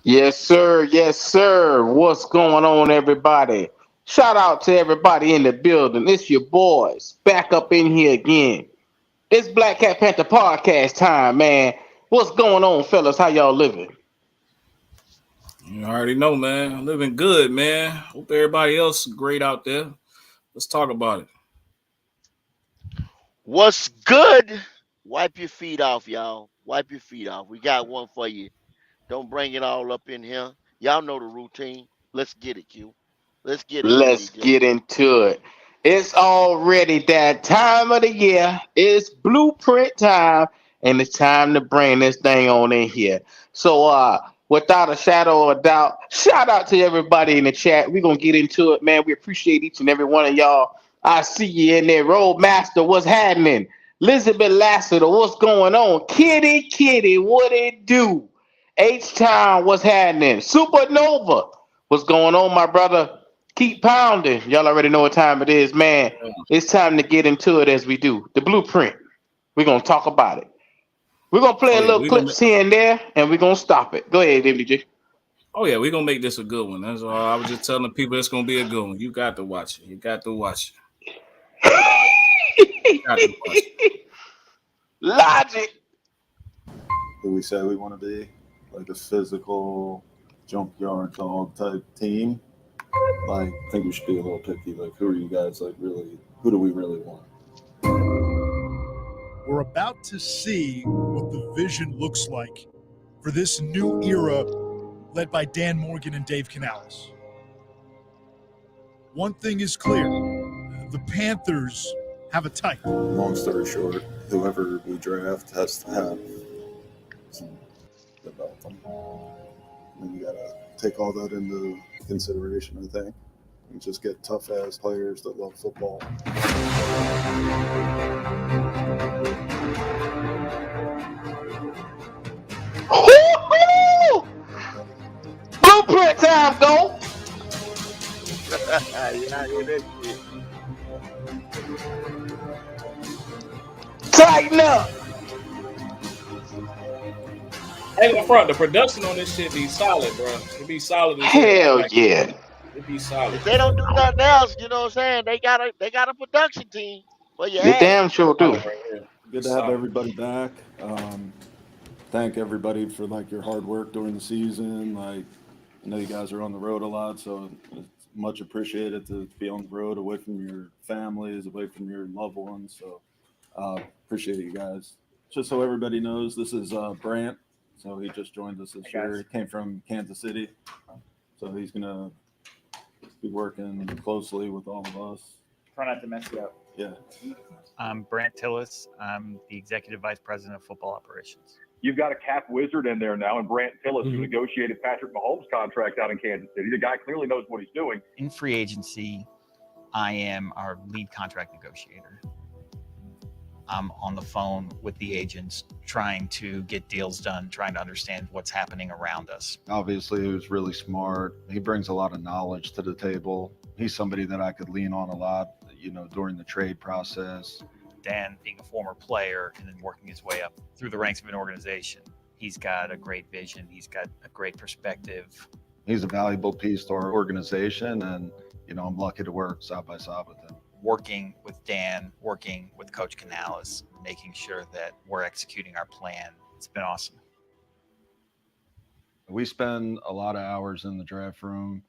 Yes, sir. Yes, sir. What's going on, everybody? Shout out to everybody in the building. It's your boys back up in here again. It's Black Cat Panther podcast time, man. What's going on, fellas? How y'all living? You already know, man. Living good, man. Hope everybody else is great out there. Let's talk about it. What's good? Wipe your feet off, y'all. Wipe your feet off. We got one for you. Don't bring it all up in here. Y'all know the routine. Let's get it, Q. Let's get it, Let's MDJ. get into it. It's already that time of the year. It's blueprint time, and it's time to bring this thing on in here. So, without a shadow of a doubt, shout out to everybody in the chat. We're gonna get into it, man. We appreciate each and every one of y'all. I see you in there, Roadmaster. What's happening? Elizabeth Lassiter, what's going on? Kitty, what it do? H Town, what's happening? Supernova, what's going on, my brother? Keep pounding. Y'all already know what time it is, man. It's time to get into it as we do. The blueprint. We're gonna talk about it. We're gonna play Oh a yeah, little we gonna clips here and there, and we're gonna stop it. Go ahead, MDJ. we gonna make this a good one. That's all. I was just telling the people it's gonna be a good one. You got to watch it. You got to watch it. Got to watch it. Logic. Who we say we want to be, like a physical junkyard dog type team. Like, I think we should be a little picky. Like, who are you guys? Like, really, who do we really want? We're about to see what the vision looks like for this new era led by Dan Morgan and Dave Canales. One thing is clear, the Panthers have a type. Long story short, whoever we draft has to have some development. And you gotta take all that into consideration, I think, and just get tough ass players that love football. Woo-hoo! Blueprint time, go. Yeah, hear that shit. Tighten up. Hey, up front, the production on this shit be solid, bro. It be solid as hell. Hell yeah. It be solid. If they don't do nothing else, you know what I'm saying? They got a production team for your They ass. damn sure do. Solid right here. Good to have Solid. everybody back. Thank everybody for like your hard work during the season. Like, I know you guys are on the road a lot, so it's much appreciated to be on the road, away from your families, away from your loved ones. So appreciate you guys. Just so everybody knows, this is Brant. So he just joined us this year. He came from Kansas City, so he's gonna be working closely with all of us. Try not to mess it up. Yeah. I'm Brant Tillis. I'm the Executive Vice President of Football Operations. You've got a cap wizard in there now, and Brant Tillis, who negotiated Patrick Mahomes' contract out in Kansas City. The guy clearly knows what he's doing. In free agency, I am our lead contract negotiator. I'm on the phone with the agents trying to get deals done, trying to understand what's happening around us. Obviously, he was really smart. He brings a lot of knowledge to the table. He's somebody that I could lean on a lot, during the trade process. Dan, being a former player and then working his way up through the ranks of an organization, he's got a great vision. He's got a great perspective. He's a valuable piece to our organization, and, I'm lucky to work side by side with him. Working with Dan, working with Coach Canales, making sure that we're executing our plan. It's been awesome. We spend a lot of hours in the draft room.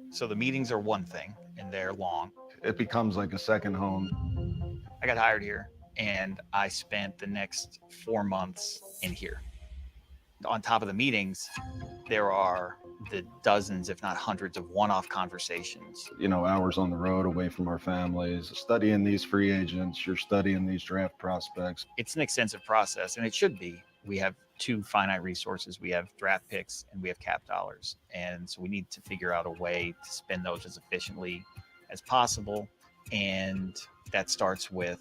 So the meetings are one thing, and they're long. It becomes like a second home. I got hired here, and I spent the next 4 months in here. On top of the meetings, there are the dozens, if not hundreds, of one-off conversations. Hours on the road away from our families, studying these free agents, you're studying these draft prospects. It's an extensive process, and it should be. We have two finite resources. We have draft picks and we have cap dollars. And so we need to figure out a way to spend those as efficiently as possible. And that starts with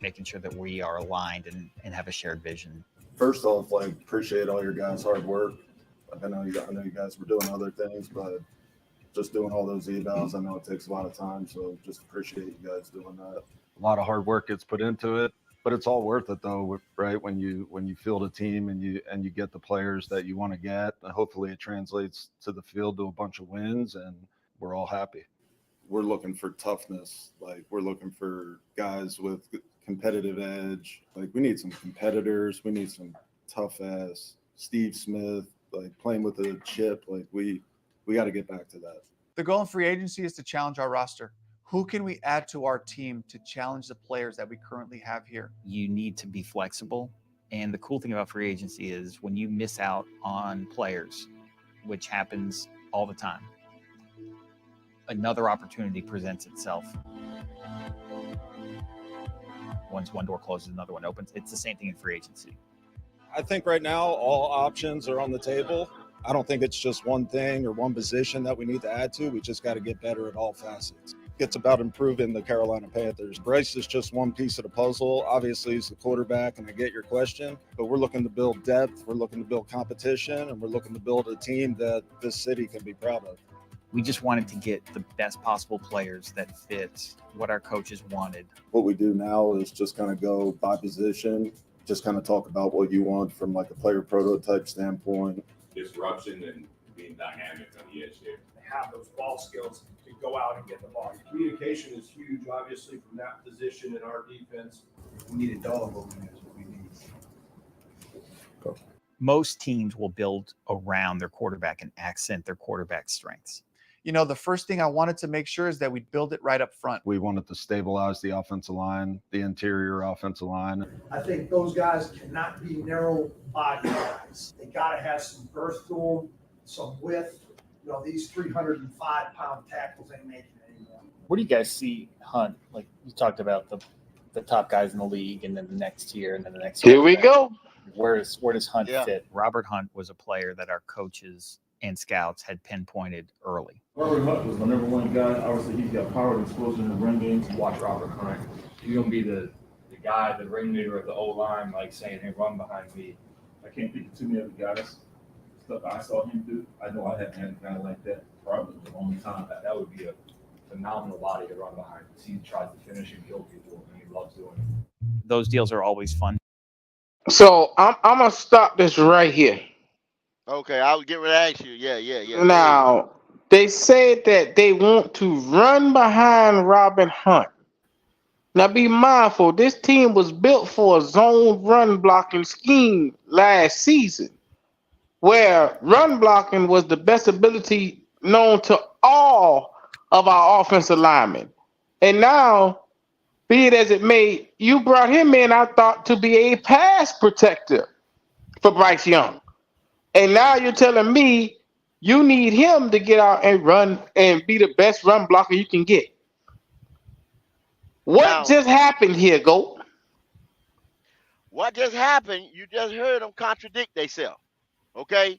making sure that we are aligned and have a shared vision. First off, appreciate all your guys' hard work. I know you guys were doing other things, but just doing all those evals, I know it takes a lot of time. So just appreciate you guys doing that. A lot of hard work gets put into it, But it's all worth it though, right? When you field a team and you get the players that you want to get, hopefully it translates to the field to a bunch of wins, and we're all happy. We're looking for toughness. Like, we're looking for guys with competitive edge. Like, we need some competitors. We need some tough ass Steve Smith, like playing with a chip. Like, we got to get back to that. The goal in free agency is to challenge our roster. Who can we add to our team to challenge the players that we currently have here? You need to be flexible. And the cool thing about free agency is when you miss out on players, which happens all the time, another opportunity presents itself. Once one door closes, another one opens. It's the same thing in free agency. I think right now all options are on the table. I don't think it's just one thing or one position that we need to add to. We just got to get better at all facets. It's about improving the Carolina Panthers. Bryce is just one piece of the puzzle. Obviously, he's the quarterback, and I get your question, but we're looking to build depth, we're looking to build competition, and we're looking to build a team that this city can be proud of. We just wanted to get the best possible players that fit what our coaches wanted. What we do now is just kind of go by position, just kind of talk about what you want from like a player prototype standpoint. Disruption and being dynamic on the edge there. Have those ball skills to go out and get the ball. Communication is huge, obviously, from that position in our defense. We need a dog over there is what we need. Most teams will build around their quarterback and accent their quarterback strengths. You know, the first thing I wanted to make sure is that we build it right up front. We wanted to stabilize the offensive line, the interior offensive line. I think those guys cannot be narrow body guys. They got to have some girth to them, some width. You know, these 305-pound tackles ain't making it anymore. Where do you guys see Hunt? Like, you talked about the top guys in the league, and then the next tier, and then the next. Here we go. Where does Hunt fit? Robert Hunt was a player that our coaches and scouts had pinpointed early. Robert Hunt was the number one guy. Obviously, he's got power and explosion in the run game. Watch Robert Hunt. He's gonna be the guy, the ringleader of the O-line, like saying, "Hey, run behind me." I can't think of too many other guys. Stuff I saw him do. I know I haven't had a guy like that probably the only time. That would be a phenomenal body to run behind. He tries to finish and kill people, and he loves doing it. Those deals are always fun. So I'm gonna stop this right here. Okay, I was getting ready to ask you. Yeah. Now, they said that they want to run behind Robin Hunt. Now, be mindful, this team was built for a zone run blocking scheme last season, where run blocking was the best ability known to all of our offensive linemen. And now, be it as it may, you brought him in, I thought, to be a pass protector for Bryce Young. And now you're telling me you need him to get out and run and be the best run blocker you can get. What just happened here, Goat? What just happened, you just heard them contradict themselves. Okay?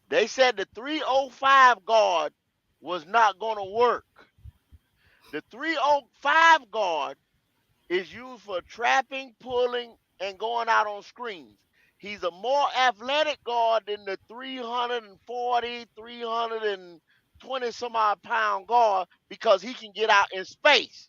They said the 305 guard was not going to work. The 305 guard is used for trapping, pulling, and going out on screens. He's a more athletic guard than the 340, 320 some odd pound guard because he can get out in space.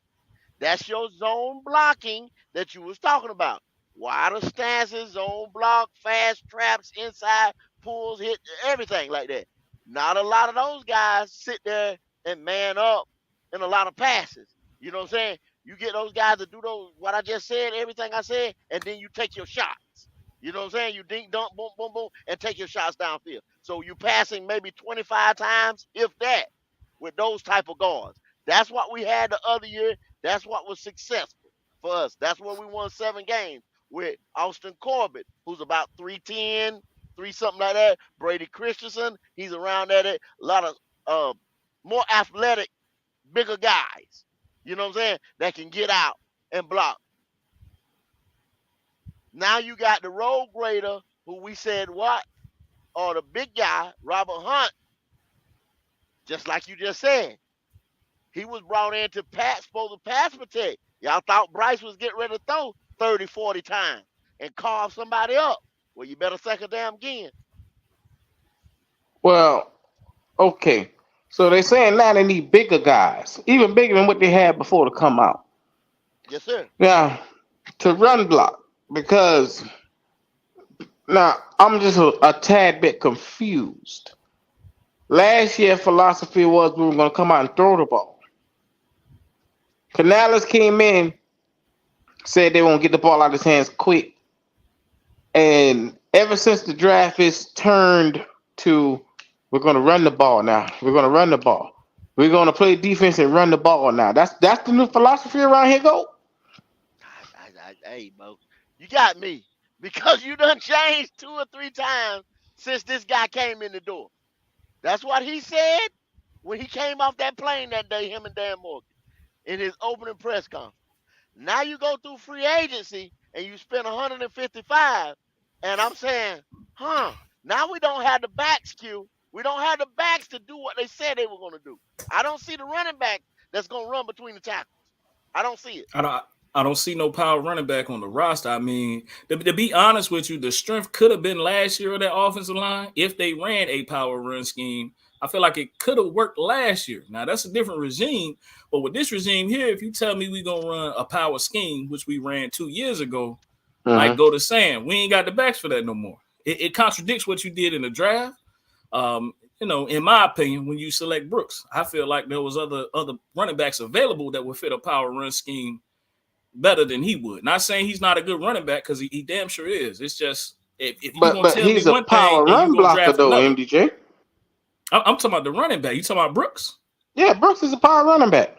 That's your zone blocking that you was talking about. Wider stances, zone block, fast traps, inside pulls, hit, everything like that. Not a lot of those guys sit there and man up in a lot of passes. You know what I'm saying? You get those guys to do those, what I just said, everything I said, and then you take your shots. You know what I'm saying? You dink, dunk, boom, boom, boom, and take your shots downfield. So you passing maybe 25 times, if that, with those type of guards. That's what we had the other year. That's what was successful for us. That's where we won 7 games with Austin Corbett, who's about 310, 3 something like that. Brady Christensen, he's around that. A lot of more athletic, bigger guys. You know what I'm saying? That can get out and block. Now you got the road grader, who we said what? Or the big guy, Robert Hunt. Just like you just said. He was brought in to supposed to pass protect. Y'all thought Bryce was getting ready to throw 30, 40 times and carve somebody up. Well, you better second damn again. Well, okay. So they're saying now they need bigger guys, even bigger than what they had before to come out. Yes, sir. Now, to run block, because now I'm just a tad bit confused. Last year, philosophy was we were going to come out and throw the ball. Canales came in, said they won't get the ball out of his hands quick, and ever since the draft is turned to we're going to run the ball now. We're going to run the ball. We're going to play defense and run the ball now. That's the new philosophy around here, go. Hey, Mo, you got me because you done changed 2 or 3 times since this guy came in the door. That's what he said when he came off that plane that day, him and Dan Morgan, in his opening press conference. Now you go through free agency and you spend 155, and I'm saying, now we don't have the backs, Q. We don't have the backs to do what they said they were going to do. I don't see the running back that's going to run between the tackles. I don't see it. I don't see no power running back on the roster. I mean, to be honest with you, the strength could have been last year of that offensive line if they ran a power run scheme. I feel like it could have worked last year. Now, that's a different regime. But with this regime here, if you tell me we're going to run a power scheme, which we ran 2 years ago, like go to Sam, we ain't got the backs for that no more. It contradicts what you did in the draft. In my opinion, when you select Brooks, I feel like there was other running backs available that would fit a power run scheme better than he would. Not saying he's not a good running back because he damn sure is. It's just if you're gonna tell me one thing and you're gonna draft another. MDJ. I'm talking about the running back. You talking about Brooks? Yeah, Brooks is a power running back.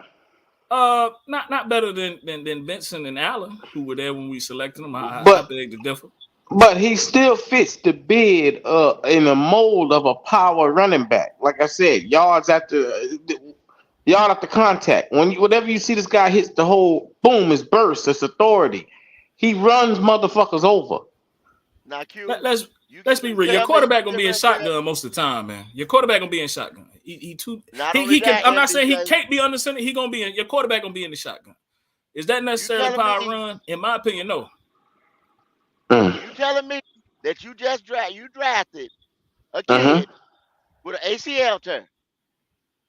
Not better than Benson and Allen, who were there when we selected him. I beg to differ. But he still fits the bid in the mold of a power running back. Like I said, yards after contact. Whenever you see this guy hits the hole, boom, it's burst, it's authority. He runs motherfuckers over. Now, Q, let's be real. Your quarterback gonna be in shotgun most of the time, man. Your quarterback gonna be in shotgun. I'm not saying he can't be under center. He gonna be in. Your quarterback gonna be in the shotgun. Is that necessarily a power run? In my opinion, no. You telling me that you drafted a kid with an ACL tear?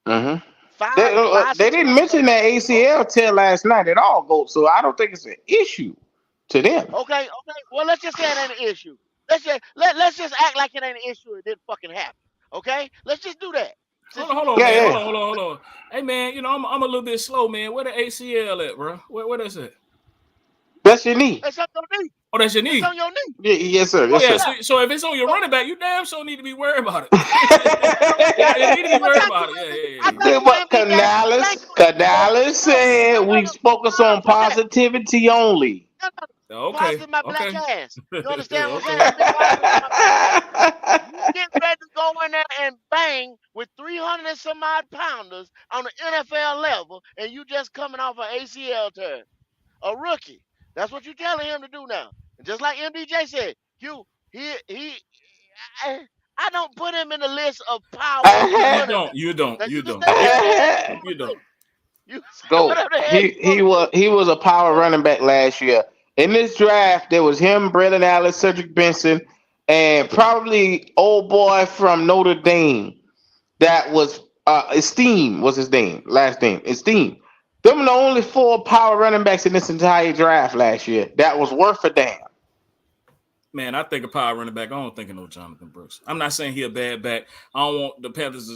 They didn't mention that ACL tear last night at all, Gold. So I don't think it's an issue to them. Okay. Well, let's just say it ain't an issue. Let's just act like it ain't an issue. It didn't fucking happen. Okay, let's just do that. Hold on. Hey man, I'm a little bit slow, man. Where the ACL at, bro? Where that's at? That's your knee. It's on your knee. Oh, that's your knee. It's on your knee. Yes, sir. Yes, sir. So if it's on your running back, you damn sure need to be worried about it. You need to be worried about it. Yeah. What Canales said, we focus on positivity only. Okay. Positive my black ass. You understand what I'm saying? You get ready to go in there and bang with 300 and some odd pounders on the NFL level, and you just coming off an ACL tear. A rookie. That's what you're telling him to do now. And just like MDJ said, I don't put him in the list of power. You don't. Go. He was a power running back last year. In this draft, there was him, Braylon Allen, Cedric Benson, and probably old boy from Notre Dame. That was Esteem was his name, last name. Esteem. Them were the only 4 power running backs in this entire draft last year. That was worth a damn. Man, I think a power running back. I don't think of no Jonathan Brooks. I'm not saying he a bad back. I don't want the Panthers,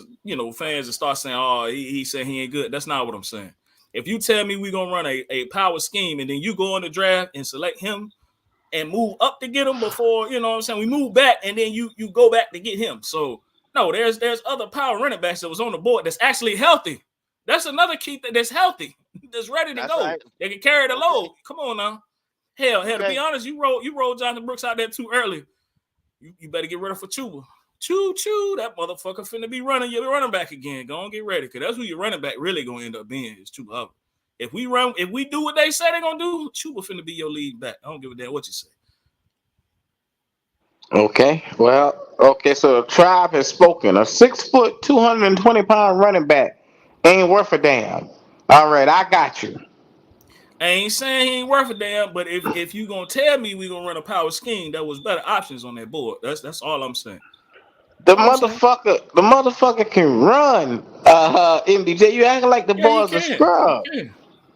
fans to start saying, "Oh, he said he ain't good." That's not what I'm saying. If you tell me we're gonna run a power scheme and then you go in the draft and select him and move up to get him before, we move back and then you go back to get him. So no, there's other power running backs that was on the board that's actually healthy. That's another key that's healthy, that's ready to go. Right. They can carry the load. Come on now. Hell, to be honest, you rolled Jonathan Brooks out there too early. You better get ready for Chuba. Choo, that motherfucker finna be running your running back again. Go on, get ready, because that's who your running back really gonna end up being is Chuba. If we do what they say they're gonna do, Chuba finna be your lead back. I don't give a damn what you say. Okay, so the tribe has spoken. A 6 foot, 220-pound running back ain't worth a damn. All right, I got you. I ain't saying he ain't worth a damn, but if you gonna tell me we gonna run a power scheme, there was better options on that board. That's all I'm saying. The motherfucker can run. MDJ, you acting like the boy's a scrub.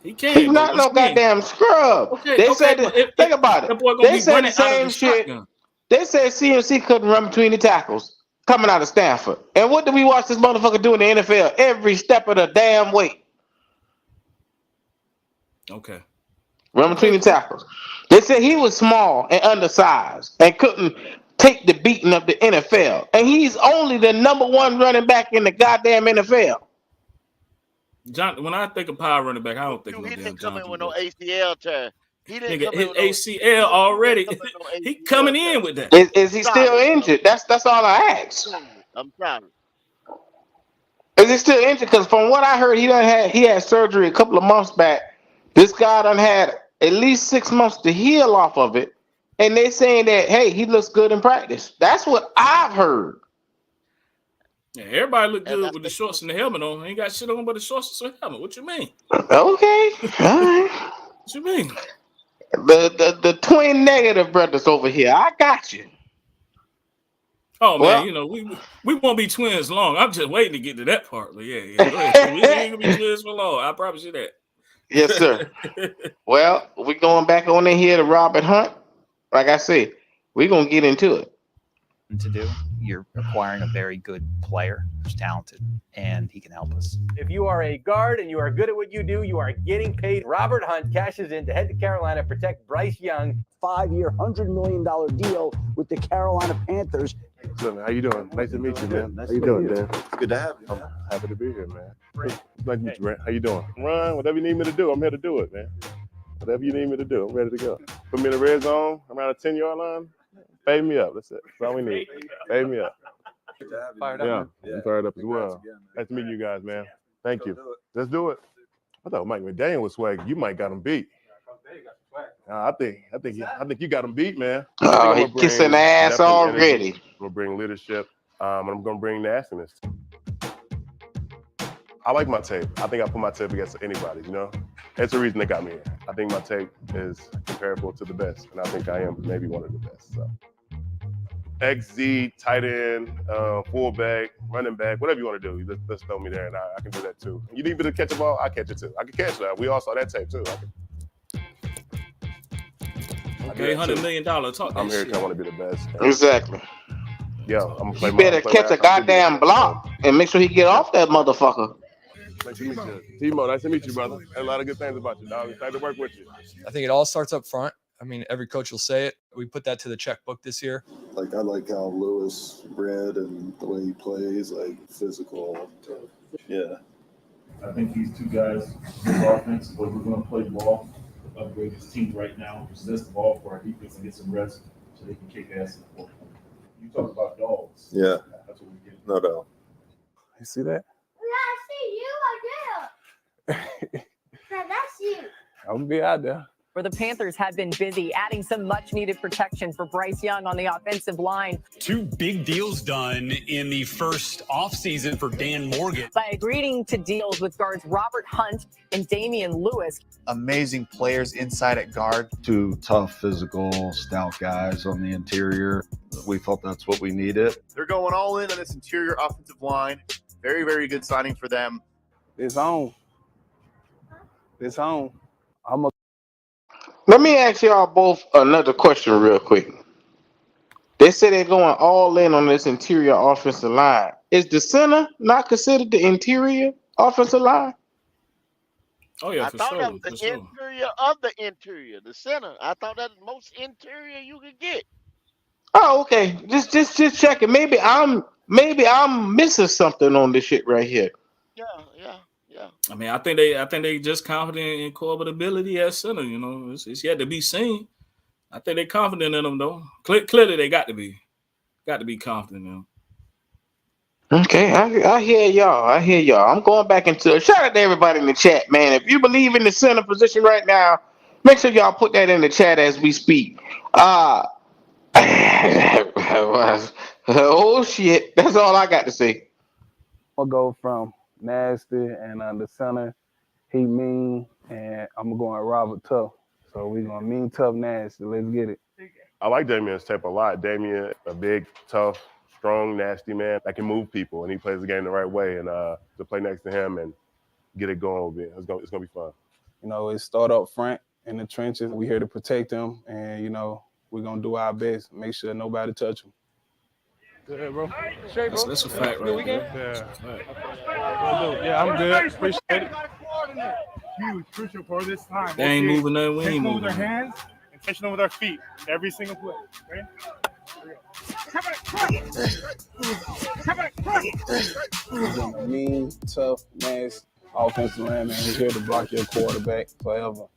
He can, He's but not what no you mean? goddamn scrub. Okay, They okay, said, but think about it. that boy gonna They be said running the out of the same shit. shotgun. They said CMC couldn't run between the tackles coming out of Stanford. And what do we watch this motherfucker do in the NFL every step of the damn way? Okay. Run between the tackles. They said he was small and undersized and couldn't take the beating of the NFL. And he's only the number one running back in the goddamn NFL. John, when I think of power running back, I don't think of no He damn didn't come in Jonathan with no Brooks. ACL tear. He didn't Nigga, come in his with no ACL already. He coming in with that. Is he still injured? That's all I ask. I'm trying. Is he still injured? Because from what I heard, he had surgery a couple of months back. This guy done had at least 6 months to heal off of it, and they saying that hey, he looks good in practice. That's what I've heard. Yeah, everybody look good with the shorts and the helmet on. Ain't got shit on but the shorts and the helmet. What you mean? Okay, all right. What you mean? The twin negative brothers over here. I got you. Oh Well- man, you know we won't be twins long. I'm just waiting to get to that part. But yeah. Go ahead. We ain't gonna be twins for long. I promise you that. Yes, sir. Well, we're going back on in here to Robert Hunt. Like I said, we're gonna get into it. To do, you're acquiring a very good player who's talented, and he can help us. If you are a guard and you are good at what you do, you are getting paid. Robert Hunt cashes in to head to Carolina, protect Bryce Young. 5-year, $100 million deal with the Carolina Panthers. Listen, how you doing? Nice to meet you, man. Nice How you to doing, meet you. man? It's good to have you. I'm happy to be here, man. Nice to meet you, Brent. How you doing? Run, whatever you need me to do, I'm here to do it, man. Whatever you need me to do, I'm ready to go. Put me in the red zone, around the 10-yard line, fade me up. That's it. That's all we need. Fade me up. Fired Yeah, up. I'm fired up as well. Nice to meet you guys, man. Thank you. Let's do it. I thought Mike McDaniel was swag. You might got him beat. I think you got him beat, man. I think Oh, I'm he gonna bring kissing the ass depth and already. energy. I'm gonna bring leadership. And I'm gonna bring nastiness. I like my tape. I think I put my tape against anybody. You know, it's the reason they got me here. I think my tape is comparable to the best, and I think I am maybe one of the best. So, XZ, tight end, fullback, running back, whatever you want to do. Let's throw me there, and I can do that too. You need me to catch a ball, I catch it too. I can catch that. We all saw that tape too. Okay, $100 million. Talk I'm that here shit. because I want to be the best. Exactly. Yeah, I'm gonna play. You better catch a goddamn block and make sure he get off that motherfucker. Nice to meet you. Timo, nice to meet you, brother. And a lot of good things about you, dog. Excited to work with you. I think it all starts up front. I mean, every coach will say it. We put that to the checkbook this year. Like, I like how Lewis bred and the way he plays, like physical. Yeah. I think these two guys, this offense, but we're going to play ball, upgrade this team right now, possess the ball for our defense and get some rest so they can kick ass in the fourth quarter. You talk about dogs. Yeah. That's what we get. No doubt. You see that? I see you. That's you. I'm gonna be out there. Where the Panthers had been busy adding some much-needed protection for Bryce Young on the offensive line. 2 big deals done in the first offseason for Dan Morgan. By agreeing to deals with guards Robert Hunt and Damian Lewis. Amazing players inside at guard. 2 tough, physical, stout guys on the interior. We felt that's what we needed. They're going all in on this interior offensive line. Very, very good signing for them. It's on. It's on. Let me ask y'all both another question real quick. They say they're going all in on this interior offensive line. Is the center not considered the interior offensive line? Oh yeah, I for thought sure. that was For the sure. interior of the interior, the center. I thought that was the most interior you could get. Oh, okay. Just checking. Maybe I'm missing something on this shit right here. Yeah. I mean, I think they just confident in Corbett ability at center. You know, it's yet to be seen. I think they're confident in them though. Clearly, they got to be confident in them. Okay, I hear y'all. I'm going back into it. Shout out to everybody in the chat, man. If you believe in the center position right now, make sure y'all put that in the chat as we speak. Oh shit, that's all I got to say. I'll go from nasty and the center, he mean, and I'm going Robert tough. So we're going mean, tough, nasty. Let's get it. I like Damian's tape a lot. Damian, a big, tough, strong, nasty man that can move people, and he plays the game the right way. And to play next to him and get it going will be it's gonna be fun. it start up front in the trenches. We're here to protect them, and, we're going to do our best, make sure nobody touch them. Good, bro. Straight, bro. That's a fact right there. Yeah. Yeah, I'm good. Appreciate it. Huge, crucial for this time. They ain't moving nothing. We Take ain't them moving. with our hands and touch them with our feet. Every single play. Ready? Mean, tough, nasty offensive lineman. He's here to block your quarterback forever.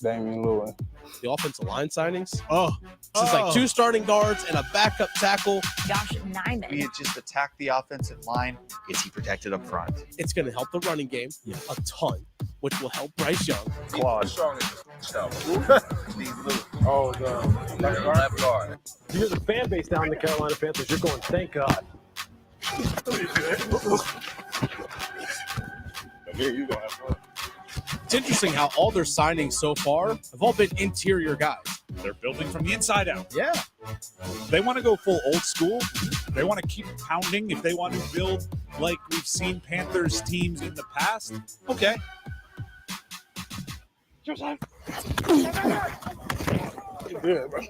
Damian Lewis. The offensive line signings. This is like 2 starting guards and a backup tackle. Josh Nyman. We had just attacked the offensive line. Is he protected up front? It's going to help the running game a ton, which will help Bryce Young. Claude. Oh, the left guard. You're the fan base down in the Carolina Panthers. You're going, thank God. Here you go. Have fun. It's interesting how all their signings so far have all been interior guys. They're building from the inside out. Yeah. If they want to go full old school, they want to keep pounding, if they want to build like we've seen Panthers teams in the past, okay. Joseph. Good, bro.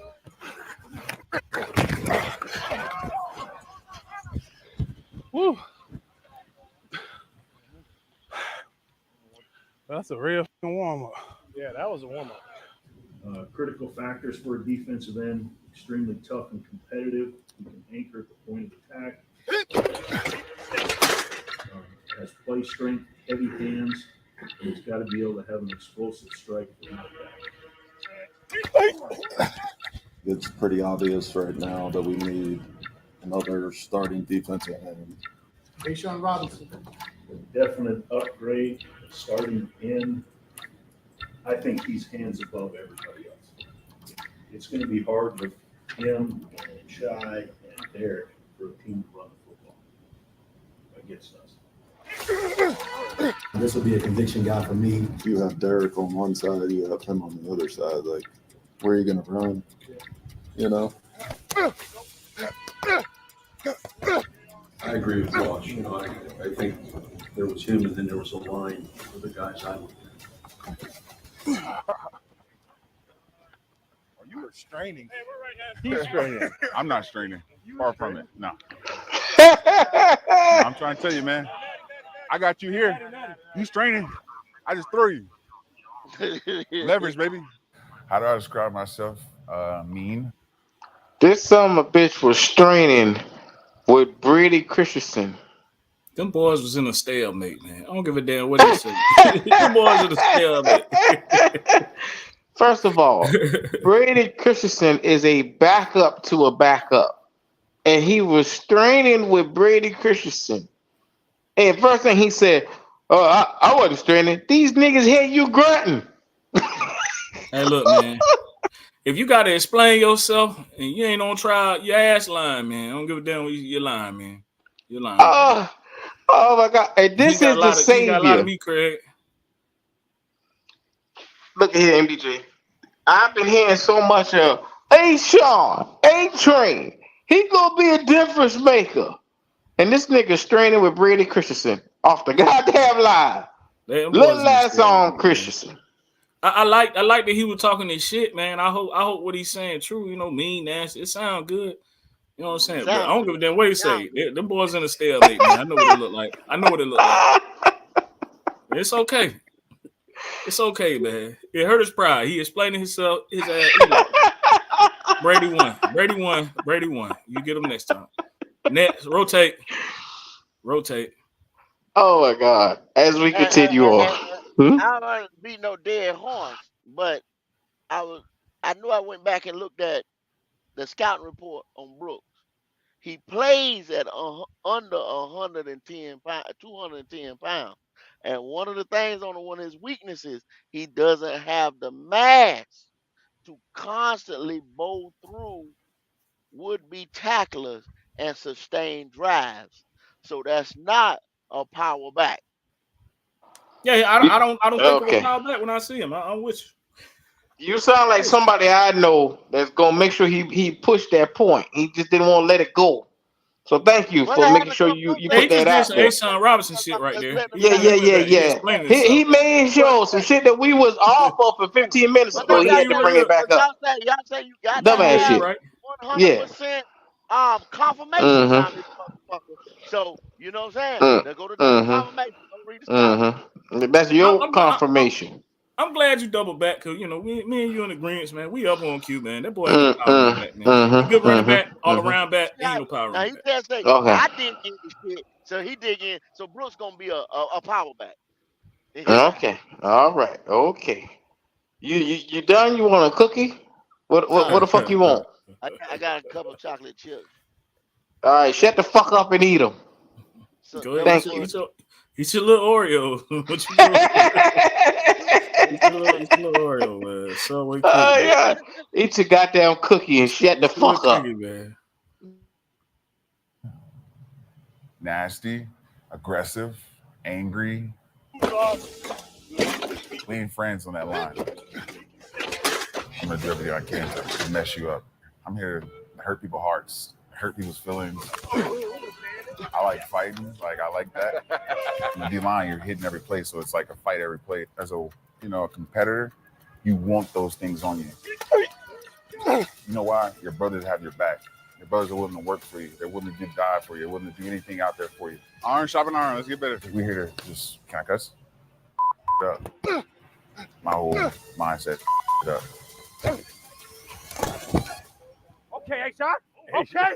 Woo. That's a real warm-up. Yeah, that was a warm-up. Critical factors for a defensive end, extremely tough and competitive. He can anchor at the point of attack. Has play strength, heavy hands, and he's got to be able to have an explosive strike. It's pretty obvious right now that we need another starting defensive end. Tayshaun Robinson. A definite upgrade, starting in. I think he's hands above everybody else. It's going to be hard with him and Shai and Derek for a team to run football against us. This will be a conviction guy for me. You have Derek on one side, you have him on the other side. Like, where are you going to run? I agree with Josh. I think there was him, and then there was a line of the guys I looked at. You were straining. He's straining. I'm not straining. Far from it. No. I'm trying to tell you, man. I got you here. You straining. I just threw you. Leverage, baby. How do I describe myself? Mean. This son of a bitch was straining with Brady Christensen. Them boys was in a stalemate, man. I don't give a damn what they say. Them boys in a stalemate. First of all, Brady Christensen is a backup to a backup. And he was straining with Brady Christensen. And first thing he said, I wasn't straining. These niggas had you grunting. Hey, look, man. If you got to explain yourself and you ain't on trial, your ass lying, man. I don't give a damn what you're lying, man. You're lying. Oh my God. And this is the savior. You got a lot of me, Craig. Look at here, MDJ. I've been hearing so much of, hey, Sean, hey, Train. He gonna be a difference maker. And this nigga straining with Brady Christensen off the goddamn line. Little last on Christensen. I like that he was talking this shit, man. I hope what he's saying true. Mean, nasty. It sound good. You know what I'm saying? But I don't give a damn what he say. Them boys in a stalemate, man. I know what it look like. It's okay. It's okay, man. It hurt his pride. He explaining himself. His ass. Brady won. You get him next time. Next, rotate. Oh my God! As we continue on, I don't want to beat no dead horns, but I knew I went back and looked at the scouting report on Brooks. He plays at under 110 pounds, 210 pounds, and one of the things on one of his weaknesses, he doesn't have the mass to constantly bow through would-be tacklers and sustain drives. So that's not a power back. Yeah, I don't think of a power back when I see him. I'm with you. You sound like somebody I know that's gonna make sure he pushed that point. He just didn't want to let it go. So thank you What for making happened sure to you Blue? Hey, he put that just out did there. some Ashawn Robinson shit right Just there. let me He Yeah, say yeah, this. yeah, he yeah. explaining He himself. made sure some shit that we was off of for 15 minutes But ago. no, He Look, had to bring it back but up. y'all say you got to Dumbass he have shit. right. 100% confirmation Yeah. around this motherfucker. So you know what I'm saying? Mm-hmm. Let's go to double Mm-hmm. confirmation. Don't read the scholarship. Mm-hmm. That's your confirmation. I'm glad you doubled back because you know me and you in agreement, man. We up on Q, man. That boy ain't no power running back, man. He good running back, all around back. He ain't no power Now running he back. can't say Okay. I didn't get this shit, so he dig in. So Brooks gonna be a power back in his eye. Okay. All right. Okay. You done? You want a cookie? What the fuck you want? I got a couple of chocolate chips. All right. Shut the fuck up and eat them. So Go ahead, Thank you. eat your little Oreo. What you doing? Eat your little Oreo, man. Subway cookie. Oh yeah. Eat your goddamn cookie and shut the fuck up. Cookie, man. Nasty, aggressive, angry. We ain't friends on that line. I'm gonna do everything I can to mess you up. I'm here to hurt people's hearts, hurt people's feelings. I like fighting, like I like that. In the D-line, you're hitting every play, so it's like a fight every play. As a a competitor, you want those things on you. You know why? Your brothers have your back. Your brothers are willing to work for you. They're willing to die for you. They're willing to do anything out there for you. Iron sharpen iron. Let's get better. We're here to just, can I cuss? Up. My whole mindset. Up. Okay, A-Shot. Okay.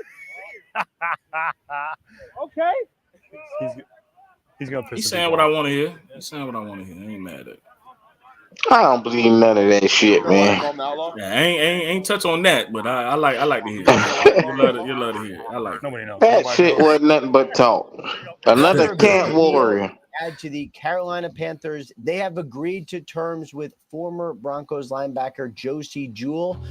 Okay. He's gonna piss. He's saying what I want to hear. He's saying what I want to hear. I ain't mad at it. I don't believe none of that shit, man. Yeah, I ain't touch on that, but I like to hear it. You love to hear it. I like it. Nobody knows. That shit wasn't nothing but talk. Another camp warrior. Add to the Carolina Panthers, they have agreed to terms with former Broncos linebacker Josie Jewell.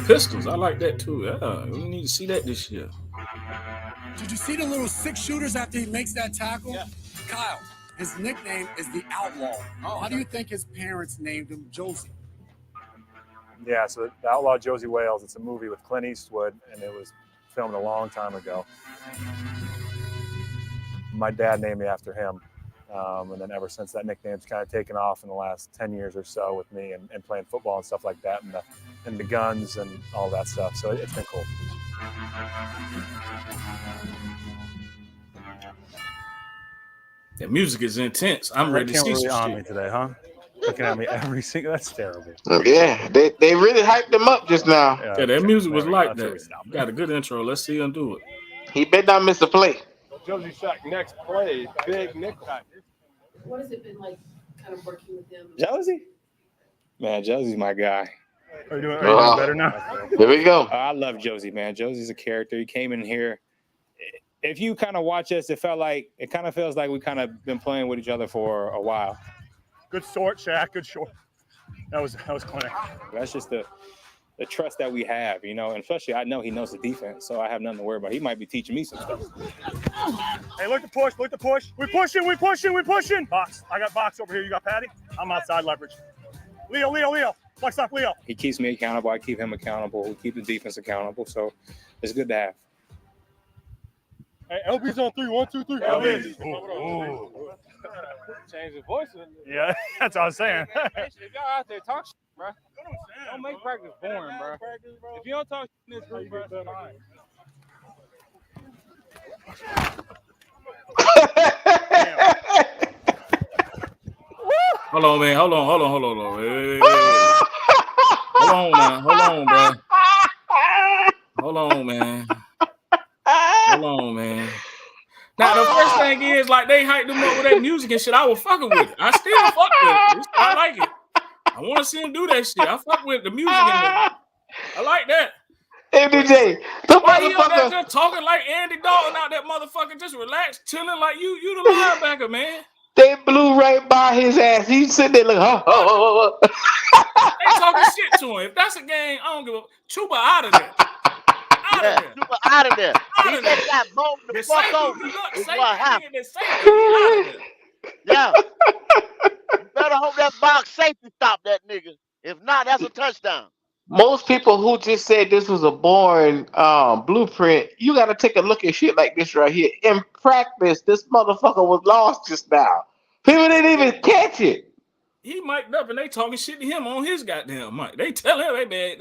Pistols, I like that too. Yeah, we need to see that this year. Did you see the little six shooters after he makes that tackle? Yeah. Kyle, his nickname is the Outlaw. Oh, how do you think his parents named him Josie? Yeah, so the Outlaw Josie Wales, it's a movie with Clint Eastwood, and it was filmed a long time ago. My dad named me after him, and then ever since that nickname's kind of taken off in the last 10 years or so with me and playing football and stuff like that, and the guns and all that stuff. So it's been cool. The music is intense. I'm ready to see really some on shit. me today, huh? Looking at me every single. That's terrible. Yeah, they really hyped him up just now. Yeah, that music was like that. Got a good intro. Let's see him do it. He better not miss a play. Josie Shack next play, big nickel. What has it been like kind of working with him? Josie? Man, Josie's my guy. Are you doing better now? Here we go. I love Josie, man. Josie's a character. He came in here. If you kind of watch us, it kind of feels like we kind of been playing with each other for a while. Good short, Shaq. Good short. That was clinic. That's just the trust that we have, and especially I know he knows the defense, so I have nothing to worry about. He might be teaching me some stuff. Hey, look the push. We pushing. Box. I got box over here. You got Patty? I'm outside leverage. Leo. Flex up, Leo. He keeps me accountable. I keep him accountable. We keep the defense accountable, so it's good to have. Hey, LB's on 3. 1, 2, 3. LB. Ooh. Change the voice. Yeah, that's what I was saying. If y'all out there talk shit, bro, don't make practice boring, bro. If you don't talk shit in this group, bro, it's fine. Hold on, man. Hold on. Hey. Hold on, man. Hold on, bro. Hold on, man. Now, the first thing is, like, they hyped him up with that music and shit. I was fucking with it. I still fuck with it. I like it. I want to see him do that shit. I fuck with the music. I like that. Hey, DJ, the Why he up there motherfucker. just talking like Andy Dalton out that motherfucker, just relaxed, chilling like you the linebacker, man. They blew right by his ass. He's sitting there like, They talking shit to him. If that's a game, I don't give a Chuba out of there. Out of there. He just got bowled the fuck over. Is what happened. Yeah. You better hope that box safety stop that nigga. If not, that's a touchdown. most people who just said this was a boring blueprint, you got to take a look at shit like this right here. In practice, this motherfucker was lost just now. People didn't even catch it. He mic'd up and they talking shit to him on his goddamn mic. They tell him, hey man,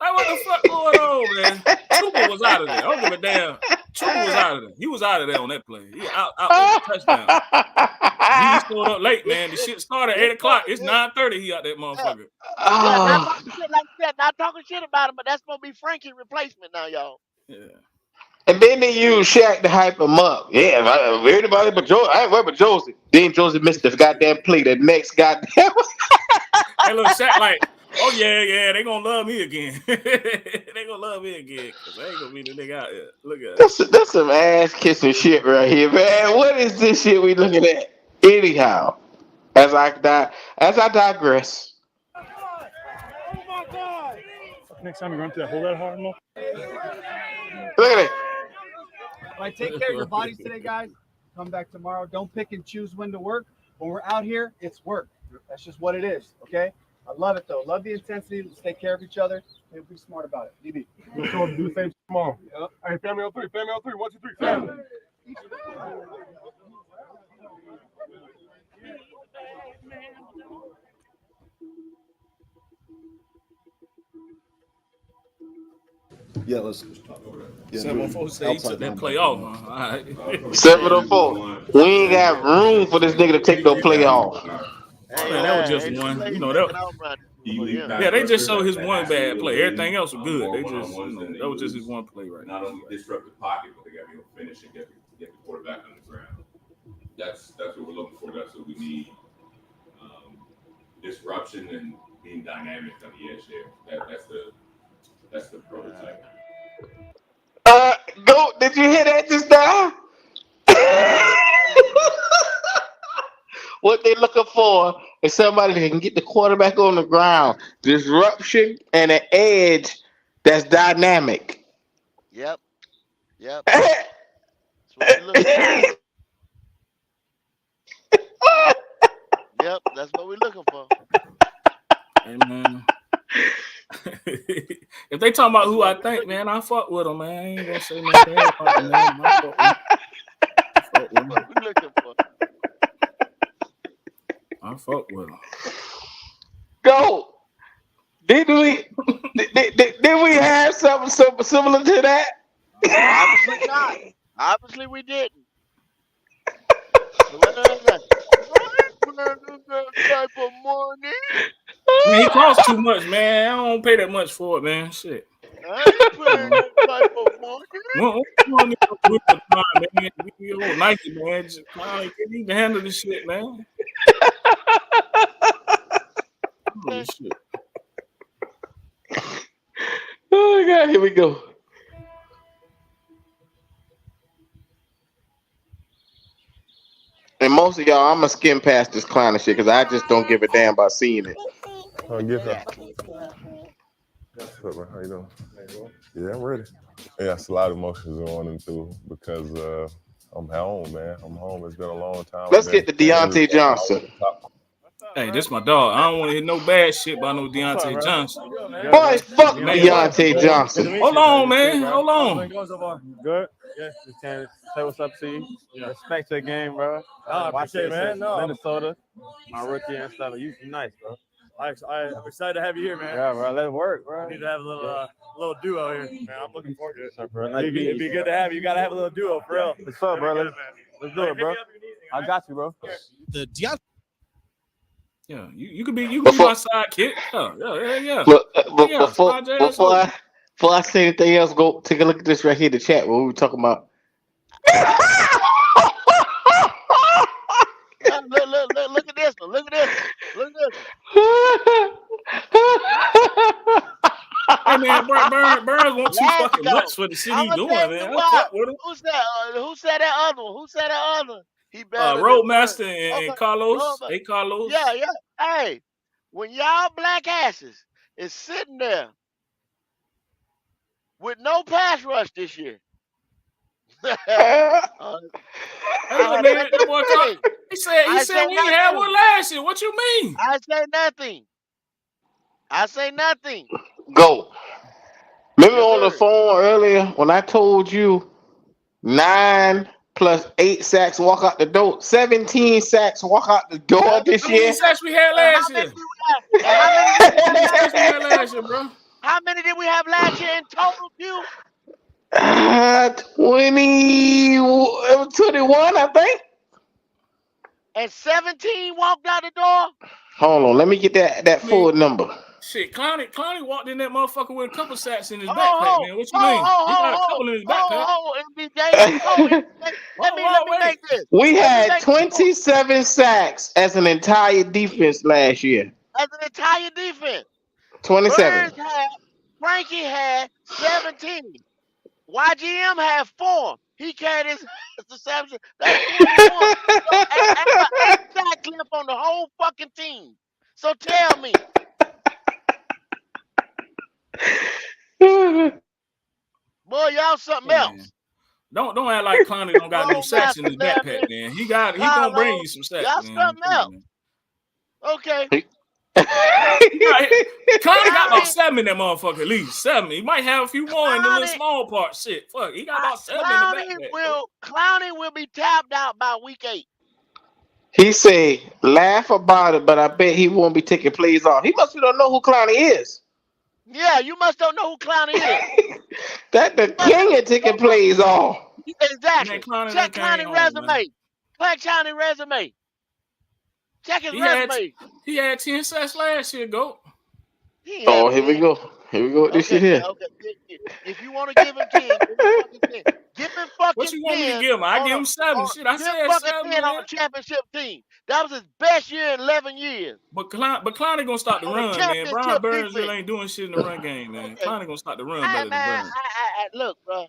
like what the fuck going on, man? Chuba was out of there. I don't give a damn. Chuba was out of there. He was out of there on that play. He out there, touchdown. He showed up late, man. The shit started at 8:00. It's 9:30. He out that motherfucker. Yeah, not talking shit like that. Not talking shit about him, but that's supposed to be Frankie's replacement now, y'all. Yeah. And then they use Shaq to hype him up. Yeah, anybody but Josie. I ain't worried about Josie. Then Josie missed the goddamn play. The next goddamn. Hey, look, Shaq like, oh yeah, they gonna love me again. They gonna love me again because I ain't gonna be the nigga out here. Look at it. That's some ass kissing shit right here, man. What is this shit we looking at? Anyhow, as I digress. Next time you run through that hole that hard, Look at it. Like, take care of your bodies today, guys. Come back tomorrow. Don't pick and choose when to work. When we're out here, it's work. That's just what it is, okay? I love it, though. Love the intensity. Let's take care of each other. And be smart about it. DB. Let's go do the same tomorrow. Yep. Hey, family on three. 1, 2, 3, family. Yeah, let's. Yeah, 704 say he took that play off. Huh? All right. 704. We ain't got room for this nigga to take no play off. Man, that was just one. You know that. Yeah, they just showed his one bad play. Everything else was good. They just, that was just his one play right now. Not only disrupt the pocket, but they got to be able to finish and get the quarterback on the ground. That's what we're looking for. That's what we need. Disruption and being dynamic on the edge there. That's the prototype. Go. Did you hear that just now? What they looking for is somebody that can get the quarterback on the ground, disruption, and an edge that's dynamic. Yep. That's what we looking for. Yep, that's what we're looking for. Hey, man. If they talking about who I think, man, I fuck with them, man. I ain't gonna say nothing about them, man. I fuck with them. What we looking for? I fuck with them. Go. Did we have something similar to that? Obviously not. Obviously we didn't. Type of morning. Man, he costs too much, man. I don't pay that much for it, man. Shit. I ain't playing that type of morning. Man, Nike, man. Just, you need to handle this shit, man. Oh, shit. Oh my God, here we go. And most of y'all, I'm gonna skim past this clown and shit because I just don't give a damn about seeing it. Give her. What's up, man? How you doing? Yeah, I'm ready. Yeah, it's a lot of emotions in 1 and 2 because I'm home, man. I'm home. It's been a long time. Let's get to Deontay Johnson. Hey, this my dog. I don't want to hear no bad shit about no Deontay Johnson. Boy, fuck Deontay Johnson. Hold on, man. Hold on. Good. Yeah, just trying to say what's up to you. Respect your game, bro. I appreciate it, man. No. Minnesota, my rookie and stuff. You nice, bro. I'm excited to have you here, man. Yeah, bro. Let's work, bro. We need to have a little duo here. Man, I'm looking forward to it. Sure, bro. It'd be good to have you. You got to have a little duo, for real. What's up, bro? Let's do it, bro. I got you, bro. The Deontay. Yeah, you could be my sidekick. Yeah. Before I say anything else, go take a look at this right here, the chat what we were talking about. Look at this one. Look at this. Hey man, Burns wants too fucking much for the shit he doing, man. Who said that other? He better. Roadmaster and Carlos. Hey, Carlos. Yeah. Hey, when y'all black asses is sitting there with no pass rush this year. He said we ain't had one last year. What you mean? I say nothing. I say nothing. Go. Remember Yes, on the sir. phone earlier when I told you 9 plus 8 sacks walk out the door, 17 sacks walk out the door this How many year? sacks we had And how last many year? did we have? And how many did we How have many last sacks we year had in last total? year, bro? How many did we have last year in total, Q? 21, I think. And 17 walked out the door? Hold on, let me get that I mean, full number. shit, Clowney walked in that motherfucker with a couple sacks in his Ho, backpack, ho, man. What you ho, mean? ho, He got a ho, couple in his ho, backpack. ho, MBJ. Ho, let me Wait. make this. We Let me had make this point. 27 sacks as an entire defense last year. As an entire defense. 27. Frankie had 17. YGM had 4. He carried his to 17. That's 21. So that's an 8 sack clip on the whole fucking team. So tell me. Boy, y'all something Hey, else. man. Don't act like Clowney don't got no Grown sacks in masters his down backpack, there. man. He gonna bring you some sacks, Y'all man. something else. Okay. Clowney got about 7 in that motherfucker, at least 7. He might have a few more in the little Clowney- small part. Shit, fuck. He got about 7 in the backpack. Clowney will be tapped out by week 8. He say, laugh about it, but I bet he won't be taking plays off. He must don't know who Clowney is. Yeah, you must don't know who Clowney is. That the king of taking plays off. Exactly. Man, Clowney Check done came Clowney home, man. resume. Check Clowney resume. Check his He resume. had 10 sacks last year, go. He Oh, had here we 10. go. Here we go with this shit here. Okay. If you want to give him 10, give him fucking 10. Give him fucking 10. What you want me to give him? I give him 7. Shit, I Give him said fucking 7, 10 on man. the championship team. That was his best year in 11 years. But Clowney gonna start the On the run, man. Brian championship Burns defense. really ain't doing shit in the run game, man. Okay. Clowney gonna start the run better than Burns. Look, bro.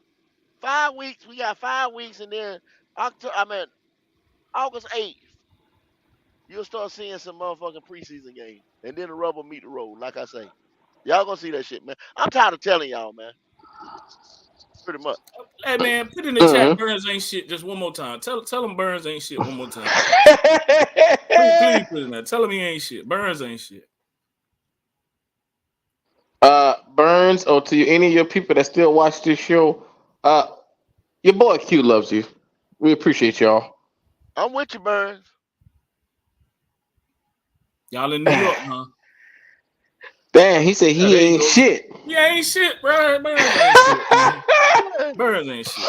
5 weeks. We got 5 weeks, and then August 8th, you'll start seeing some motherfucking preseason games, and then the rubber meet the road. Like I say, y'all gonna see that shit, man. I'm tired of telling y'all, man. Pretty much. Hey man, put in the chat Burns ain't shit just one more time. Tell him Burns ain't shit one more time. Please put in there. Tell him he ain't shit. Burns ain't shit. Burns, or to any of your people that still watch this show, your boy Q loves you. We appreciate y'all. I'm with you, Burns. Y'all in New York, huh? Damn, he said he ain't shit. He ain't shit, bro. Burns ain't shit, man. Burns ain't shit.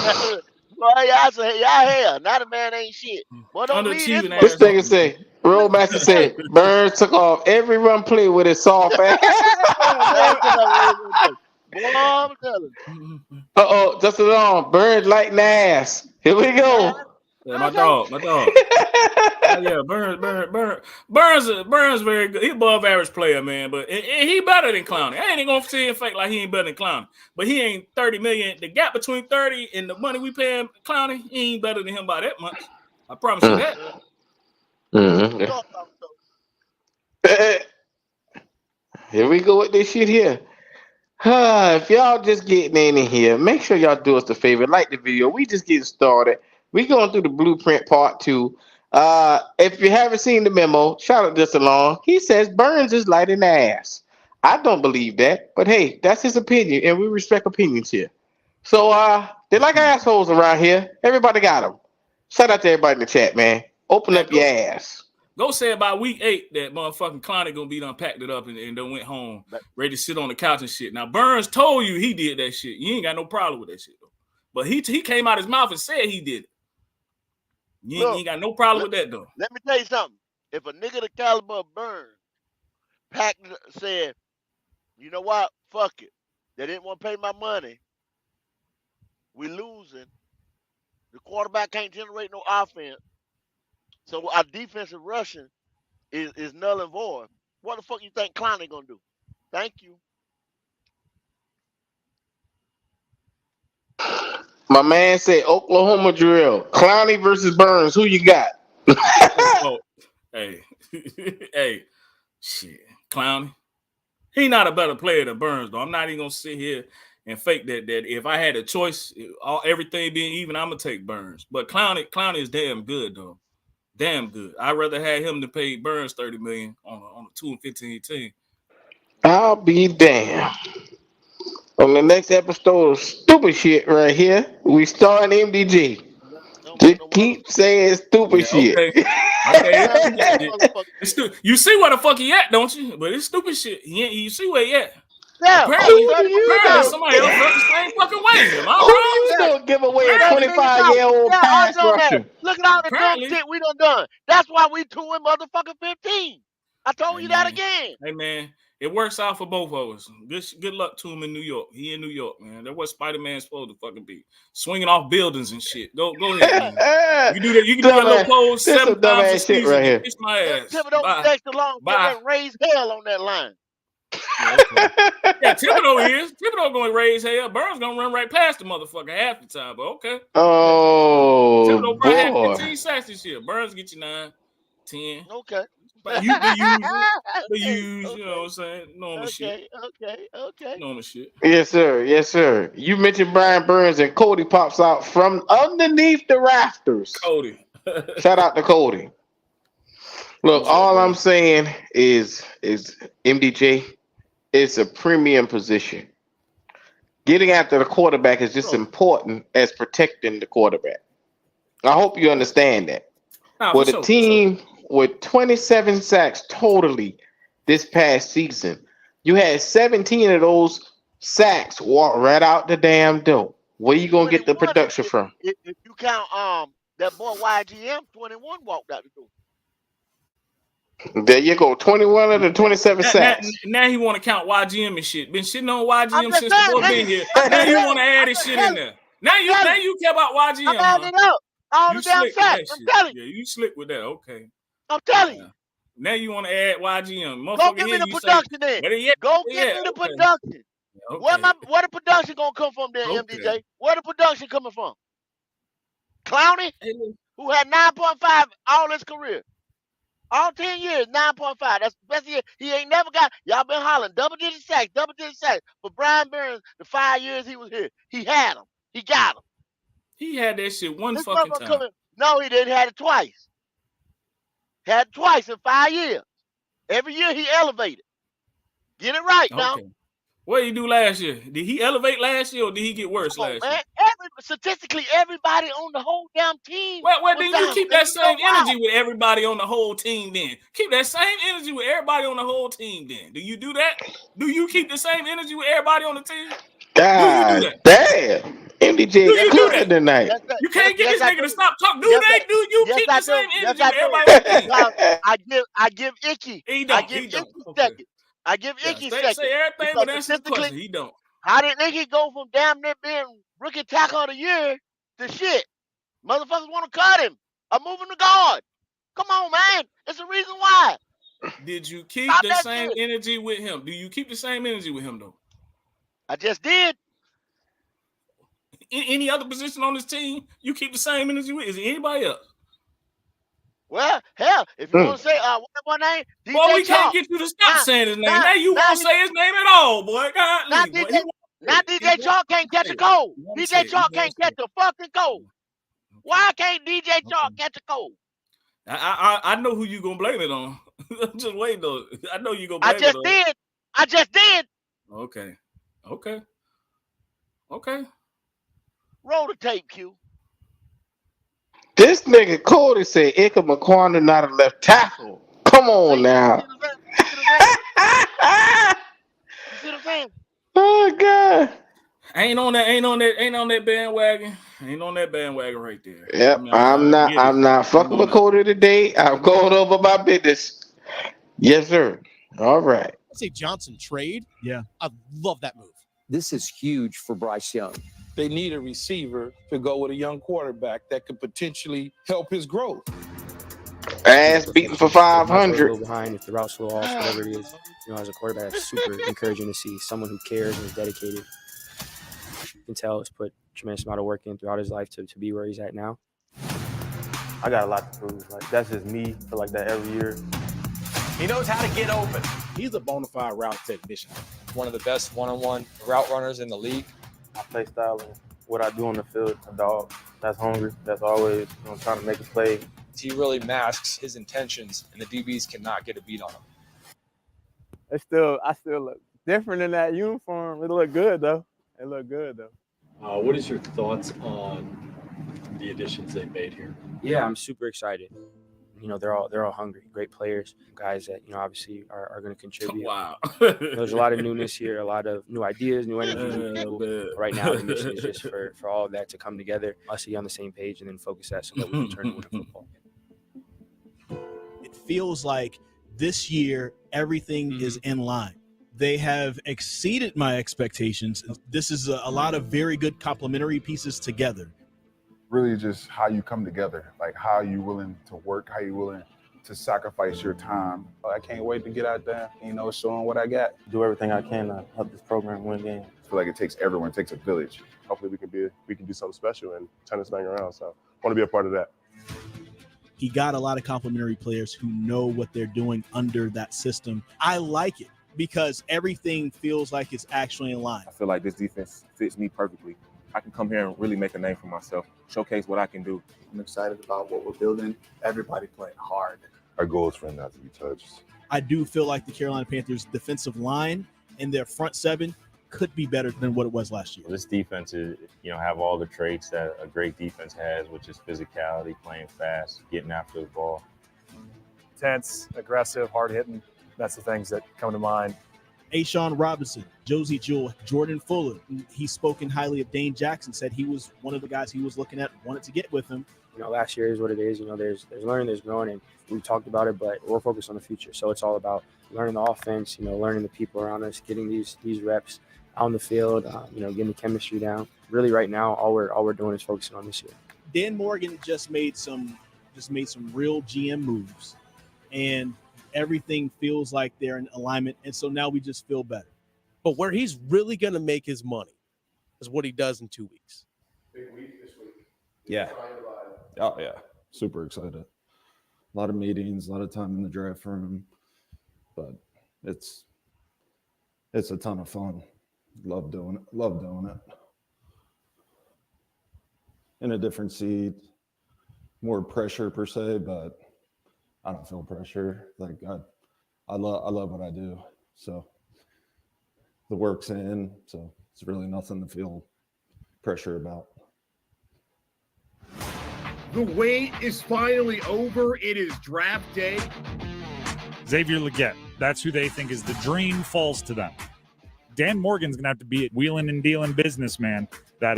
Boy, y'all say y'all hell. Now the man ain't shit. Boy, don't leave this. This nigga say, Roadmaster said, Burns took off every run play with his soft ass. Boy, I'm telling. Uh-oh, just along. Burns lighting ass. Here we go. Yeah, my dog. Yeah, Burns very good. He above average player, man. But he better than Clowney. I ain't gonna say in fact like he ain't better than Clowney. But he ain't 30 million. The gap between 30 and the money we pay him, Clowney, he ain't better than him by that much. I promise you that. Here we go with this shit here. If y'all just getting in here, make sure y'all do us a favor. Like the video. We just getting started. We going through the blueprint part 2. If you haven't seen the memo, shout out just along. He says Burns is lighting ass. I don't believe that, but hey, that's his opinion, and we respect opinions here. So they like assholes around here. Everybody got them. Shout out to everybody in the chat, man. Open up your ass. Go say about week 8 that motherfucking Clowney gonna be done packed it up and done went home ready to sit on the couch and shit. Now Burns told you he did that shit. You ain't got no problem with that shit though. But he came out his mouth and said he did it. You ain't got no problem with that though. Let me tell you something. If a nigga the caliber of Burns said, you know what? Fuck it. They didn't want to pay my money. We losing. The quarterback can't generate no offense. So our defensive rushing is null and void. What the fuck you think Clowney gonna do? Thank you. My man said Oklahoma drill. Clowney versus Burns. Who you got? Hey, hey, shit, Clowney. He not a better player than Burns though. I'm not even gonna sit here and fake that if I had a choice, everything being even, I'm gonna take Burns. But Clowney is damn good though. Damn good. I'd rather have him than pay Burns $30 million on a 2-15 team. I'll be damned. On the next episode of Stupid Shit right here, we starting MDG. Just keep saying stupid Yeah, shit. okay. Okay, it's stupid. You see where the fuck he at, don't you? But it's stupid shit. You see where he at. Yeah, Apparently, Who do you know? somebody else felt the same fucking way. Am I Who do you wrong? know give away a Apparently. 25-year-old Yeah, I pass know that. rusher? Look at all the dumb Apparently. shit we done. That's why we 2 and motherfucking 15. I told you that again. Hey man, it works out for both of us. Good luck to him in New York. He in New York, man. That's what Spider-Man's supposed to fucking be. Swinging off buildings and shit. Go ahead, man. You do that. You can do that little pose 7 times a season. Right here. Kiss my ass. Thibodeau next along to raise hell on that line. Yeah, Thibodeau going to raise hell. Burns going to run right past the motherfucker half the time, but okay. Oh, Thibodeau probably had boy. 15 sacks this year. Burns get you 9, 10. Okay. But you you know what I'm saying? Normal shit. Okay. Normal shit. Yes, sir. You mentioned Brian Burns and Cody pops out from underneath the rafters. Cody. Shout out to Cody. Look, all I'm saying is MDJ, it's a premium position. Getting after the quarterback is just important as protecting the quarterback. I hope you understand that. With a team with 27 sacks totally this past season, you had 17 of those sacks walk right out the damn door. Where you gonna get the production from? If you count that boy YGM, 21 walked out the door. There you go, 21 of the 27 sacks. Now he want to count YGM and shit. Been shitting on YGM since the boy been here. Now you want to add this shit in there. Now you care about YGM. I'm adding it up. All the damn sacks. I'm telling you. Yeah, you slick with that. Okay. I'm telling you. Now you want to add YGM. Go give me the production then. Go give me the production. Okay. Where the production gonna come from then, MDJ? Where the production coming from? Clowney, who had 9.5 all his career. All 10 years, 9.5. That's the best year. He ain't never got, y'all been hollering, double-digit sacks. But Brian Burns, the 5 years he was here, he had them. He got them. He had that shit one fucking time. No, he didn't. Had it twice. Had it twice in 5 years. Every year he elevated. Get it right now. What did he do last year? Did he elevate last year or did he get worse last year? Statistically, everybody on the whole damn team. Well, then you keep that same energy with everybody on the whole team then. Keep that same energy with everybody on the whole team then. Do you do that? Do you keep the same energy with everybody on the team? God damn. MDJ cooking tonight. You can't get this nigga to stop talking. Do you keep the same energy with everybody on the team? I give Icky. I give Icky second. Say everything, but answer the question. He don't. How did Icky go from damn near being rookie tackle of the year to shit? Motherfuckers want to cut him. I'm moving to guard. Come on, man. It's a reason why. Did you keep the same energy with him? Do you keep the same energy with him, though? I just did. Any other position on this team, you keep the same energy with? Is it anybody else? Well, hell, if you want to say, what's my name? DJ Boy, we Chalk. Can't get you to stop saying his name. Now you won't say his name at all, boy. Now DJ Chalk can't catch a cold. DJ Chalk can't catch a fucking cold. Why can't DJ Chalk catch a cold? I know who you gonna blame it on. Just wait though. I know you gonna blame it on. I just did. Okay. Roll the tape, Q. This nigga Cody said Ikem Ekwonu not a left tackle. Come on now. You see what I'm saying? Oh God. Ain't on that bandwagon. Ain't on that bandwagon right there. Yep, I'm not fucking with Cody today. I'm going over my business. Yes, sir. All right. I'd say Johnson trade. Yeah. I love that move. This is huge for Bryce Young. They need a receiver to go with a young quarterback that could potentially help his growth. Ass beating for 500. Behind if the route's a little off, whatever it is. You know, as a quarterback, it's super encouraging to see someone who cares and is dedicated. You can tell he's put a tremendous amount of work in throughout his life to be where he's at now. I got a lot to prove. Like, that's just me. I feel like that every year. He knows how to get open. He's a bona fide route technician. One of the best one-on-one route runners in the league. My play style and what I do on the field, a dog that's hungry, that's always trying to make a play. He really masks his intentions, and the DBs cannot get a beat on him. I still look different in that uniform. It look good though. What is your thoughts on the additions they made here? Yeah, I'm super excited. They're all hungry, great players, guys that obviously are going to contribute. Wow. There's a lot of newness here, a lot of new ideas, new energy, new people. Man. Right now, the mission is just for all of that to come together, us to be on the same page, and then focus that so that we can turn and win football. It feels like this year everything is in line. They have exceeded my expectations. This is a lot of very good complementary pieces together. Really just how you come together, like how you willing to work, how you willing to sacrifice your time. I can't wait to get out there, showing what I got. Do everything I can to help this program win games. I feel like it takes everyone, it takes a village. Hopefully we can do something special and turn this thing around. So I want to be a part of that. He got a lot of complementary players who know what they're doing under that system. I like it because everything feels like it's actually in line. I feel like this defense fits me perfectly. I can come here and really make a name for myself, showcase what I can do. I'm excited about what we're building. Everybody playing hard. Our goal is for him not to be touched. I do feel like the Carolina Panthers defensive line and their front seven could be better than what it was last year. This defense is, have all the traits that a great defense has, which is physicality, playing fast, getting after the ball. Tense, aggressive, hard-hitting. That's the things that come to mind. Ashawn Robinson, Josie Jewell, Jordan Fuller. He's spoken highly of Dane Jackson, said he was one of the guys he was looking at, wanted to get with him. Last year is what it is. There's learning, there's growing, and we talked about it, but we're focused on the future. So it's all about learning the offense, learning the people around us, getting these reps out on the field, getting the chemistry down. Really, right now, all we're doing is focusing on this year. Dan Morgan just made some real GM moves, and everything feels like they're in alignment, and so now we just feel better. But where he's really going to make his money is what he does in 2 weeks. Big week this week. Yeah. Oh, yeah. Super excited. A lot of meetings, a lot of time in the draft room, but it's a ton of fun. Love doing it. In a different seat, more pressure per se, but I don't feel pressure. Like I love what I do. So the work's in, so it's really nothing to feel pressure about. The wait is finally over. It is draft day. Xavier Legette, that's who they think is the dream, falls to them. Dan Morgan's going to have to be a wheeling and dealing businessman that,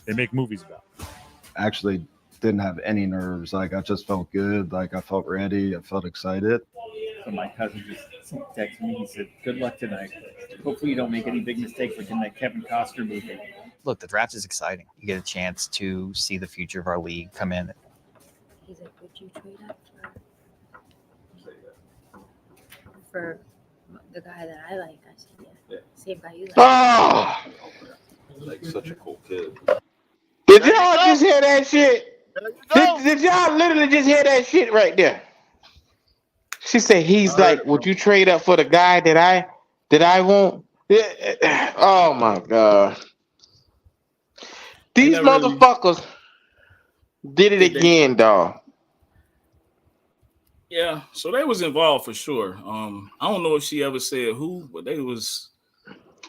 they make movies about. Actually didn't have any nerves. Like, I just felt good. Like, I felt ready. I felt excited. So my cousin just texted me. He said, good luck tonight. Hopefully you don't make any big mistakes like in that Kevin Costner movie. Look, the draft is exciting. You get a chance to see the future of our league come in. He's like, would you trade up for the guy that I like? I said, yeah. Same guy you like. Oh! Like, such a cool kid. Did y'all just hear that shit? Did y'all literally just hear that shit right there? She said he's like, would you trade up for the guy that I want? Oh my God. These motherfuckers did it again, dog. Yeah, so they was involved for sure. I don't know if she ever said who, but they was.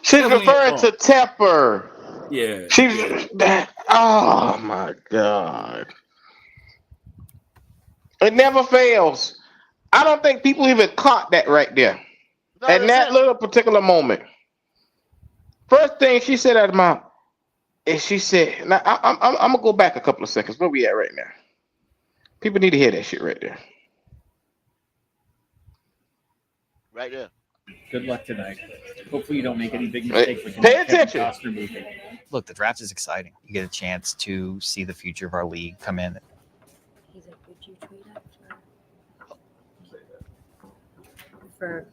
She's referring to Tepper. Yeah. Oh my God. It never fails. I don't think people even caught that right there. At that little particular moment. First thing she said out of my mouth is she said, now I'm gonna go back a couple of seconds. Where we at right now? People need to hear that shit right there. Right there. Good luck tonight. Hopefully you don't make any big mistakes like in Pay that Kevin attention. Costner movie. Look, the draft is exciting. You get a chance to see the future of our league come in. He's like, would you trade up for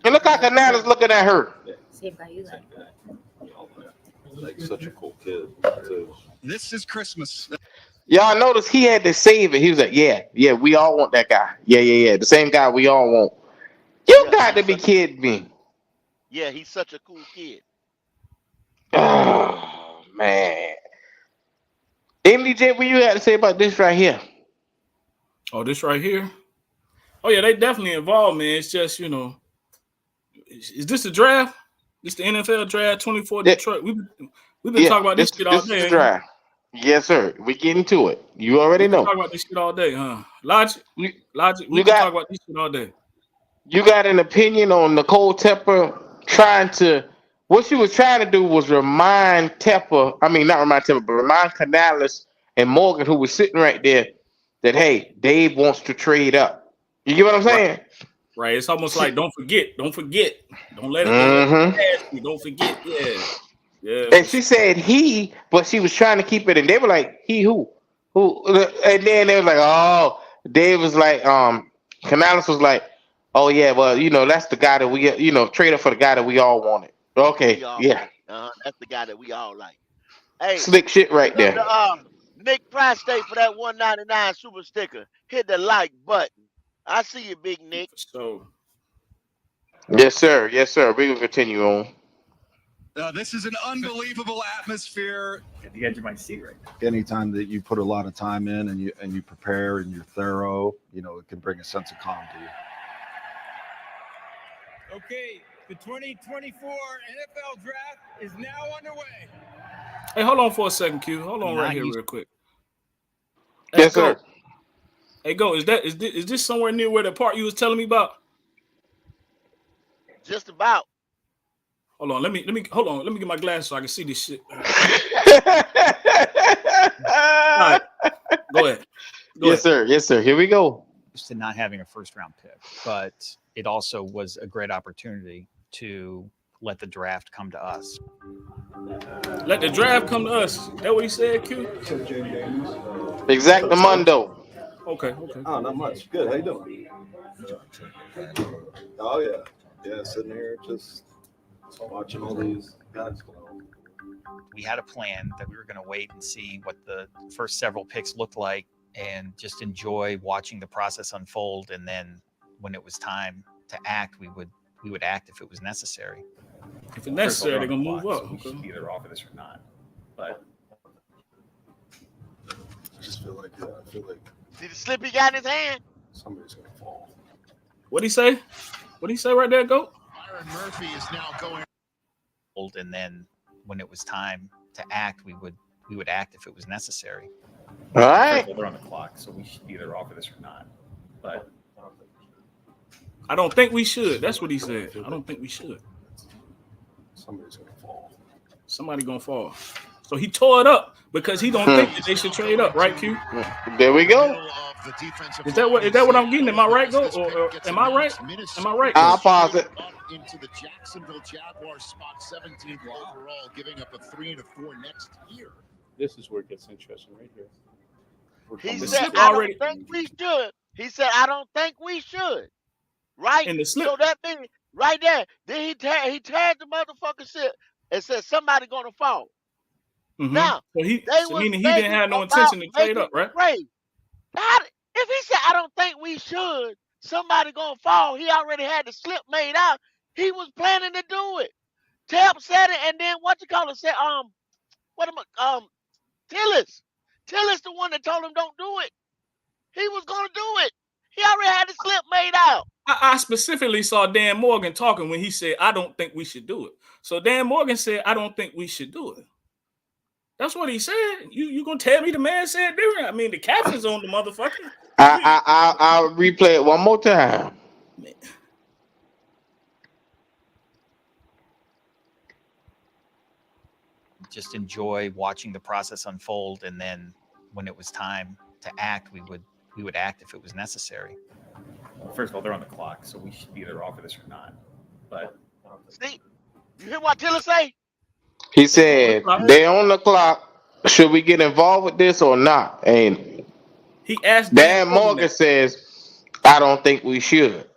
And look how Kanata's looking at her. same guy you like? Like, such a cool kid. This is Christmas. Y'all notice he had to save it. He was like, yeah, we all want that guy. Yeah. The same guy we all want. You got to be kidding me. Yeah, he's such a cool kid. Oh, man. MDJ, what you got to say about this right here? Oh, this right here? Oh, yeah, they definitely involved, man. It's just, Is this the draft? This the NFL draft 24 Detroit. We've been talking about this shit all day. This is the draft. Yes, sir. We get into it. You already know. Talk about this shit all day, huh? Logic. We can talk about this shit all day. You got an opinion on Nicole Tepper what she was trying to do was remind Tepper, not remind Tepper, but remind Canales and Morgan, who was sitting right there, that, hey, Dave wants to trade up. You get what I'm saying? Right. It's almost like, don't forget. Don't let it pass me. Don't forget. Yeah. And she said he, but she was trying to keep it, and they were like, he who? And then they was like, oh, Dave was like, Canales was like, oh yeah, well, that's the guy that we, trade up for the guy that we all wanted. Okay, yeah. That's the guy that we all like. Hey, slick shit right there. Nick Price stay for that $1.99 super sticker. Hit the like button. I see you, Big Nick. So, yes, sir. Yes, sir. We will continue on. This is an unbelievable atmosphere. At the edge of my seat right now. Anytime that you put a lot of time in and you prepare and you're thorough, it can bring a sense of calm to you. Okay, the 2024 NFL draft is now underway. Hey, hold on for a second, Q. Hold on right here real quick. Yes, sir. Hey, go. Is this somewhere near where the part you was telling me about? Just about. Hold on. Let me get my glasses so I can see this shit. All right. Go ahead. Yes, sir. Yes, sir. Here we go. To not having a first round pick, but it also was a great opportunity to let the draft come to us. Let the draft come to us. That what he said, Q? Exactamundo. Okay. Oh, not much. Good. How you doing? Oh yeah. Yeah, sitting here just watching all these guys go. We had a plan that we were going to wait and see what the first several picks looked like and just enjoy watching the process unfold. And then when it was time to act, we would act if it was necessary. If it's necessary, they're going to move up. So we should either offer this or not. But I just feel like see the slip he got in his hand? Somebody's going to fall. What'd he say? What'd he say right there, Goat? Byron Murphy is now going. And then when it was time to act, we would act if it was necessary. All right. They're on the clock, so we should either offer this or not. But I don't think we should. That's what he said. I don't think we should. Somebody's going to fall. Somebody going to fall. So he tore it up because he don't think that they should trade up, right, Q? There we go. Is that what I'm getting? Am I right, Go? Or am I right? Am I right? I'll pause it. Into the Jacksonville Jaguars spot 17 overall, giving up a 3 and a 4 next year. This is where it gets interesting right here. He said, I don't think we should. He said, I don't think we should. Right? In the slip. So that means right there. Then he tagged the motherfucker shit and said somebody gonna fall. Mm-hmm. Now, meaning he didn't have no intention to trade up, right? If he said, I don't think we should, somebody gonna fall, he already had the slip made out. He was planning to do it. Tep said it, and then said, Tillis the one that told him don't do it. He was gonna do it. He already had the slip made out. I specifically saw Dan Morgan talking when he said, I don't think we should do it. So Dan Morgan said, I don't think we should do it. That's what he said. You gonna tell me the man said different? I mean, the caption's on the motherfucker. I'll replay it one more time. Man. Just enjoy watching the process unfold, and then when it was time to act, we would act if it was necessary. First of all, they're on the clock, so we should either offer this or not. But see, you hear what Tillis say? He said they're on the clock. Should we get involved with this or not? And he asked. Dan Morgan says, I don't think we should.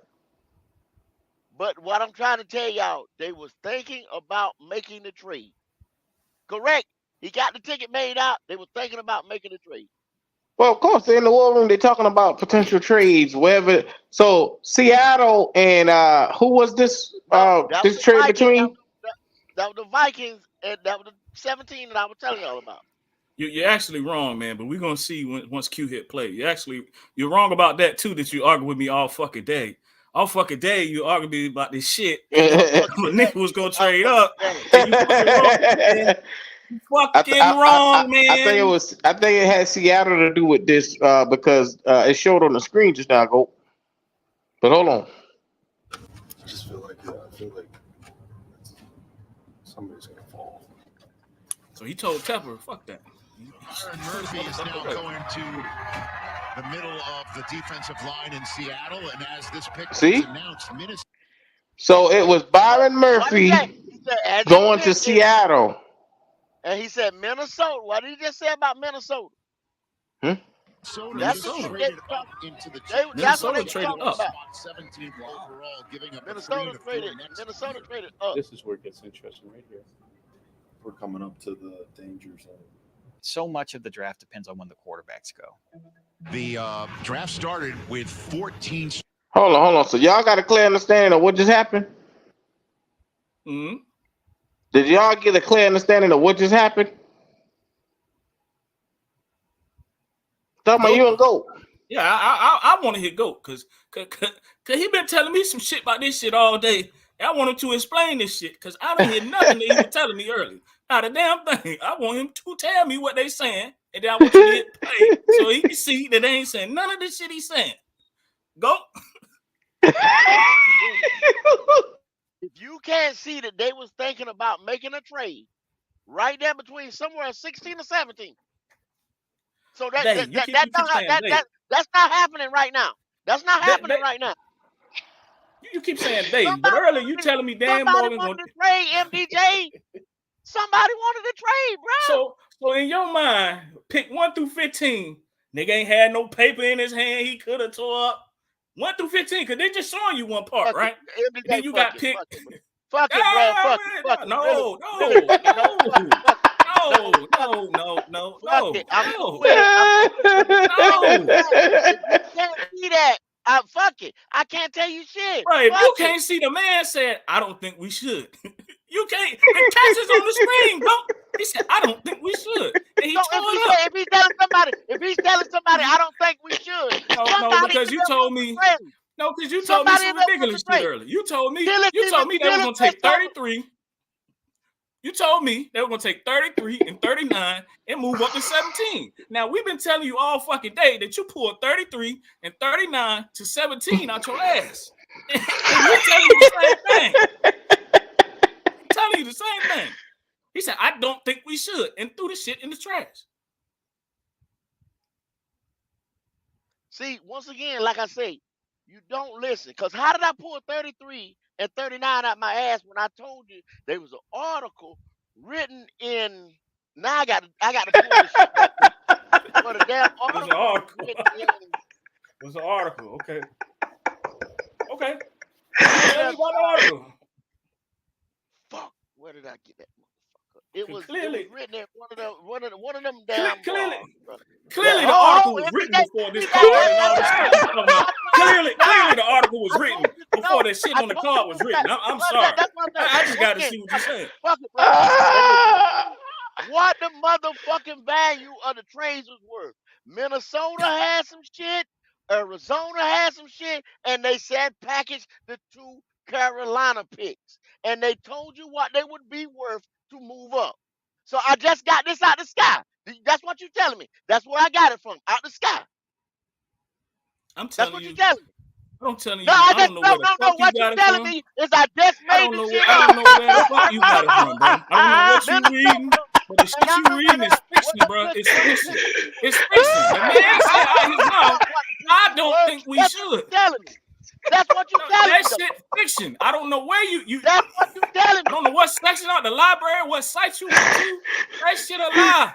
But what I'm trying to tell y'all, they was thinking about making the trade. Correct. He got the ticket made out. They were thinking about making the trade. Well, of course, they're in the war room. They're talking about potential trades, wherever. So Seattle and who was this? This trade Vikings, between? That was the Vikings, and that was the 17 that I was telling y'all about. You're actually wrong, man. But we're gonna see once Q hit play. You're wrong about that too. That you argue with me all fucking day. all fucking day you arguing about this shit. Nigga was gonna trade up. And you fucking wrong, man. I think it had Seattle to do with this because it showed on the screen just now. Go, but hold on. I just feel like somebody's gonna fall. So he told Tepper, "Fuck that." Byron Murphy is now going to the middle of the defensive line in Seattle, and as this pick was announced, Minnesota. So it was Byron Murphy going to Seattle. And he said Minnesota. What did he just say about Minnesota? That's what traded up into the that's what they traded talking up. about. 17 overall, giving up Minnesota traded up. This is where it gets interesting right here. We're coming up to the danger zone. So much of the draft depends on when the quarterbacks go. The draft started with 14. Hold on. So y'all got a clear understanding of what just happened? Mm-hmm. Did y'all get a clear understanding of what just happened? Tell me you and go. Yeah, I want to hear GOAT because he been telling me some shit about this shit all day. I want him to explain this shit because I didn't hear nothing that he was telling me earlier. Not a damn thing. I want him to tell me what they saying, and then I want you to hit play so he can see that they ain't saying none of this shit he's saying. Go. If you can't see that they was thinking about making a trade right there between somewhere 16 or 17. So that's not happening right now. That's not happening right now. You keep saying they, but earlier you telling me Dan Morgan wanted to trade MDJ. Somebody wanted to trade, bro. So in your mind, pick 1 through 15. Nigga ain't had no paper in his hand. He could have tore up 1 through 15 because they just showing you one part, right? Then you got picked. Fuck it, bro. Fuck it. No. You can't see that. Fuck it. I can't tell you shit. Right. If you can't see, the man said, I don't think we should. You can't. The catch is on the screen, bro. He said, I don't think we should. And he if he's telling somebody, I don't think we should. No, because you told me. No, because you told me some ridiculous shit earlier. You told me they were gonna take 33. You told me they were gonna take 33 and 39 and move up to 17. Now we've been telling you all fucking day that you pulled 33 and 39 to 17 out your ass. And you're telling me the same thing. I'm telling you the same thing. He said, I don't think we should, and threw the shit in the trash. See, once again, like I say, you don't listen. Because how did I pull 33 and 39 out my ass when I told you there was an article written in? Now I got to pull this shit back for the damn article. It was an article. Okay. Tell me what article. Fuck. Where did I get that motherfucker? It was written in one of them damn. Clearly, the article was written before this card and all this shit. Clearly, the article was written before that shit on the card was written. I'm sorry. I just got to see what you're saying. What the motherfucking value of the trades was worth? Minnesota had some shit. Arizona had some shit, and they said package the 2 Carolina picks, and they told you what they would be worth to move up. So I just got this out the sky. That's what you're telling me. That's where I got it from, out the sky. That's what you're telling me. I'm telling you. No, I don't know where the fuck you got it from. Me is I just made this shit up. I don't know where the fuck you got it from, bro. I don't know what you reading, but the shit you reading is fiction, bro. It's fiction. It's fiction. The man said out his mouth, I don't think we should. That's what you telling me. That shit fiction. I don't know where you. That's what you telling me. I don't know what section out the library, what site you went to. That shit a lie.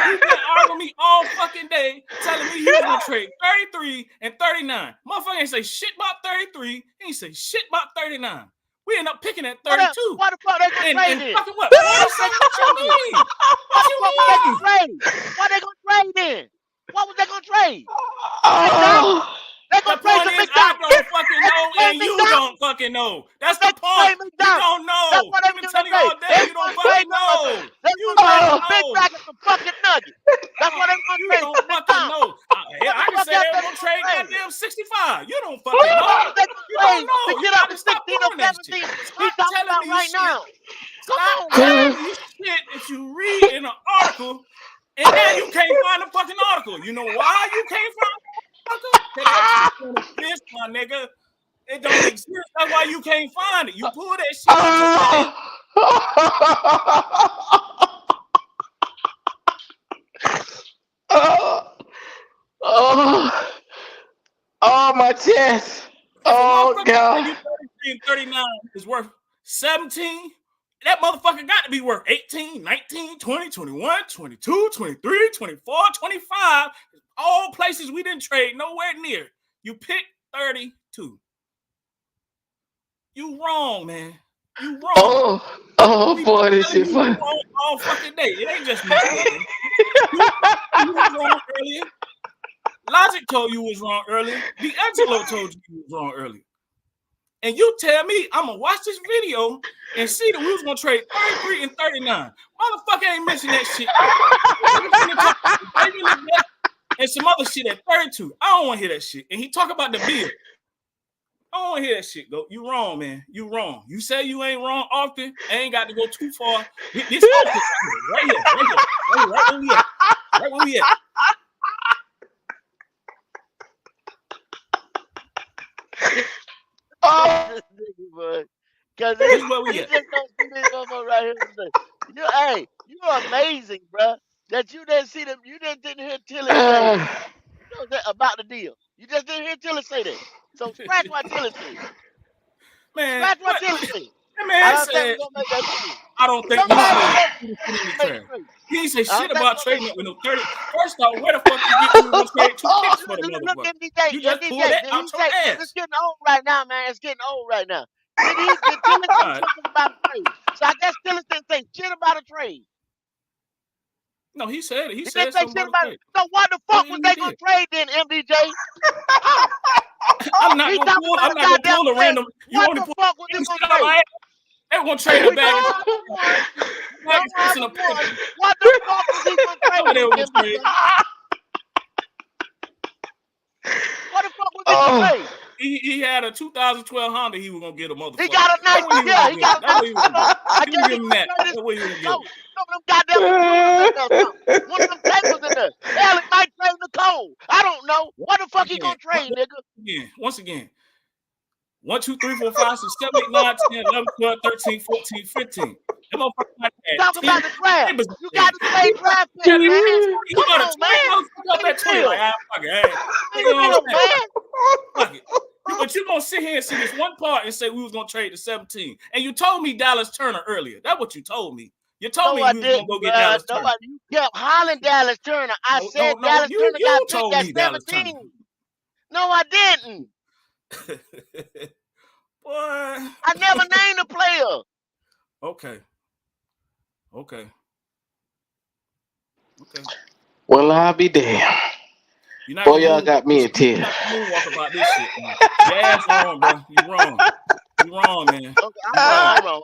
You've been arguing me all fucking day, telling me he was gonna trade 33 and 39. Motherfucker ain't say shit about 33. He ain't say shit about 39. We end up picking at 32. What the fuck they gonna trade in? Fucking what? What you mean? What you mean? What they gonna trade in? What was they gonna trade? The point is, I don't fucking know, and you don't fucking know. That's the point. You don't know. I've been telling you all day. You don't fucking know. You don't know. Big brackets of fucking nuggets. That's what they gonna trade. You don't fucking know. I can say they're gonna trade goddamn 65. You don't fucking know. right now. Stop Come on, telling man. me shit that you read in an article, and now you can't find the fucking article. You know why you can't find the article? That shit don't exist, my nigga. It don't exist. That's why you can't find it. You pull that shit out your Oh, my chest. If a Oh, motherfucker God. say you 33 and 39 is worth 17, that motherfucker got to be worth 18, 19, 20, 21, 22, 23, 24, 25. All places we didn't trade nowhere near. You picked 32. You wrong, man. You wrong. Oh, We boy, this telling shit you fun. wrong all fucking day. It ain't just me. You was wrong earlier. Logic told you was wrong earlier. D'Angelo told you was wrong earlier. And you tell me I'm gonna watch this video and see that we was gonna trade 33 and 39. Motherfucker ain't mentioned that shit yet. And some other shit at 32. I don't want to hear that shit. And he talk about the bill. I don't want to hear that shit. Go, you wrong, man. You wrong. You say you ain't wrong often. I ain't got to go too far. This often right here, right where we at. Right where we at. Oh, because this is where we he at. just don't see this motherfucker right here today. Hey, you're amazing, bro. That you didn't see them. You just didn't hear Tilly say that about the deal. You just didn't hear Tilly say that. So scratch what Tilly said. Man, scratch what Tilly said. That man I don't said, think we're gonna make that trade. I don't think we trade. He ain't say shit about trading up with no 30. First off, where the fuck you get we gonna trade 2 picks for the motherfucker? You just pulled that out your ass. It's getting old right now, man. It's getting old right now. Did Tillis say something about a trade? So I guess Tillis didn't say shit about a trade. No, he said it. He didn't said say something shit about it. So what the fuck was they gonna trade then, MDJ? I'm not gonna pull a random. You what only the pull fuck was they gonna trade? They gonna trade a bag. What the fuck was he gonna trade? What the fuck was he gonna trade? He had a 2012 Honda. He was gonna get a motherfucker. He got a nice, yeah. He got a nice. I guess he that. That's what he was gonna get. Some of them goddamn computers in there. One of them tables in there. Hell, it might trade the code. I don't know. What the fuck he gonna trade, nigga? Once again. 1, 2, 3, 4, 5, 6, 7, 8, 9, 10, 11, 12, 13, 14, 15. That motherfucker talk about the draft. You got to trade draft picks, man. Come on, man. Fuck it. But you're gonna sit here and see this one part and say we was gonna trade the 17. And you told me Dallas Turner earlier. That's what you told me. You told me we was gonna go get Dallas Turner. You kept hollering Dallas Turner. I said Dallas Turner got picked at 17. No, I didn't. Boy. I never named a player. Okay. Well, I'll be damned. Boy, y'all got me in tears. Moonwalk about this shit, man. Your ass wrong, bro. You wrong. You wrong, man. Okay, I'm wrong.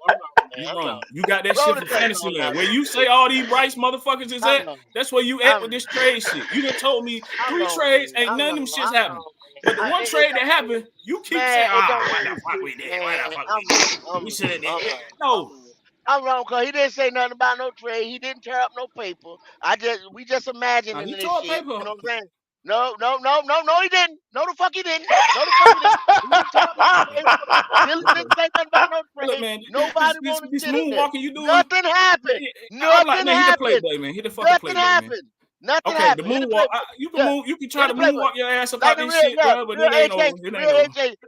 You wrong. You got that shit from Fantasyland. Where you say all these Bryce motherfuckers is at, that's where you at with this trade shit. You done told me 3 trades, ain't none of them shits happening. But the one trade that happened, you keep saying, why the fuck we did? Why the fuck we should have did? No. I'm wrong because he didn't say nothing about no trade. He didn't tear up no paper. We just imagining this shit. You know what I'm saying? No, he didn't. No, the fuck he didn't. No, the fuck he didn't. He didn't tear up no paper. Dylan didn't say nothing about no trade. Look, man, nobody wanted this shit moonwalking you doing. Nothing happened. Nothing happened. Hit the play button, man. Hit the fucking play button, man. Nothing okay, happened. The moonwalk. You can move. You can try to moonwalk your ass about this shit, bro. But it ain't over. It ain't over.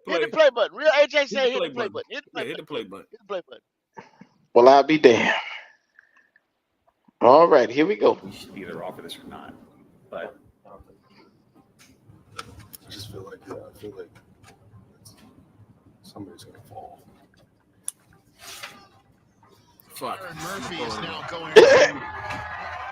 Hit the play button. Real AJ say hit the play button. Hit the play button. Hit the play button. Well, I'll be damned. All right, here we go. We should either offer this or not, but I just feel like somebody's gonna fall. Fuck. Aaron Murphy is now going to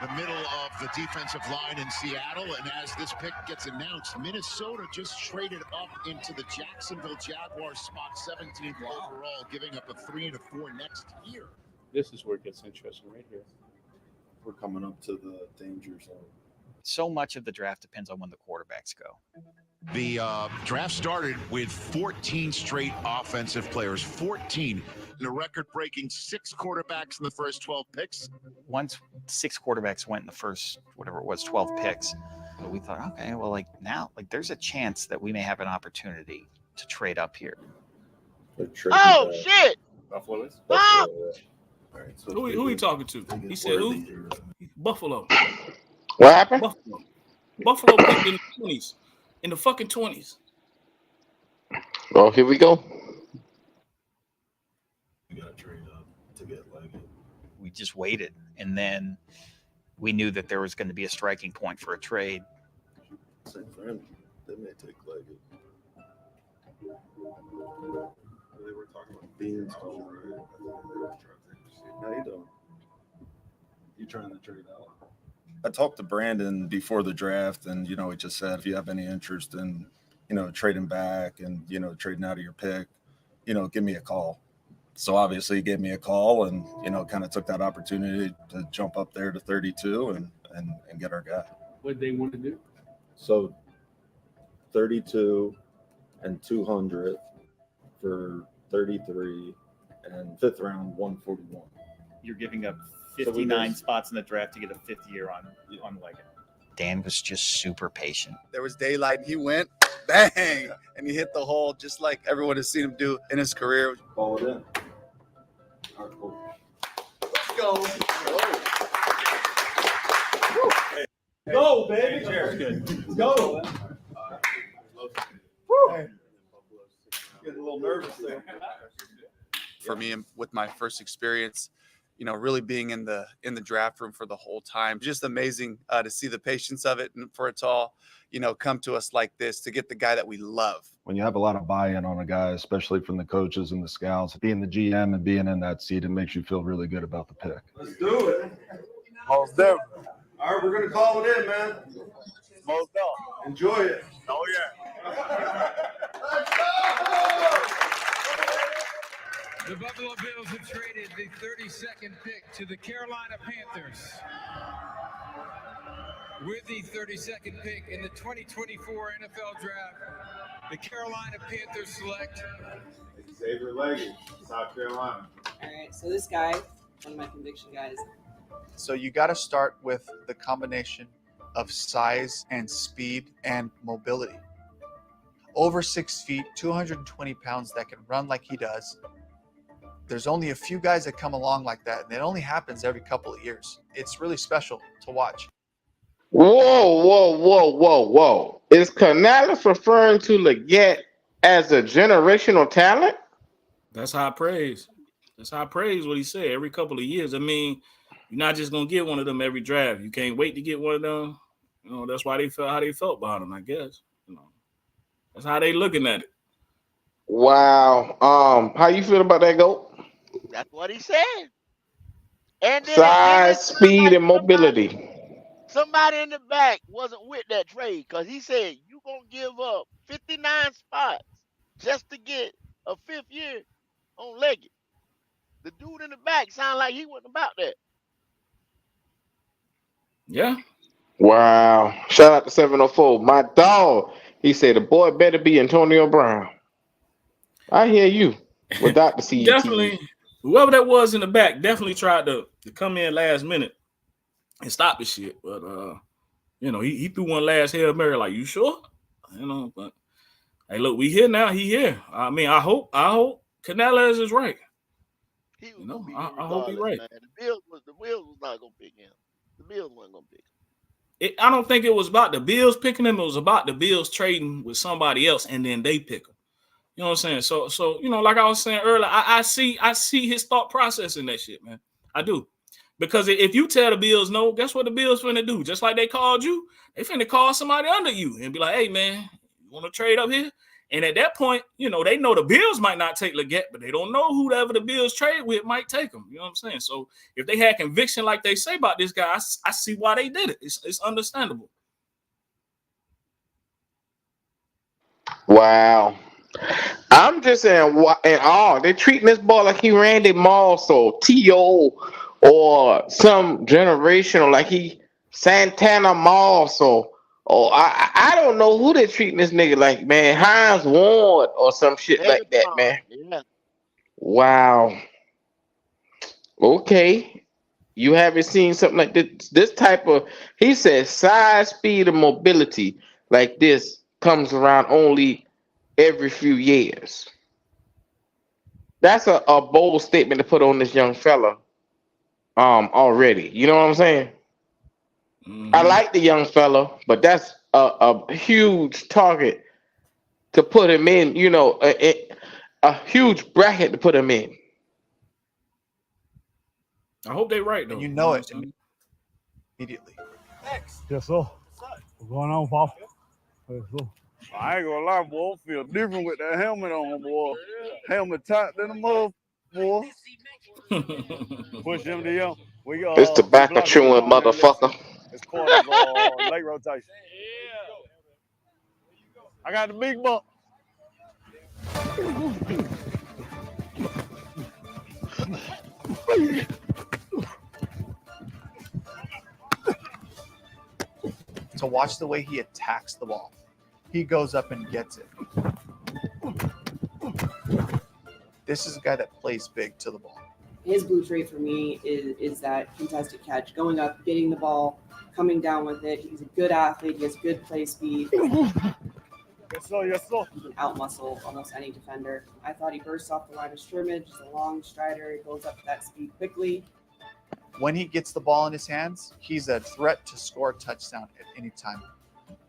the middle of the defensive line in Seattle, and as this pick gets announced, Minnesota just traded up into the Jacksonville Jaguars spot 17th overall, giving up a 3 and a 4 next year. This is where it gets interesting right here. We're coming up to the danger zone. So much of the draft depends on when the quarterbacks go. The draft started with 14 straight offensive players. 14. And a record-breaking 6 quarterbacks in the first 12 picks. Once 6 quarterbacks went in the first, whatever it was, 12 picks, we thought, okay, well, like now, like there's a chance that we may have an opportunity to trade up here. Oh, shit! Buffalo is? Stop! Who are you talking to? He said who? Buffalo. What happened? Buffalo picked in the 20s. In the fucking 20s. Oh, here we go. You got to trade up to get Legette. We just waited, and then we knew that there was going to be a striking point for a trade. Same for him. They may take Legette. They were talking about Beans. How you doing? You trying to trade out? I talked to Brandon before the draft, and he just said if you have any interest in trading back and trading out of your pick, give me a call. So obviously he gave me a call, and kind of took that opportunity to jump up there to 32 and get our guy. What they want to do? So 32 and 200 for 33 and 5th round 141. You're giving up 59 spots in the draft to get a 5th year on Legette. Dan was just super patient. There was daylight, and he went bang, and he hit the hole just like everyone has seen him do in his career. Ball it in. All right, cool. Let's go. Go, baby. Let's go. Getting a little nervous there. For me, with my first experience, really being in the draft room for the whole time, just amazing to see the patience of it, and for it to all, come to us like this, to get the guy that we love. When you have a lot of buy-in on a guy, especially from the coaches and the scouts, being the GM and being in that seat, it makes you feel really good about the pick. Let's do it. Most definitely. All right, we're going to call it in, man. Most definitely. Enjoy it. Oh, yeah. The Buffalo Bills have traded the 32nd pick to the Carolina Panthers. With the 32nd pick in the 2024 NFL Draft, the Carolina Panthers select Xavier Legette, South Carolina. All right, so this guy, one of my conviction guys. So you got to start with the combination of size and speed and mobility. Over 6 feet, 220 pounds that can run like he does. There's only a few guys that come along like that, and it only happens every couple of years. It's really special to watch. Whoa. Is Canales referring to Legette as a generational talent? That's high praise. That's high praise what he said every couple of years. I mean, you're not just going to get one of them every draft. You can't wait to get one of them. That's why they felt how they felt about him, I guess. That's how they looking at it. Wow. How you feel about that, GOAT? That's what he said. And then Size, speed, and mobility. Somebody in the back wasn't with that trade because he said you gonna give up 59 spots just to get a 5th year on Legette. The dude in the back sounded like he wasn't about that. Yeah. Wow. Shout out to 704. My dog. He said the boy better be Antonio Brown. I hear you. Without the CET. Definitely, whoever that was in the back definitely tried to come in last minute and stop the shit. But he threw one last Hail Mary, like, you sure? But hey, look, we here now. He here. I mean, I hope Canales is right. He was gonna be here I hope he's right. Man. The Bills was not gonna pick him. The Bills weren't gonna pick him. I don't think it was about the Bills picking him. It was about the Bills trading with somebody else, and then they pick him. You know what I'm saying? So like I was saying earlier, I see his thought process in that shit, man. I do. Because if you tell the Bills no, guess what the Bills finna do? Just like they called you, they finna call somebody under you and be like, hey, man, you want to trade up here? And at that point, they know the Bills might not take Legette, but they don't know whoever the Bills trade with might take him. You know what I'm saying? So if they had conviction like they say about this guy, I see why they did it. It's understandable. Wow. I'm just saying, they're treating this boy like he Randy Moss or T.O. or some generational, like he Santana Moss or Oh, I don't know who they treating this nigga like, man. Hines Ward or some shit like that, man. Yeah. Wow. Okay. You haven't seen something like this. This type of, he said, size, speed, and mobility like this comes around only every few years. That's a bold statement to put on this young fella. Already. You know what I'm saying? I like the young fella, but that's a huge target to put him in. You know, a huge bracket to put him in. I hope they right though. And you know it immediately. Yes, sir. What's going on, Paul? Yes, sir. I ain't gonna lie, boy. I feel different with that helmet on, boy. Helmet tight than a mother, boy. Push him to young. This tobacco chewing motherfucker. It's quarters late rotation. I got the big buck. To watch the way he attacks the ball. He goes up and gets it. This is a guy that plays big to the ball. His blue trait for me is that contested catch, going up, getting the ball, coming down with it. He's a good athlete. He has good play speed. Yes, sir. Yes, sir. He can outmuscle almost any defender. I thought he burst off the line of scrimmage. He's a long strider. He goes up to that speed quickly. When he gets the ball in his hands, he's a threat to score a touchdown at any time.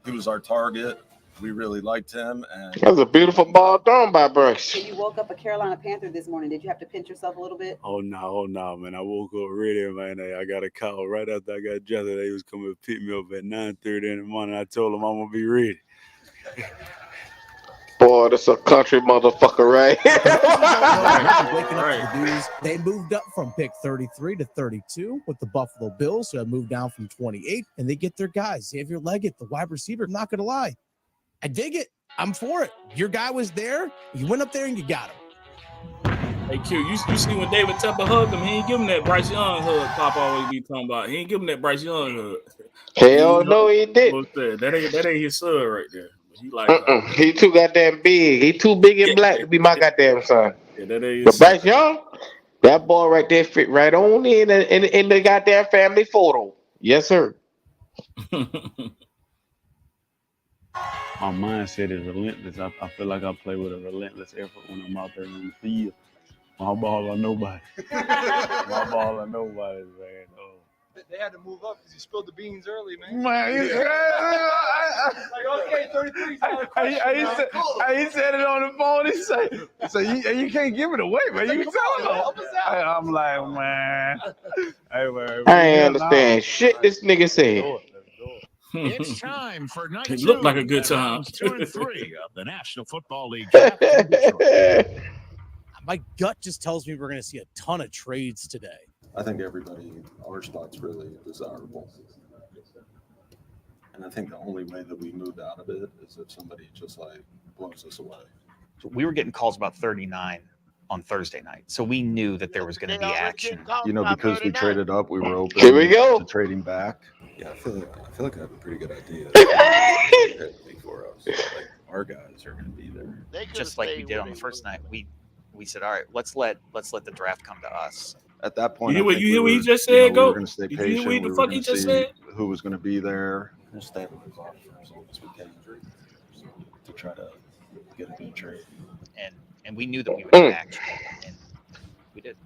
He was our target. We really liked him. And That was a beautiful ball thrown by Bryce. So you woke up a Carolina Panther this morning. Did you have to pinch yourself a little bit? Oh no, man. I woke up ready, man. I got a call right after I got dressed. They was coming to pick me up at 9:30 in the morning. I told them I'm gonna be ready. Boy, that's a country motherfucker, right? Waking up to the news. They moved up from pick 33 to 32 with the Buffalo Bills, who have moved down from 28, and they get their guys. Xavier Legette, the wide receiver. I'm not going to lie. I dig it. I'm for it. Your guy was there. You went up there and you got him. Hey, Q, you see when David Tepper hugged him, he ain't give him that Bryce Young hug Pop always be talking about. He ain't give him that Bryce Young hug. Hell no, he didn't. That ain't his son right there. He like he too goddamn big. He too big and black to be my goddamn son. Yeah, that ain't But his Bryce Young, that boy right there fit right on in the goddamn family photo. Yes, sir. My mindset is relentless. I feel like I play with a relentless effort when I'm out there in the field. My ball or nobody. My ball or nobody, man. Oh. They had to move up because you spilled the beans early, man. Man, like, okay, 33. He said it on the phone. He said, you can't give it away, man. You can tell him. I'm like, man. Hey, man. I ain't understand shit this nigga said. It's time for night It two. looked like a good and time. rounds 2 and 3 of the National Football League. Championship. My gut just tells me we're going to see a ton of trades today. I think our spot's really desirable. And I think the only way that we moved out of it is if somebody just like blows us away. So we were getting calls about 39 on Thursday night. So we knew that there was going to be action. You know, because we traded up, we were open Here we go. to trading back. Yeah, I feel like I have a pretty good idea for us. Like our guys are going to be there. Just like we did on the first night. We said, all right, let's let the draft come to us. At that point, You I think hear what we he were- just you know, said? we Go. were going to stay Did you hear patient. what the We were fuck going he to just see said? who was going to be there. Just stabilize off for as long as we can to try to get a good trade. And we knew that we would get action. And we did.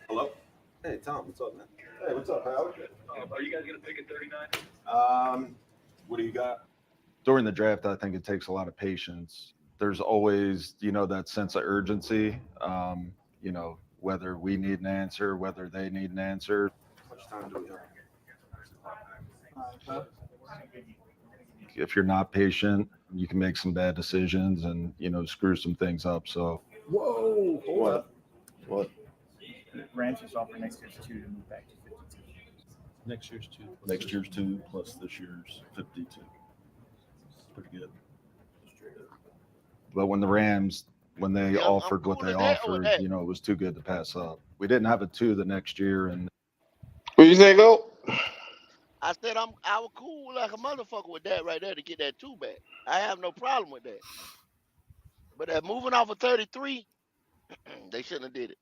Hello? Hey, Tom, what's up, man? Hey, what's up, Howard? Are you guys going to pick at 39? What do you got? During the draft, I think it takes a lot of patience. There's always, that sense of urgency, whether we need an answer, whether they need an answer. How much time do we have? If you're not patient, you can make some bad decisions and, screw some things up. So. Whoa, hold up. What? Ranch is offering next year's 2 to move back to 52. Next year's 2. Next year's 2 plus this year's 52. Pretty good. But when the Rams, when they offered what they offered, it was too good to pass up. We didn't have a 2 the next year, and What you say, go? I said I was cool like a motherfucker with that right there to get that 2 back. I have no problem with that. But that moving off of 33, they shouldn't have did it.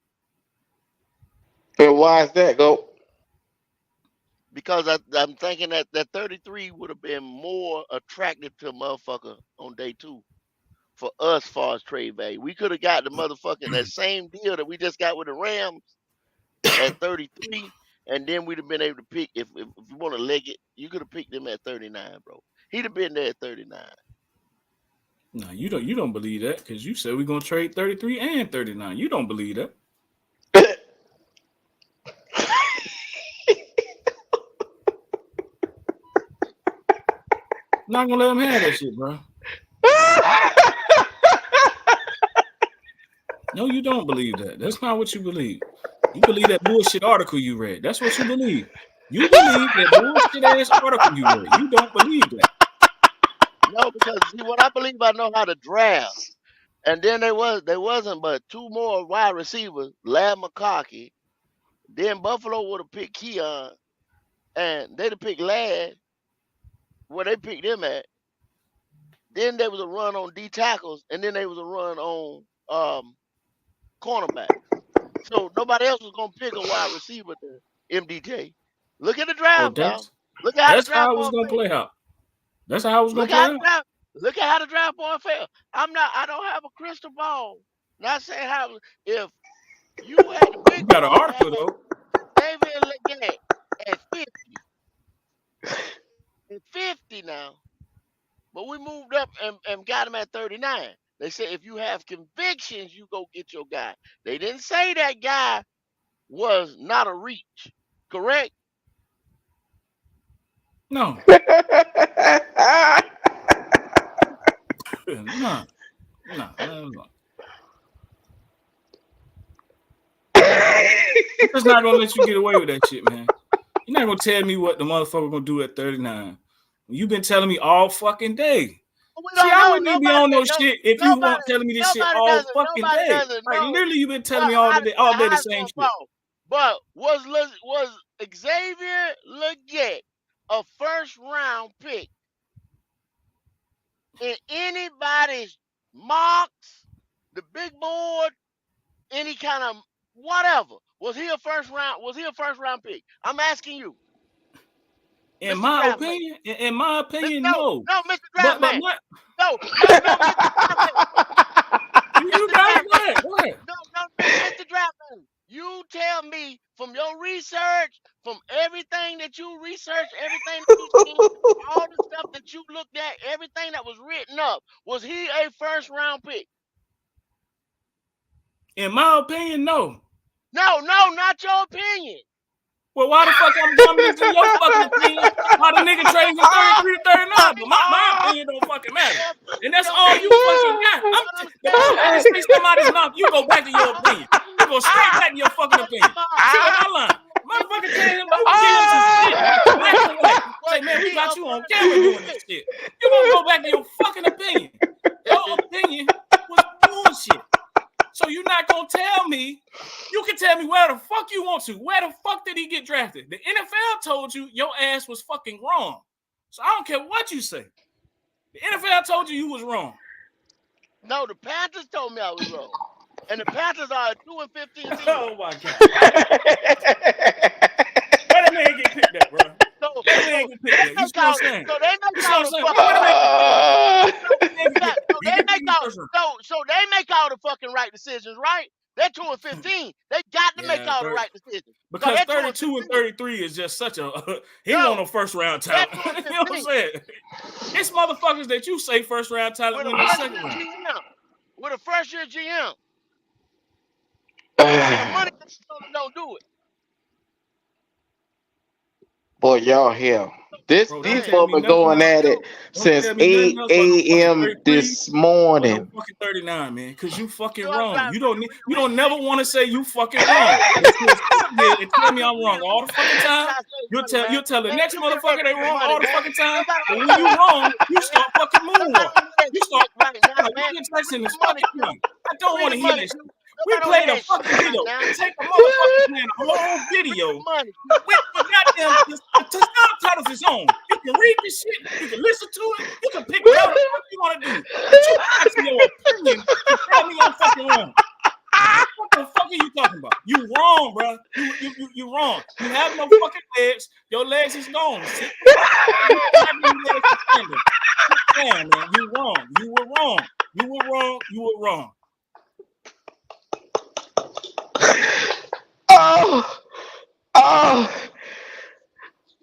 And why is that, go? Because I'm thinking that 33 would have been more attractive to a motherfucker on day 2 for us as far as trade value. We could have got the motherfucking that same deal that we just got with the Rams at 33, and then we'd have been able to pick if you want to leg it, you could have picked him at 39, bro. He'd have been there at 39. No, you don't believe that because you said we're gonna trade 33 and 39. You don't believe that. Not gonna let him have that shit, bro. No, you don't believe that. That's not what you believe. You believe that bullshit article you read. That's what you believe. You believe that bullshit ass article you read. You don't believe that. No, because see what I believe, I know how to draft. And then there wasn't but 2 more wide receivers, Lad McConkey. Then Buffalo would have picked Keon, and they'd have picked Lad where they picked him at. Then there was a run on D tackles, and then there was a run on cornerback. So nobody else was gonna pick a wide receiver to MDJ. Look at the draft, y'all. Look at how the That's draft how it was gonna play out. That's how it was gonna play out. Look at how the draft board fell. I don't have a crystal ball. Not saying how if you had the big You got an board, article though. Xavier Legette at 50. At 50 now. But we moved up and got him at 39. They said if you have convictions, you go get your guy. They didn't say that guy was not a reach, correct? No. No. I'm just not gonna let you get away with that shit, man. You're not gonna tell me what the motherfucker gonna do at 39. You've been telling me all fucking day. See, I wouldn't even be on no shit if you weren't telling me this shit all fucking day. Like literally, you've been telling me all day the same shit. But was Xavier Legette a first round pick in anybody's mocks, the big board, any kind of whatever? Was he a first round pick? I'm asking you. In my opinion, no. No, Mr. Draftman. No, you got it. Go ahead. No, Mr. Draftman. You tell me from your research, from everything that you researched, everything that you seen, all the stuff that you looked at, everything that was written up, was he a first round pick? In my opinion, no. No, not your opinion. Well, why the fuck I'm coming into your fucking opinion? Why the nigga trading from 33 to 39? But my opinion don't fucking matter. And that's all you fucking got. I say somebody's mouth, you go back to your opinion. You go straight back to your fucking opinion. See what I line? Motherfucker tell him some shit. Say, man, we got you on camera doing this shit. You gonna go back to your fucking opinion. Your opinion was bullshit. So you're not gonna tell me. You can tell me where the fuck you want to. Where the fuck did he get drafted? The NFL told you your ass was fucking wrong. So I don't care what you say. The NFL told you was wrong. No, the Panthers told me I was wrong. And the Panthers are a 2-15 team. Oh my god. Where that man get picked at, bro? So they make all the fucking right decisions, right? They're 2-15. They got to make all the right decisions. Because 32 and 33 is just such a he want a first round talent. You know what I'm saying? It's motherfuckers that you say first round talent win the second round. With a first year GM. The money don't do it. Boy, y'all here. These folks been going at it since 8 a.m. this morning. Fucking 39, man, because you fucking wrong. You don't never want to say you fucking wrong. And tell me I'm wrong all the fucking time. You'll tell the next motherfucker they wrong all the fucking time. But when you wrong, you start fucking moonwalking. You start fucking flexing this fucking thing. I don't want to hear this. We played a fucking video. Take a motherfucking playing a whole video with goddamn the subtitles is on. You can read this shit. You can listen to it. You can pick whatever the fuck you want to do. But you ask me your opinion and tell me I'm fucking wrong. What the fuck are you talking about? You wrong, bro. You wrong. You have no fucking legs. Your legs is gone. Sit man, you wrong. You were wrong. You were wrong. You were wrong.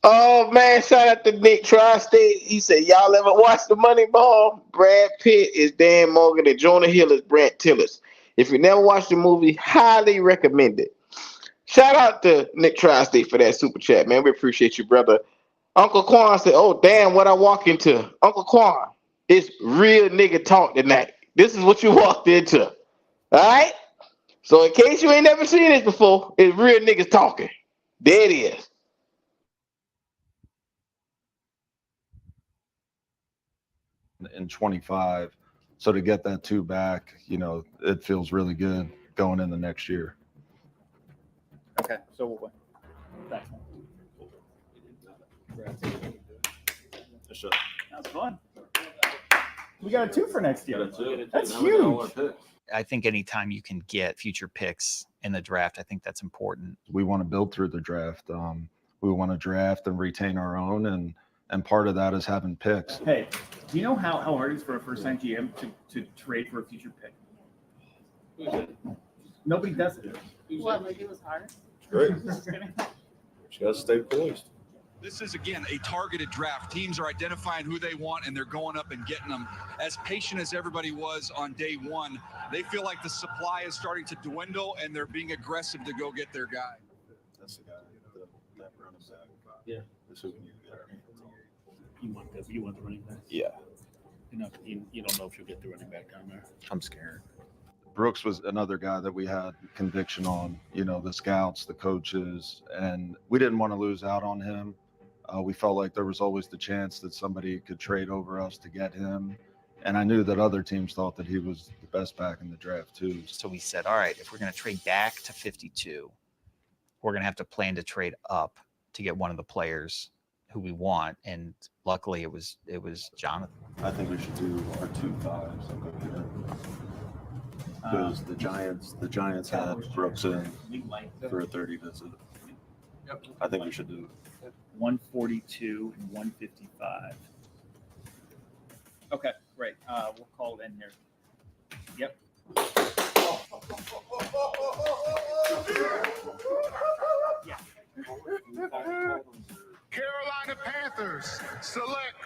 Oh man, shout out to Nick Tri-State. He said, y'all ever watch the Moneyball? Brad Pitt is Dan Morgan and Jonah Hill is Brent Tillis. If you never watched the movie, highly recommend it. Shout out to Nick Tri-State for that super chat, man. We appreciate you, brother. Uncle Quan said, oh damn, what I walk into. Uncle Quan, it's real nigga talk tonight. This is what you walked into. All right? So in case you ain't never seen this before, it's real niggas talking. There it is. In 25, so to get that 2 back, it feels really good going in the next year. Okay, so we'll win. That's fun. We got a 2 for next year. That's huge. I think anytime you can get future picks in the draft, I think that's important. We want to build through the draft. We want to draft and retain our own, and part of that is having picks. Hey, do you know how hard it is for a first-time GM to trade for a future pick? Nobody does it. What, like it was hard? Great. She got to stay poised. This is, again, a targeted draft. Teams are identifying who they want, and they're going up and getting them. As patient as everybody was on day one, they feel like the supply is starting to dwindle, and they're being aggressive to go get their guy. That's the guy, that running back. Yeah. That's who we need to get. You want the running back? Yeah. You don't know if you'll get the running back down there. I'm scared. Brooks was another guy that we had conviction on, the scouts, the coaches, and we didn't want to lose out on him. We felt like there was always the chance that somebody could trade over us to get him. And I knew that other teams thought that he was the best back in the draft too. So we said, all right, if we're going to trade back to 52, we're going to have to plan to trade up to get one of the players who we want. And luckily it was Jonathan. I think we should do our 2-5s. Because the Giants had Brooks in for a 30 visit. I think we should do it. 142 and 155. Okay, great. We'll call it in here. Yep. Carolina Panthers select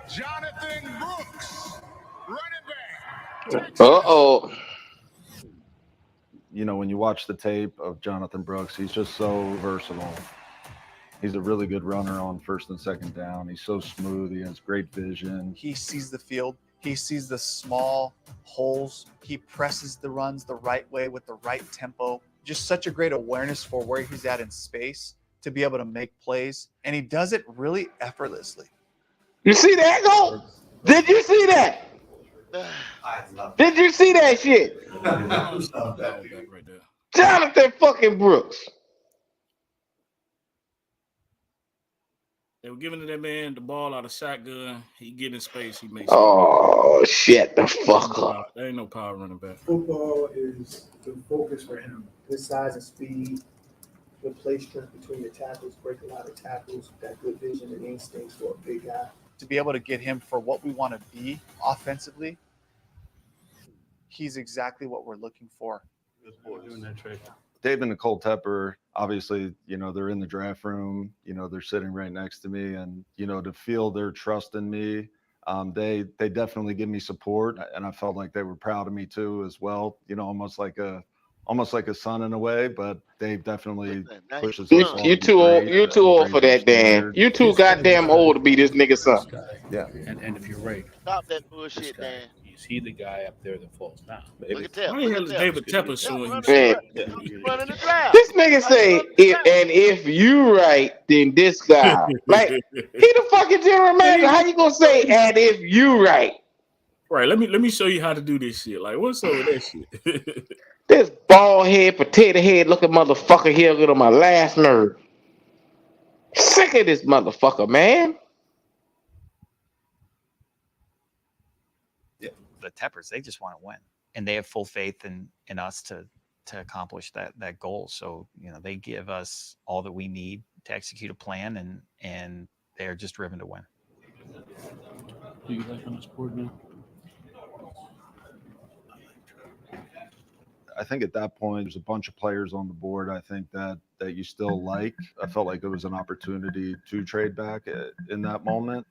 Jonathan Brooks, running back. Uh-oh. When you watch the tape of Jonathan Brooks, he's just so versatile. He's a really good runner on first and second down. He's so smooth. He has great vision. He sees the field. He sees the small holes. He presses the runs the right way with the right tempo. Just such a great awareness for where he's at in space to be able to make plays. And he does it really effortlessly. You see that goal? Did you see that? Did you see that shit? Jonathan fucking Brooks. They were giving to that man the ball out of shotgun. He get in space. He makes. Oh, shit the fuck up. There ain't no power running back. Football is the focus for him. His size and speed, the play strength between the tackles, breaking a lot of tackles, that good vision and instincts for a big guy. To be able to get him for what we want to be offensively, he's exactly what we're looking for. Doing that trade. Dave and Nicole Tepper, obviously, they're in the draft room, they're sitting right next to me, and, to feel their trust in me, they definitely give me support, and I felt like they were proud of me too as well, almost like a son in a way, but Dave definitely pushes us all. You're too old for that, Dan. You too goddamn old to be this nigga's son. Yeah. And if you're right, Stop that bullshit, Dan. is he the guy up there that falls down? Look at that. Why the hell is David Tepper showing you? Running the draft. This nigga say, if you right, then this guy. Like, he the fucking general manager. How you gonna say, and if you right? Right. Let me show you how to do this shit. Like, what's up with that shit? This bald head, potato head looking motherfucker here get on my last nerve. Sick of this motherfucker, man. The Teppers, they just want to win, and they have full faith in us to accomplish that goal. So they give us all that we need to execute a plan, and they're just driven to win. Do you like on this board now? I think at that point, there's a bunch of players on the board. I think that you still like. I felt like it was an opportunity to trade back in that moment.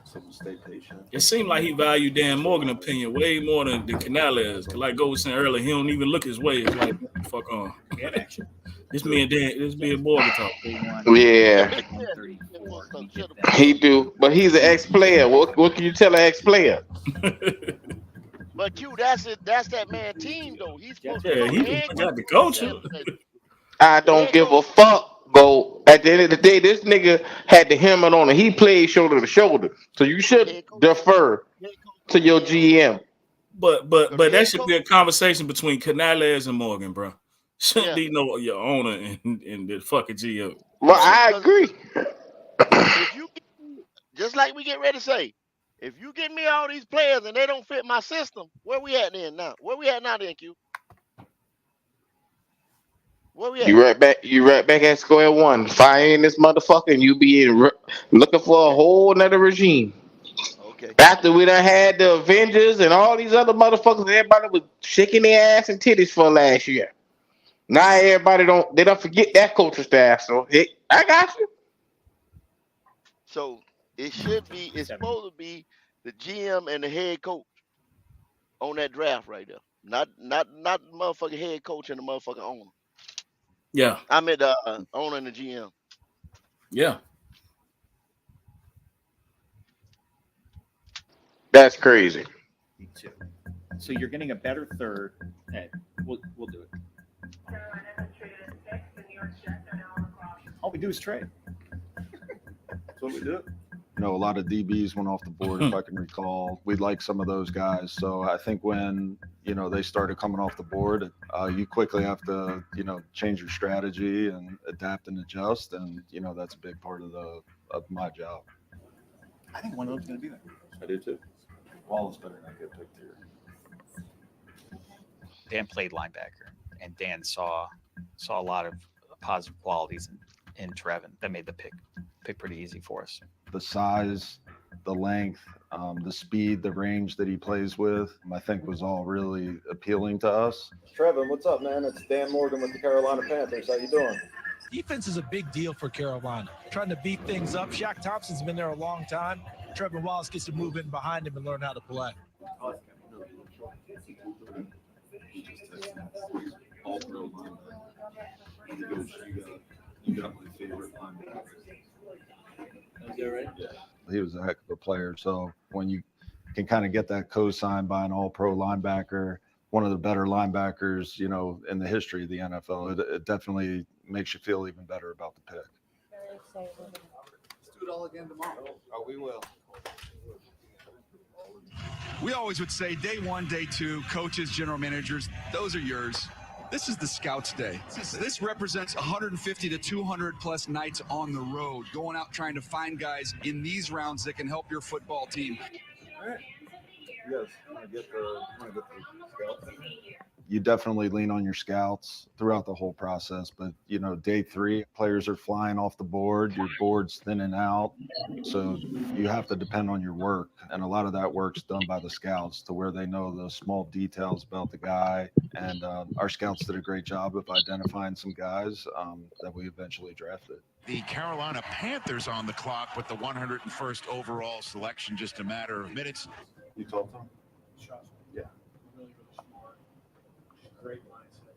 So stay patient. It seemed like he valued Dan Morgan's opinion way more than Canales. Cause like Go was saying earlier, he don't even look his way. It's like fuck on. This me and Morgan talk. Yeah, he do, but he's an ex-player. What can you tell an ex-player? But Q, that's it. That's that man team though. He's supposed to he got the coach. I don't give a fuck, Go. At the end of the day, this nigga had the helmet on and he played shoulder to shoulder. So you should defer to your GM. But that should be a conversation between Canales and Morgan, bro. Shouldn't be your owner and the fucking GM. Well, I agree. If you just like we get ready to say, if you get me all these players and they don't fit my system, where we at then now? Where we at now then, Q? Where we at? You right back at square one. Firing this motherfucker and you be looking for a whole nother regime. Okay. After we done had the Avengers and all these other motherfuckers, everybody was shaking their ass and titties for last year. Now everybody don't forget that coaching staff. So I got you. So it's supposed to be the GM and the head coach on that draft right there. Not the motherfucking head coach and the motherfucking owner. Yeah. I meant the owner and the GM. Yeah. That's crazy. Me too. So you're getting a better third, and we'll do it. All we do is trade. That's what we do. A lot of DBs went off the board, if I can recall. We like some of those guys. So I think when, they started coming off the board, you quickly have to, change your strategy and adapt and adjust. And, that's a big part of my job. I think one of them's going to be there. I do too. Wallace better not get picked here. Dan played linebacker, and Dan saw a lot of positive qualities in Trevin that made the pick pretty easy for us. The size, the length, the speed, the range that he plays with, I think was all really appealing to us. Trevin, what's up, man? It's Dan Morgan with the Carolina Panthers. How you doing? Defense is a big deal for Carolina. Trying to beat things up. Shaq Thompson's been there a long time. Trevin Wallace gets to move in behind him and learn how to play. You got my favorite linebacker. Is that right? Yeah. He was a heck of a player. So when you can kind of get that co-signed by an all-pro linebacker, one of the better linebackers, in the history of the NFL, it definitely makes you feel even better about the pick. Let's do it all again tomorrow. Oh, we will. We always would say day one, day two, coaches, general managers, those are yours. This is the Scouts Day. This represents 150 to 200 plus nights on the road, going out trying to find guys in these rounds that can help your football team. All right. Yes, I get the scouts. You definitely lean on your scouts throughout the whole process, but day three, players are flying off the board, your board's thinning out, so you have to depend on your work, and a lot of that work's done by the scouts to where they know the small details about the guy, and our scouts did a great job of identifying some guys that we eventually drafted. The Carolina Panthers on the clock with the 101st overall selection, just a matter of minutes. You talked to him? Yeah. Really, really smart. Great mindset.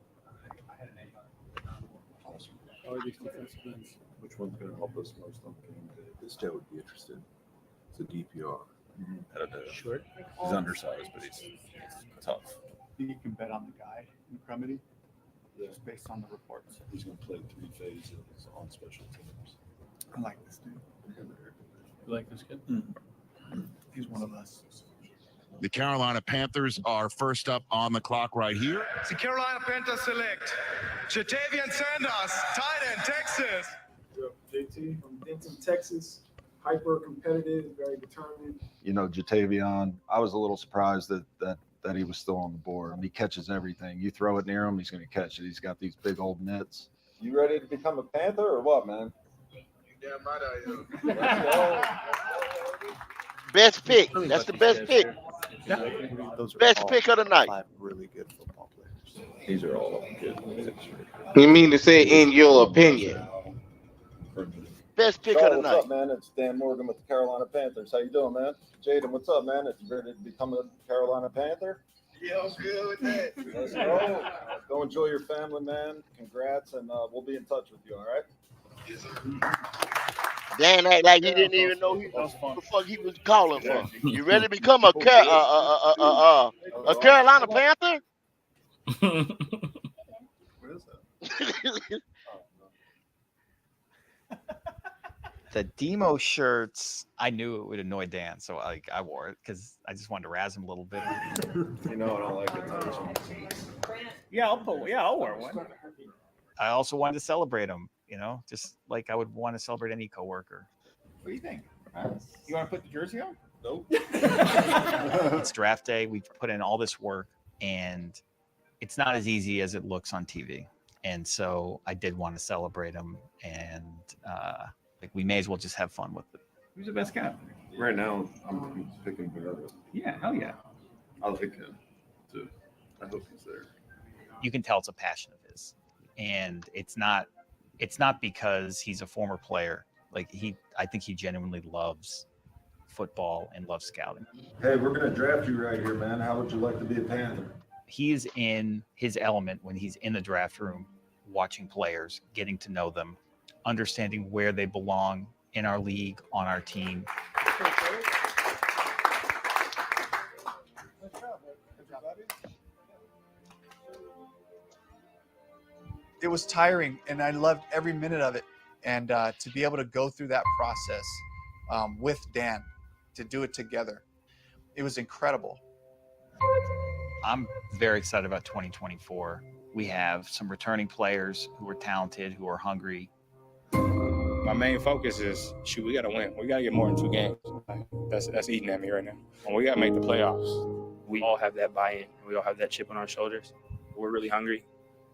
I had an A. Awesome. How are these defensive ends? Which one's going to help us most on game day? This guy would be interested. It's a DPR. Short. He's undersized, but he's tough. You can bet on the guy in Cremedy, just based on the reports. He's going to play 3 phases on special teams. I like this dude. You like this kid? He's one of us. The Carolina Panthers are first up on the clock right here. The Carolina Panthers select Jatavian Sanders, tight end, Texas. JT from Denton, Texas. Hyper competitive, very determined. You know, Jatavian, I was a little surprised that he was still on the board. He catches everything. You throw it near him, he's going to catch it. He's got these big old mitts. You ready to become a Panther or what, man? You damn right I am. Best pick. That's the best pick. Those are Best all pick of the night. 5 really good football players. These are all good picks. You mean to say, in your opinion? Best pick Charlie, of the what's night. up, man? It's Dan Morgan with the Carolina Panthers. How you doing, man? Jaden, what's up, man? If you ready to become a Carolina Panther? Yeah, I'm good with that. Let's go. Go enjoy your family, man. Congrats, and we'll be in touch with you, all right? Yes, sir. Dan act like he didn't even know who the fuck he was calling for. You ready to become a Carolina Panther? What is that? The Demo shirts, I knew it would annoy Dan, so I wore it because I just wanted to razz him a little bit. You know I don't like it. Yeah, I'll wear one. I also wanted to celebrate him, just like I would want to celebrate any coworker. What do you think? You want to put the jersey on? Nope. It's draft day. We've put in all this work, and it's not as easy as it looks on TV. And so I did want to celebrate him, and we may as well just have fun with it. Who's the best guy? Right now, I'm picking Bernardo. Yeah, hell yeah. I like him too. I hope he's there. You can tell it's a passion of his, and it's not because he's a former player. I think he genuinely loves football and loves scouting. Hey, we're going to draft you right here, man. How would you like to be a Panther? He is in his element when he's in the draft room, watching players, getting to know them, understanding where they belong in our league, on our team. It was tiring, and I loved every minute of it. And to be able to go through that process with Dan, to do it together, it was incredible. I'm very excited about 2024. We have some returning players who are talented, who are hungry. My main focus is, we got to win. We got to get more than 2 games. That's eating at me right now. And we got to make the playoffs. We all have that buy-in. We all have that chip on our shoulders. We're really hungry.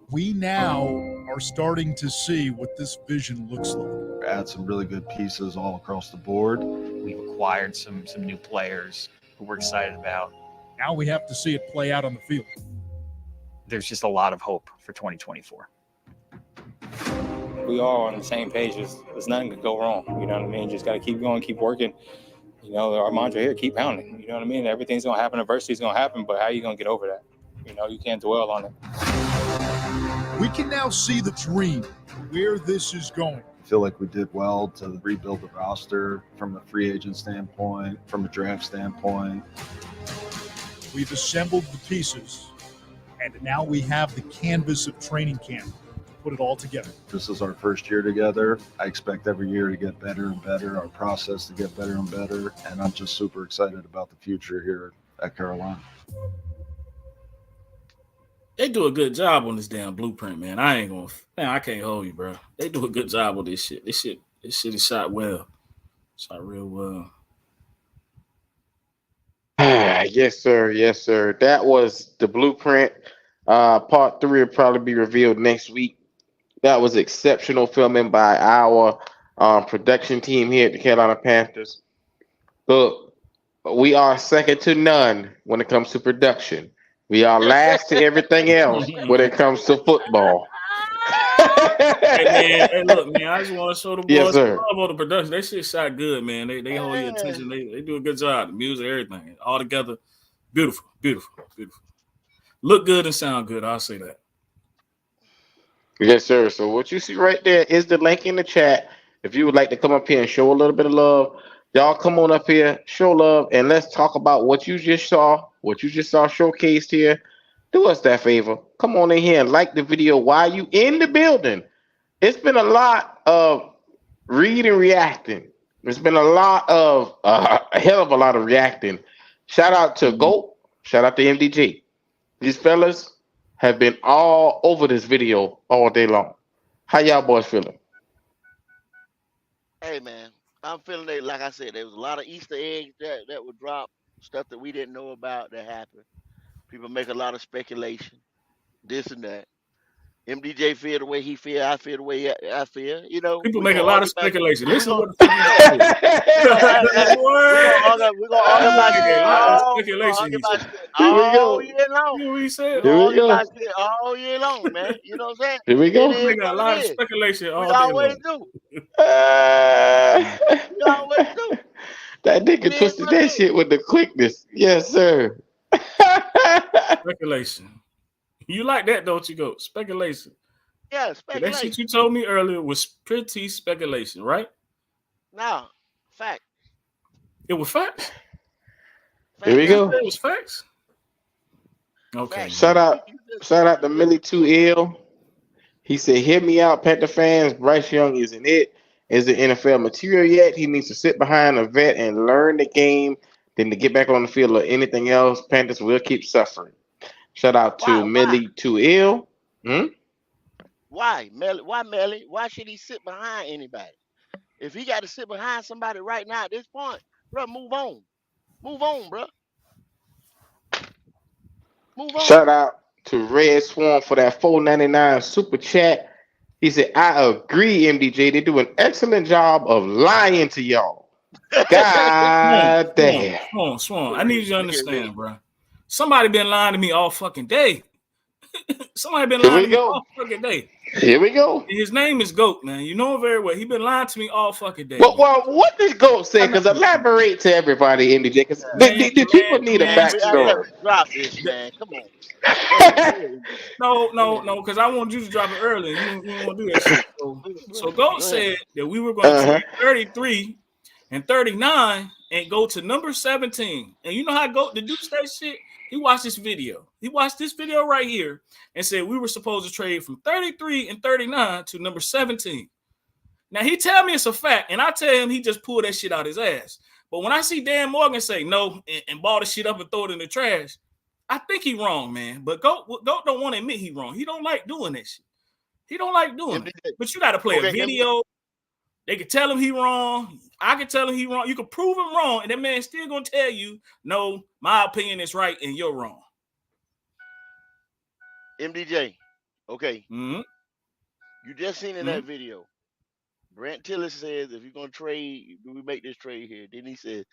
We now are starting to see what this vision looks like. Add some really good pieces all across the board. We've acquired some new players who we're excited about. Now we have to see it play out on the field. There's just a lot of hope for 2024. We all on the same page. There's nothing could go wrong. You know what I mean? Just got to keep going, keep working. Our mantra here, keep pounding. You know what I mean? Everything's going to happen. Adversity's going to happen, but how are you going to get over that? You can't dwell on it. We can now see the dream, where this is going. I feel like we did well to rebuild the roster from a free agent standpoint, from a draft standpoint. We've assembled the pieces, and now we have the canvas of training camp to put it all together. This is our first year together. I expect every year to get better and better, our process to get better and better, and I'm just super excited about the future here at Carolina. They do a good job on this damn blueprint, man. I can't hold you, bro. They do a good job on this shit. This shit is shot well. Shot real well. Yes, sir. Yes, sir. That was the blueprint. Part 3 will probably be revealed next week. That was exceptional filming by our production team here at the Carolina Panthers. Look, we are second to none when it comes to production. We are last to everything else when it comes to football. Hey, look, man, I just want to show the boys Yes, sir. love on the production. That shit shot good, man. They hold your attention. They do a good job. The music, everything. All together. Beautiful, beautiful, beautiful. Look good and sound good. I'll say that. Yes, sir. So what you see right there is the link in the chat. If you would like to come up here and show a little bit of love, y'all come on up here, show love, and let's talk about what you just saw showcased here. Do us that favor. Come on in here and like the video while you in the building. It's been a lot of reading and reacting. There's been a lot of a hell of a lot of reacting Shout out to GOAT. Shout out to MDG. These fellas have been all over this video all day long. How y'all boys feeling? Hey man, I'm feeling it. Like I said, there was a lot of Easter eggs that were dropped, stuff that we didn't know about that happened. People make a lot of speculation, this and that. MDJ feel the way he feel. I feel the way I feel. You know, People we make a gonna lot of argue about. speculation. We Listen to gonna, what the fuck yeah. you said. We gonna argue about Make shit a lot of all. We gonna speculation, argue he about said. shit Here we all go. year long. You know what he We said? gonna Here we argue go. about shit all year long, man. You know what I'm saying? Here we It go. is Making a what lot it of is. speculation We all day always long. do. Uh, We always do. that It nigga is twisted what it that is. shit with the quickness. Yes, sir. Speculation. You like that, don't you, go? Speculation. Yeah, That speculation. shit you told me earlier was pretty speculation, right? Now, fact. It was facts. Here we You said go. it was facts. Okay. Fact. Shout out, shout out to Millie 2L. He said, "Hear me out, Panther fans. Bryce Young isn't it. Isn't NFL material yet. He needs to sit behind a vet and learn the game. Then to get back on the field or anything else, Panthers will keep suffering." Shout out to Why? Millie 2L. Why, Melly? Why, Melly? Why should he sit behind anybody? If he got to sit behind somebody right now at this point, bro, move on. Move on, bro. Move on. Shout out to Red Swan for that $4.99 super chat. He said, "I agree, MDJ. They do an excellent job of lying to y'all." God damn. Swan. I need you to understand, bro. Somebody been lying to me all fucking day. Somebody been Here lying we to me go. all fucking day. Here we go. And his name is Goat, man. You know him very well. He been lying to me all fucking day. Well, what did Goat say? Because elaborate to everybody, MDJ. Because the people need a I backstory. never drop this, man. Come on. Go ahead. No, because I want you to drop it early. You don't want to do that shit. So Goat said that we were going to trade 33 and 39 and go to number 17. And you know how Goat to do that shit? He watched this video. He watched this video right here and said we were supposed to trade from 33 and 39 to number 17. Now he tell me it's a fact, and I tell him he just pulled that shit out his ass. But when I see Dan Morgan say no and ball the shit up and throw it in the trash, I think he wrong, man. But Goat don't want to admit he wrong. He don't like doing that shit. He don't like doing it. But you got to play a video. They can tell him he wrong. I can tell him he wrong. You can prove him wrong, and that man still gonna tell you, no, my opinion is right and you're wrong. MDJ, okay. Mm-hmm. You just seen in that video. Brent Tiller says, if you're gonna trade, do we make this trade here? Then he says,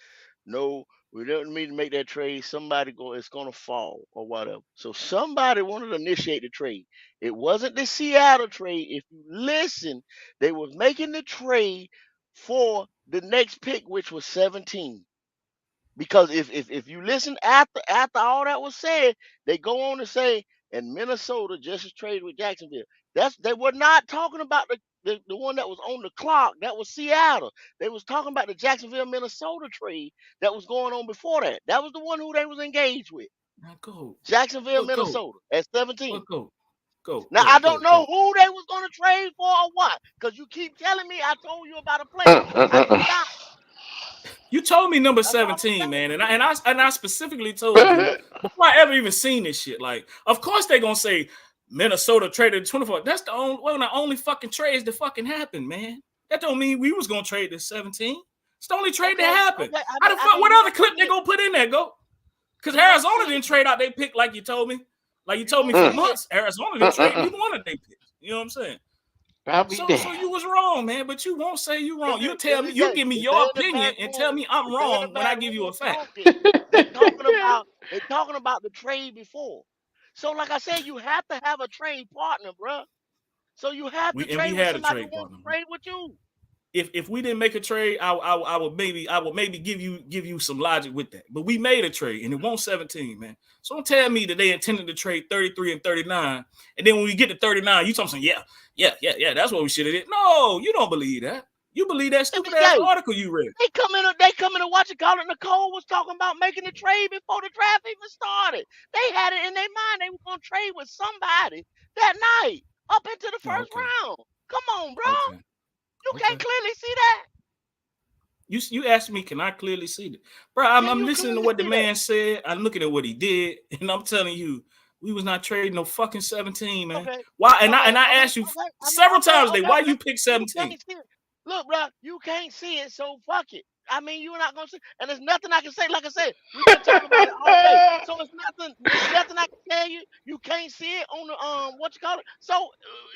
no, we don't need to make that trade. It's gonna fall or whatever. So somebody wanted to initiate the trade. It wasn't the Seattle trade. If you listen, they was making the trade for the next pick, which was 17. Because if you listen after all that was said, they go on to say, and Minnesota just traded with Jacksonville. They were not talking about the one that was on the clock. That was Seattle. They was talking about the Jacksonville Minnesota trade that was going on before that. That was the one who they was engaged with. Jacksonville, Minnesota at 17. Now I don't know who they was gonna trade for or what, because you keep telling me I told you about a player. I did not. You told me number 17, man, and I specifically told you before I ever even seen this shit. Like, of course they're gonna say Minnesota traded 24. That's one of the only fucking trades that fucking happened, man. That don't mean we was gonna trade this 17. It's the only trade that happened. What other clip they gonna put in there, go? Because Arizona didn't trade out their pick like you told me. Like you told me for months. Arizona didn't trade either one of their picks. You know what I'm saying? So you was wrong, man, but you won't say you wrong. You tell me, you give me your opinion and tell me I'm wrong when I give you a fact. They're talking about the trade before. So like I said, you have to have a trade partner, bro. So you have to trade with somebody who wants to trade with you. If we didn't make a trade, I would maybe give you some logic with that. But we made a trade and it won't 17, man. So don't tell me that they intended to trade 33 and 39, and then when we get to 39, you talking yeah, that's what we should have did. No, you don't believe that. You believe that stupid ass article you read. They come in and watch it. Call it. Nicole was talking about making the trade before the draft even started. They had it in their mind they were gonna trade with somebody that night up into the first round. Come on, bro. You can't clearly see that. You asked me, can I clearly see it? Bro, I'm listening to what the man said. I'm looking at what he did, and I'm telling you, we was not trading no fucking 17, man. Okay. Why? And I asked you several times today, why you pick You 17? can't see it. Look, bro, you can't see it, so fuck it. I mean, you're not gonna see, and there's nothing I can say. Like I said, we've been talking about it all day, so it's nothing I can tell you. You can't see it on the what you call it. So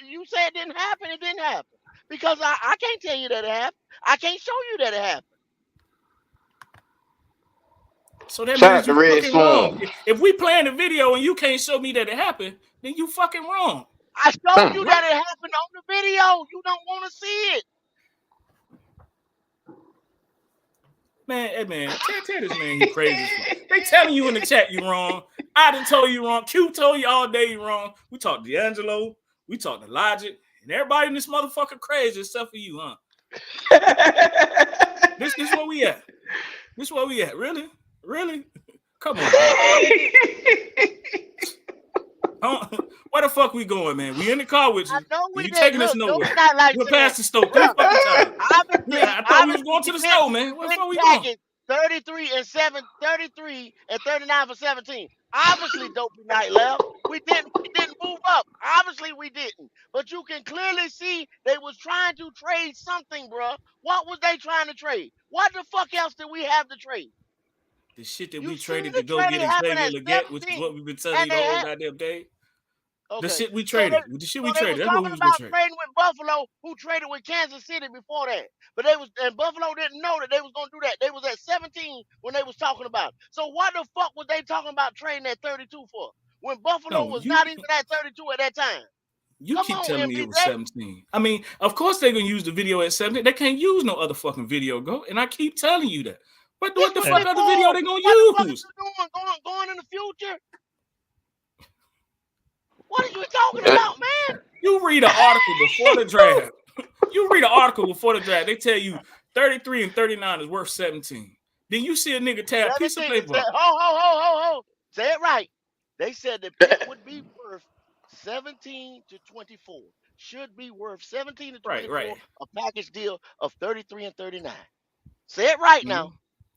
you say it didn't happen. It didn't happen because I can't tell you that it happened. I can't show you that it happened. So that Shout means out to you Red fucking Swan. wrong. If we playing the video and you can't show me that it happened, then you fucking wrong. I showed you that it happened on the video. You don't want to see it. Man, tell this man he crazy. They telling you in the chat you wrong. I done told you wrong. Q told you all day you wrong. We talked to D'Angelo. We talked to Logic. And everybody in this motherfucker crazy except for you, huh? This where we at. This where we at. Really? Really? Come on, where the fuck we going, man? We in the car with you. I know we you did. taking us Look, nowhere. not like We're that. past the stove 3 fucking times. I thought we was going to the Obviously, stove, man. Where the fuck we going? 33 and 39 for 17. Obviously, Dopey Knight left. We didn't move up. Obviously, we didn't. But you can clearly see they was trying to trade something, bro. What was they trying to trade? What the fuck else did we have to trade? The shit that we traded to go get Xavier Legette, which is what we've been telling you the whole goddamn day. Okay. The shit we traded. That's what we was talking gonna about trade. trading with Buffalo, who traded with Kansas City before that. But Buffalo didn't know that they was gonna do that. They was at 17 when they was talking about it. So why the fuck was they talking about trading at 32 for? When Buffalo was not even at 32 at that time. You keep telling me it was 17. I mean, of course they're gonna use the video at 17. They can't use no other fucking video, go. And I keep telling you that. What the fuck other video they gonna use? Going in the future? What are you talking about, man? You read an article before the draft. They tell you 33 and 39 is worth 17. Then you see a nigga tear a piece of paper. Ho. Say it right. They said the pick would be worth 17 to 24. Should be worth 17 to 24. Right. A package deal of 33 and 39. Say it right now.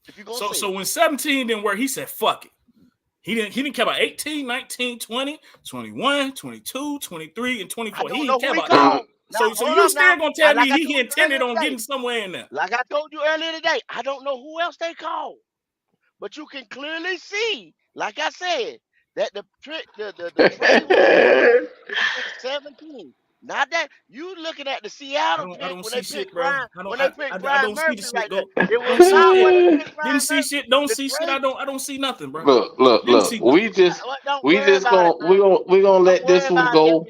If you're gonna so when 17 didn't work, he said fuck it. He didn't care about 18, 19, 20, 21, 22, 23, and 24. He didn't care about that. So you still gonna tell me he intended on getting somewhere in there. Like I told you earlier today, I don't know who else they called. But you can clearly see, like I said, that the trade was 17. Not that you looking at the Seattle pick when they picked Brian Murphy right there. It was not when they picked Brian Didn't see shit. Don't see shit. I don't see nothing, bro. Look. We gonna let this one go.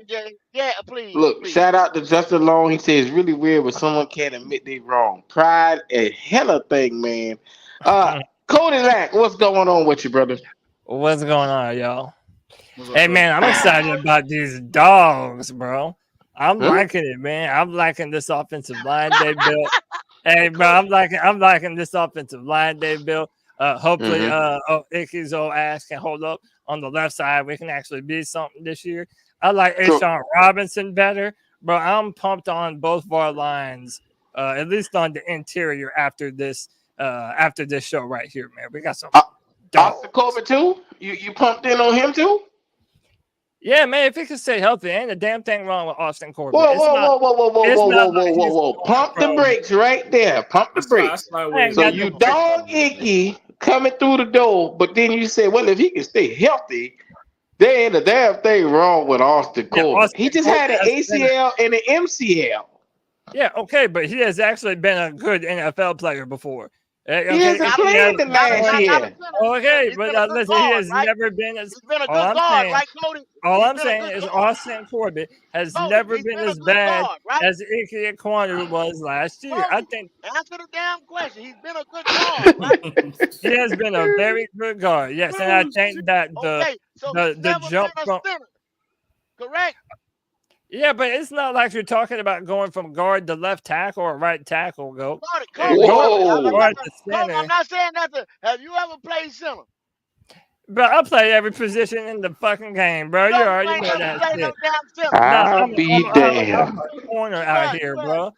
Yeah, please. Look, shout out to Justin Long. He says it's really weird when someone can't admit they wrong. Pride a hella thing, man. Cody Lack, what's going on with you, brother? What's going on, y'all? Hey, man, I'm excited about these dogs, bro. I'm liking it, man. I'm liking this offensive line they built. Hey, bro, I'm liking this offensive line they built. Hopefully, Icky's old ass can hold up on the left side. We can actually be something this year. I like Ashawn Robinson better, bro. I'm pumped on both of our lines, at least on the interior after this show right here, man. We got some. Austin Corbett too? You pumped in on him too? Yeah, man, if he can stay healthy, ain't a damn thing wrong with Austin Corbett. Whoa. Pump the brakes right there. Pump the brakes. So you dog Icky coming through the door, but then you say, well, if he can stay healthy, there ain't a damn thing wrong with Austin Corbett. He just had an ACL and an MCL. Yeah, okay, but he has actually been a good NFL player before. He hasn't played the last year. Okay, but listen, he has never been as. All I'm saying is Austin Corbett has never been as bad as Ikem Ekwonu was last year. I think. Answer the damn question. He's been a good guard. Right? He has been a very good guard. Yes, and I think that the jump from. Correct. Yeah, but it's not like you're talking about going from guard to left tackle or right tackle. Go. I'm not saying nothing. Have you ever played center? Bro, I play every position in the fucking game, bro. You already know that shit. I'll be damned. I'm a corner out here, bro.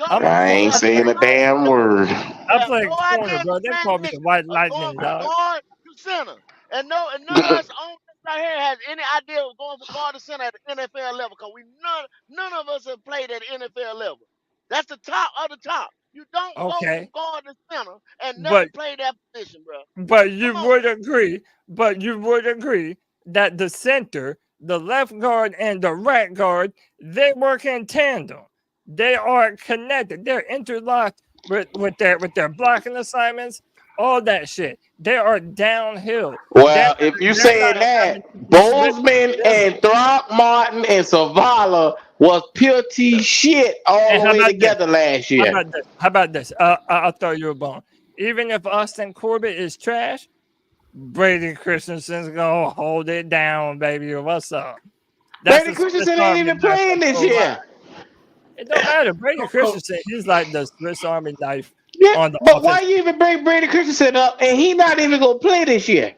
I ain't saying a damn word. I played corner, bro. They call me the White Lightning, dog. guard to center. And none of us on this right here has any idea of going from guard to center at the NFL level, because none of us have played at the NFL level. That's the top of the top. You don't go from Okay, guard to center and never but play that position, bro. but you would agree, that the center, the left guard, and the right guard, they work in tandem. They are connected. They're interlocked with their blocking assignments, all that shit. They are downhill. Well, if you saying that, Bozeman and Throckmorton and Savala was pure T shit all the way together last year. How about this? I'll throw you a bone. Even if Austin Corbett is trash, Brady Christensen's gonna hold it down, baby. What's up? Brady Christensen ain't even playing this year. It don't matter. Brady Christensen, he's like the Swiss Army knife on the But offense. why you even bring Brady Christensen up and he not even gonna play this year?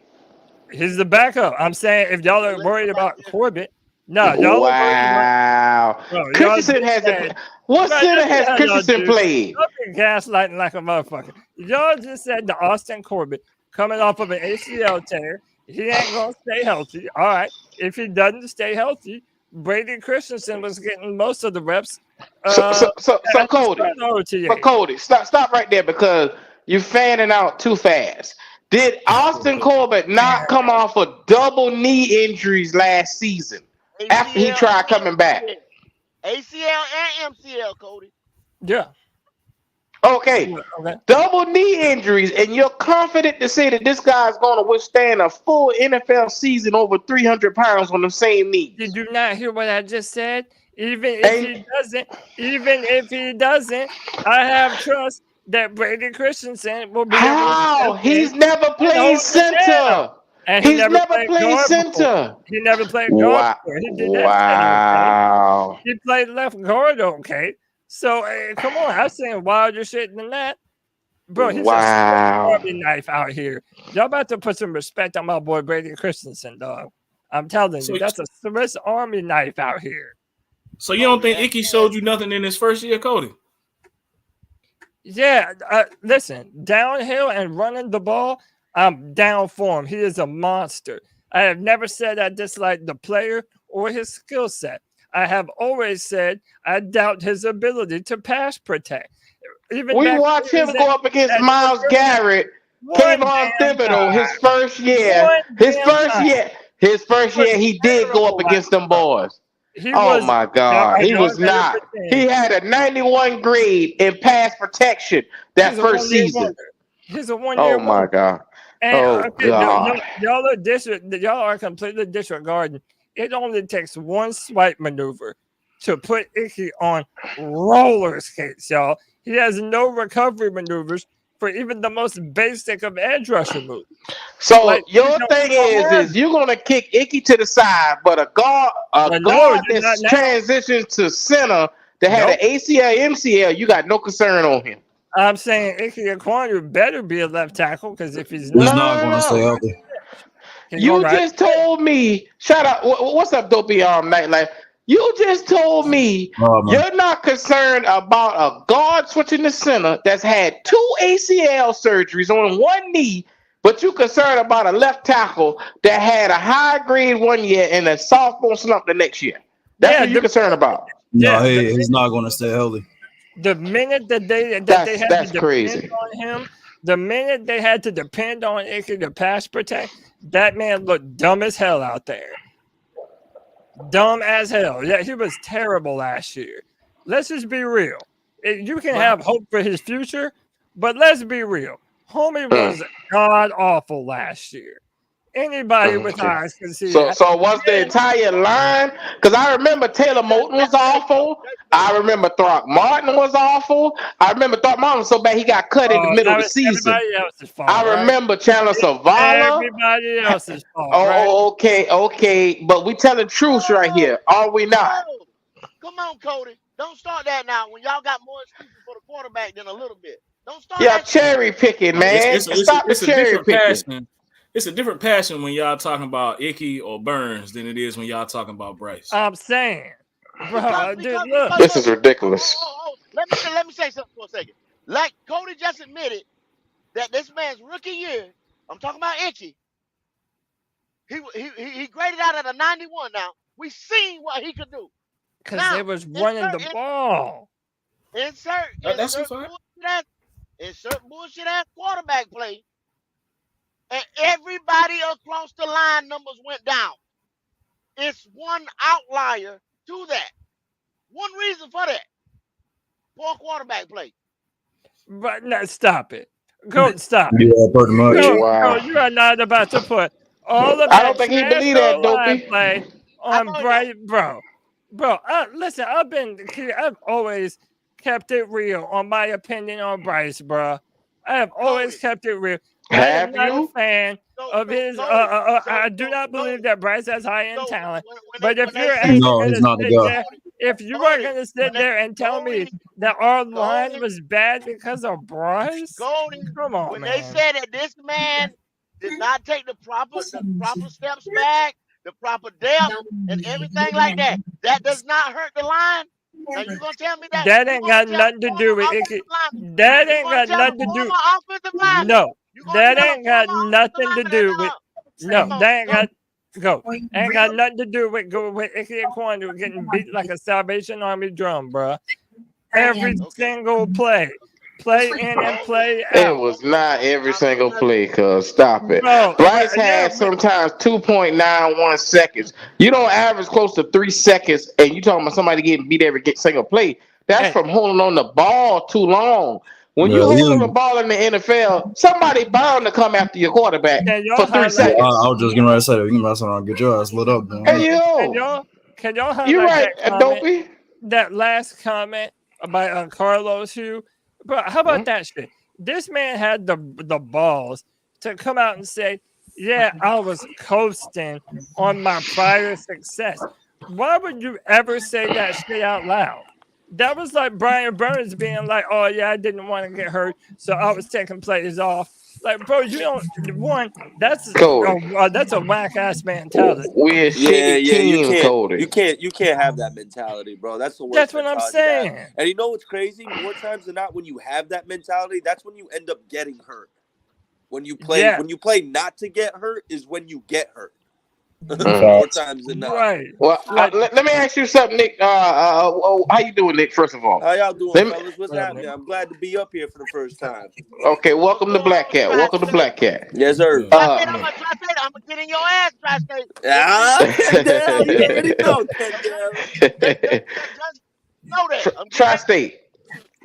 He's the backup. I'm saying if y'all are worried about Corbett, no, y'all wow. Christensen hasn't. What center has Christensen played? Y'all been gaslighting like a motherfucker. Y'all just said the Austin Corbett coming off of an ACL tear, he ain't gonna stay healthy. All right, if he doesn't stay healthy, Brady Christensen was getting most of the reps. So Cody, stop right there because you're fanning out too fast. Did Austin Corbett not come off of double knee injuries last season after he tried coming back? ACL and MCL, Cody. Yeah. Okay. Double knee injuries, and you're confident to say that this guy's going to withstand a full NFL season over 300 pounds on the same knee. Did you not hear what I just said? Even if he doesn't, I have trust that Brady Christensen will be. How? He's never played center. And He's never played center. He never played guard before. He did that. Wow. He played left guard, okay. So come on, I'm saying wilder shit than that, bro. He's a Army knife out here. Y'all about to put some respect on my boy Brady Christensen, dog. I'm telling you, that's a Swiss Army knife out here. So you don't think Icky showed you nothing in his first year, Cody? Yeah, listen, downhill and running the ball, I'm down for him. He is a monster. I have never said I dislike the player or his skill set. I have always said I doubt his ability to pass protect. We watched him go up against Myles Garrett, Kayvon Thibodeau, his first year. His first year, he did go up against them boys. My God. He was not. He had a 91 grade in pass protection that first season. He's a 1 year. Oh, my God. And, God. Y'all are completely disregarding. It only takes one swipe maneuver to put Icky on roller skates, y'all. He has no recovery maneuvers for even the most basic of edge rusher moves. So your thing is you're gonna kick Icky to the side, but a guard that's transitioned to center that had an ACL, MCL, you got no concern on him. I'm saying Ikem Ekwonu better be a left tackle because if he's not going to stay healthy. You just told me, shout out, what's up, Dopey Nightlife? You just told me you're not concerned about a guard switching to center that's had 2 ACL surgeries on one knee, but you're concerned about a left tackle that had a high grade 1 year and a sophomore slump the next year. That's what you're concerned about. No, he's not going to stay healthy. The minute that they had to depend on him, the minute they had to depend on Icky to pass protect, that man looked dumb as hell out there. Dumb as hell. Yeah, he was terrible last year. Let's just be real. You can have hope for his future, but let's be real. Homie was god awful last year. Anybody with eyes can see that. So was the entire line? Because I remember Taylor Moton was awful. I remember Throckmorton was awful. I remember Throckmorton was so bad he got cut in the middle of the season. I remember Chandler Savala. Everybody else's fault. Okay. But we telling truth right here, are we not? Come on, Cody. Don't start that now when y'all got more excuses for the quarterback than a little bit. Don't start that. Cherry picking, man. Stop the cherry picking. It's a different passion when y'all talking about Icky or Burns than it is when y'all talking about Bryce. I'm saying, bro, dude, look. This is ridiculous. Let let me say something for a second. Like Cody just admitted that this man's rookie year, I'm talking about Icky, he graded out at a 91 now. We seen what he could do. Because they was running the ball. Insert bullshit ass quarterback play. And everybody across the line numbers went down. It's one outlier to that. One reason for that. Poor quarterback play. But no, stop it. Go stop. Yeah, pretty much. Go, you are not about to put all of that I don't think he believe that, line Dopey. play on Bryce, bro. Listen, I've always kept it real on my opinion on Bryce, bro. I have always kept it real. I am not a fan of his. I do not believe that Bryce has high-end talent. But if you're No, he's not the guy. if you are going to sit there and tell me that our line was bad because of Bryce, come on, When man. they said that this man did not take the proper steps back, the proper depth, and everything like that, that does not hurt the line. Now you gonna tell me that? That ain't got nothing to do with it. That ain't got nothing to do. No, that ain't got nothing to do with. No, that ain't got. Ain't got nothing to do with Ikem Ekwonu getting beat like a Salvation Army drum, bro. Every single play in and play out. It was not every single play, cuz. Stop it. Bro, Bryce had sometimes 2.91 seconds. You don't average close to 3 seconds, and you talking about somebody getting beat every single play. That's from holding on the ball too long. When you hold on the ball in the NFL, somebody bound to come after your quarterback for 3 seconds. I was just getting ready to say that. You can mess around, get your ass lit up, man. Hey, yo. Can y'all highlight You right, that comment, that last comment about Carlos Hugh? But how about that shit? This man had the balls to come out and say, yeah, I was coasting on my prior success. Why would you ever say that shit out loud? That was like Brian Burns being like, oh, yeah, I didn't want to get hurt, so I was taking plays off. Like, bro, you don't, that's a whack-ass mentality. We're a shitty team, Cody. You can't have that mentality, bro. That's the worst. That's what I'm saying. And you know what's crazy? More times than not, when you have that mentality, that's when you end up getting hurt. When you play not to get hurt is when you get hurt. More times than not. Right. Well, let me ask you something, Nick. How you doing, Nick? First of all, how y'all doing, fellas? What's happening? I'm glad to be up here for the first time. Okay, welcome to Black Cat. Welcome to Black Cat. Yes, sir. I'm gonna get in your ass, Tri-State. Tri-State.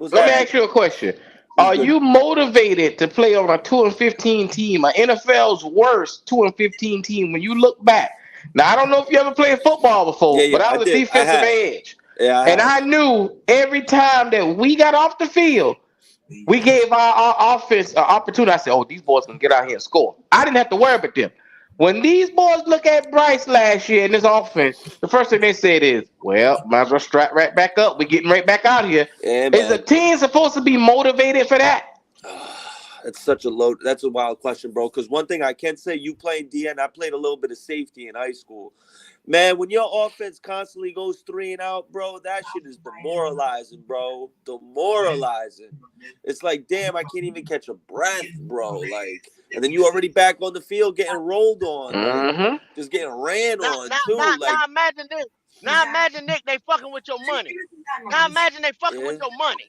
Let me ask you a question. Are you motivated to play on a 2-15 team, an NFL's worst 2-15 team? When you look back, now I don't know if you ever played football before, but I was a defensive edge, and I knew every time that we got off the field, we gave our offense an opportunity. I said, "Oh, these boys can get out here and score." I didn't have to worry about them. When these boys look at Bryce last year in this offense, the first thing they said is, well, might as well strap right back up. We're getting right back out here. Yeah, is a team supposed to be motivated for that? That's a wild question, bro. Because one thing I can say, you playing DN, I played a little bit of safety in high school. Man, when your offense constantly goes 3 and out, bro, that shit is demoralizing, bro. Demoralizing. It's like, damn, I can't even catch a breath, bro. Like, and then you already back on the field getting rolled on, like, just getting ran on too. Now imagine this. Now imagine, Nick, they fucking with your money. Now imagine they fucking with your money.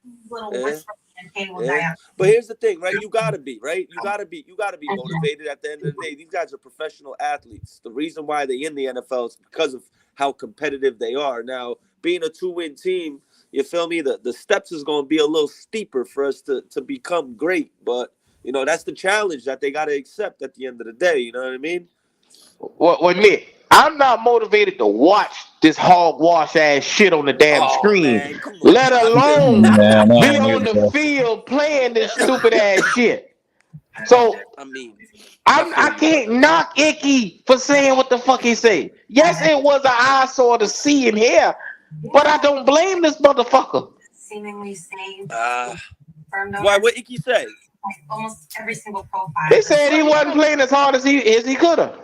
Yeah. But here's the thing, right? You gotta be motivated. At the end of the day, these guys are professional athletes. The reason why they're in the NFL is because of how competitive they are. Now, being a 2-win team, you feel me? The steps is gonna be a little steeper for us to become great. But you know, that's the challenge that they gotta accept at the end of the day. You know what I mean? Well, Nick, I'm not motivated to watch this hogwash ass shit on the damn screen, let alone be on the field playing this stupid ass shit. So I can't knock Icky for saying what the fuck he say. Yes, it was an eyesore to see and hear, but I don't blame this motherfucker. Seemingly saved. Why? What Icky say? Almost every single profile. They said he wasn't playing as hard as he could have.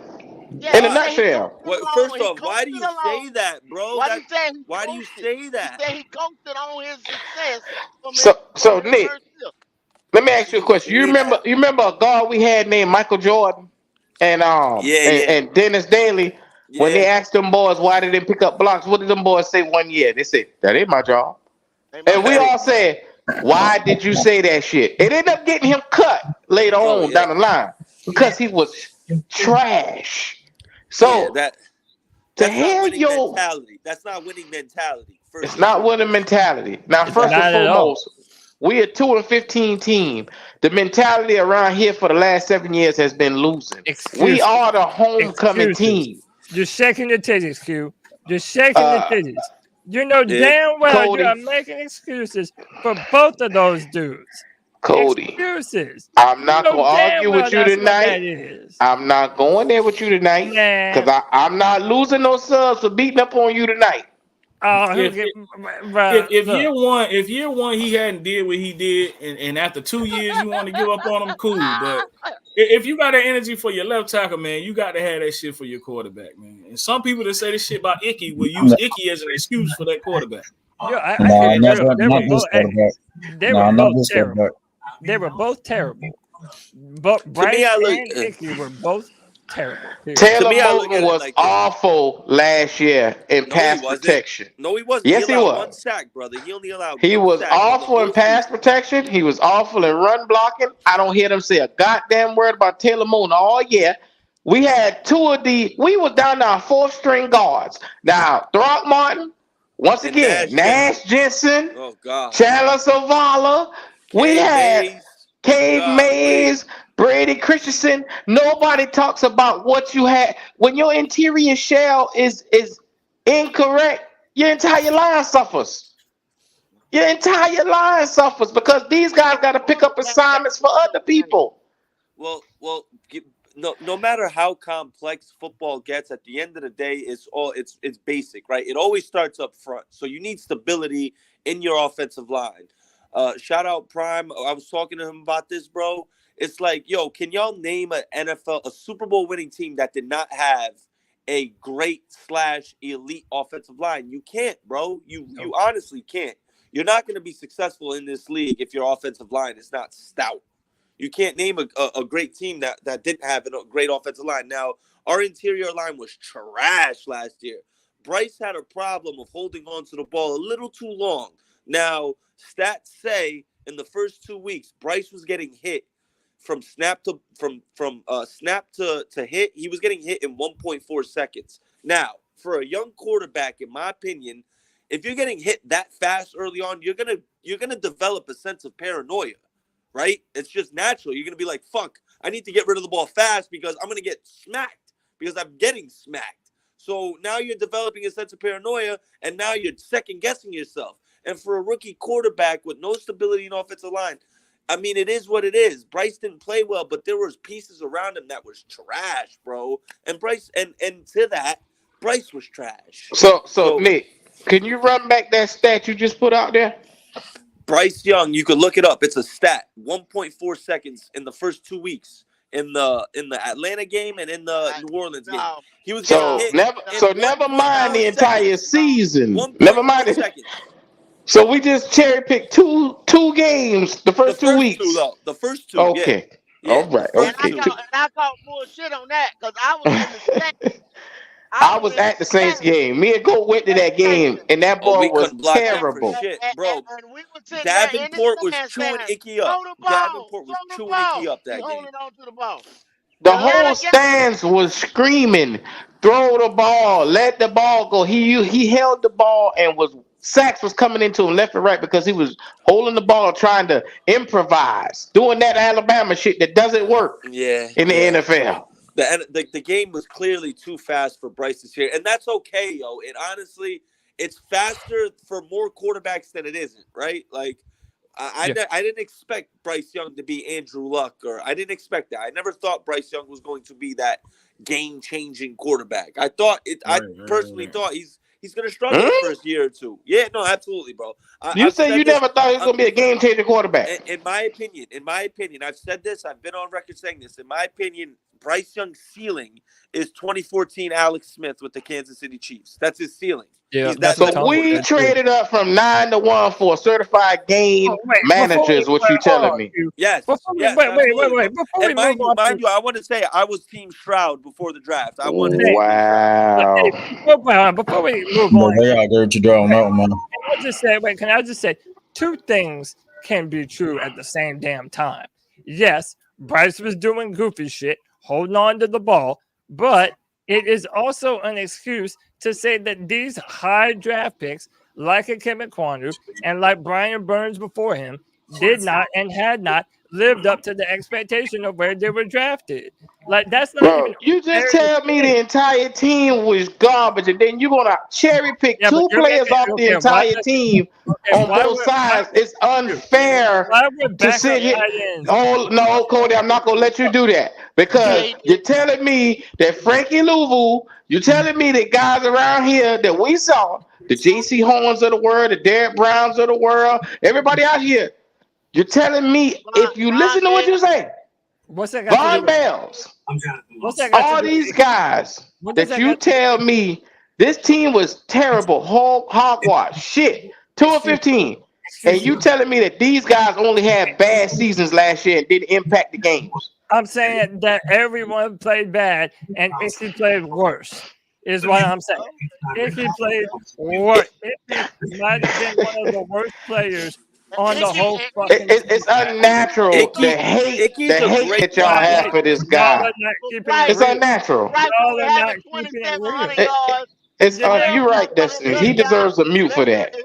Yeah, In a he said he nutshell. coasted What, along. first He off, why do coasted you say along. that, bro? Why do you say he Why do you coasted? say that? He said he coasted on his success So from his Nick, first year. let me Why ask do you a you question. say that? You remember a guard we had named Michael Jordan and Yeah. and Dennis Daly? When they Yeah. asked them boys why they didn't pick up blocks, what did them boys say one year? They said, that ain't my job. Ain't my And we That job. all ain't my said, why did you say that shit? It ended up getting him cut later bro. on Yeah. down the line because he was trash. Yeah. So to That's not hear winning your, mentality. That's not winning mentality. First it's and not foremost. winning mentality. Now, It's first and not at all. foremost, we a 2-15 team. The mentality around here for the last 7 years has been losing. We Excuses. are the homecoming Excuses. team. Just shaking the titties, Q. Just shaking the titties. You know Yeah. damn well you Cody, are making excuses for both of those dudes. Cody, Excuses. I'm You not know gonna damn argue well with you that's what tonight. that is. I'm not going there with you tonight Nah. because I'm not losing no subs for beating up on you tonight. Oh, If bruh, if look. year one he hadn't did what he did, and after 2 years you want to give up on him, cool. But if you got that energy for your left tackle, man, you got to have that shit for your quarterback, man. And some people that say this shit about Icky will use Icky as an excuse for that quarterback. Yo, I Nah, keep it not real. that, not this quarterback. They were Nah, not both this terrible. quarterback. They were both terrible. But To me, Bryce I look. and Icky were both terrible. Period. To Taylor me, I look Moton at it was like this. awful last year in No, he pass wasn't. protection. No, he wasn't. He Yes, he allowed one was. sack, brother. He only allowed He one was sack on the awful in whole pass season. protection. He was awful in run blocking. I don't hear them say a goddamn word about Taylor Moon all year. We had we was down to our fourth string guards. Now, Throckmorton, once And again, Nash Jensen, Oh God. Chandler Zavala. We Cade had Mays. Cade Golly. Mays, Brady Christensen. Nobody talks about what you had. When your interior shell is incorrect, your entire line suffers. Your entire line suffers because these guys got to pick up assignments for other people. Well, no matter how complex football gets, at the end of the day, it's basic, right? It always starts up front. So you need stability in your offensive line. Shout out Prime. I was talking to him about this, bro. It's like, yo, can y'all name a Super Bowl winning team that did not have a great / elite offensive line? You can't, bro. You honestly can't. You're not going to be successful in this league if your offensive line is not stout. You can't name a great team that didn't have a great offensive line. Now, our interior line was trash last year. Bryce had a problem of holding on to the ball a little too long. Now, stats say in the first 2 weeks, Bryce was getting hit from snap to hit. He was getting hit in 1.4 seconds. Now, for a young quarterback, in my opinion, if you're getting hit that fast early on, you're gonna develop a sense of paranoia. Right? It's just natural. You're going to be like, fuck, I need to get rid of the ball fast because I'm going to get smacked because I'm getting smacked. So now you're developing a sense of paranoia, and now you're second-guessing yourself. And for a rookie quarterback with no stability in offensive line, I mean, it is what it is. Bryce didn't play well, but there was pieces around him that was trash, bro. And Bryce, and to that, Bryce was trash. So Nick, can you run back that stat you just put out there? Bryce Young, you could look it up. It's a stat. 1.4 seconds in the first 2 weeks in the Atlanta game and in the New Orleans game. He was getting hit. Never mind the entire season. 1.4 Never mind it. seconds. So we just cherry picked two games the first 2 weeks. The first two. Okay. Yeah. All right. Okay. And I caught bullshit on that because I was in the stands. I was at the Saints game. Me and Gold went to that game, and that ball was terrible. Bro, And we were sitting Davenport there in was the chewing stands, Icky up. throw the ball, Davenport was throw the chewing ball. Icky up He that game. holding on to the ball. The whole stands was screaming, "Throw the ball, let the ball go." He held the ball and sacks was coming into him left and right because he was holding the ball, trying to improvise, doing that Alabama shit that doesn't work in the NFL. The game was clearly too fast for Bryce this year, and that's okay, yo. And honestly, it's faster for more quarterbacks than it isn't, right? Like, I didn't expect Bryce Young to be Andrew Luck, or I didn't expect that. I never thought Bryce Young was going to be that game-changing quarterback. I personally thought he's going to struggle the first year or two. Yeah, no, absolutely, bro. You say you never thought he was going to be a game-changing quarterback. In my opinion, I've said this. I've been on record saying this. In my opinion, Bryce Young's ceiling is 2014 Alex Smith with the Kansas City Chiefs. That's his ceiling. Yeah, He's that's that what type Tom of So we said too. traded up from 9-1 for a certified game Oh, wait, manager, is what you hold telling on, me. Q. Yes, Before we, yes, wait, absolutely. before we And move on mind you, I want to say I was Team Stroud before the draft. I wanted Hey, Team Stroud. Wow. before we move But on, they got Gary Chidrell on that, man. can I just say two things can be true at the same damn time. Yes, Bryce was doing goofy shit, holding on to the ball, but it is also an excuse to say that these high draft picks, like Ikem Ekwonu and like Brian Burns before him, did not and had not lived up to the expectation of where they were drafted. Like, that's not Bro, even you just fair to tell me say. the entire team was garbage, and then you're gonna cherry pick Yeah, but two you're players making off the okay. Why entire does team okay? on both sides. It's unfair why would to backup sit here. tight ends? Oh no, Cody, I'm not gonna let you do that because Jay, you're telling me that Frankie Louvu, you're telling me that guys around here that we saw, the J.C. Horns of the world, the Derek Browns of the world, everybody out here, you're telling me if you listen to what you say, What's that got to do Von with? Bells, What's that got to all do these with? guys What does that that you got to do? tell me this team was terrible, hogwash, shit, 2-15, and Excuse you me. telling me that these guys only had bad seasons last year and didn't impact the games? I'm saying that everyone played bad and Icky played worse. Is what I'm saying. Icky played worse. Icky might have been one of the worst players on the whole fucking It's season. unnatural the Icky's a hate great that y'all run have blocker. for this Y'all are guy. not keeping it It's Bryce, real. unnatural. Bryce Y'all only are having not keeping it 2,700 real. yards. It's You know, you're right, Destiny. He deserves a mute for that.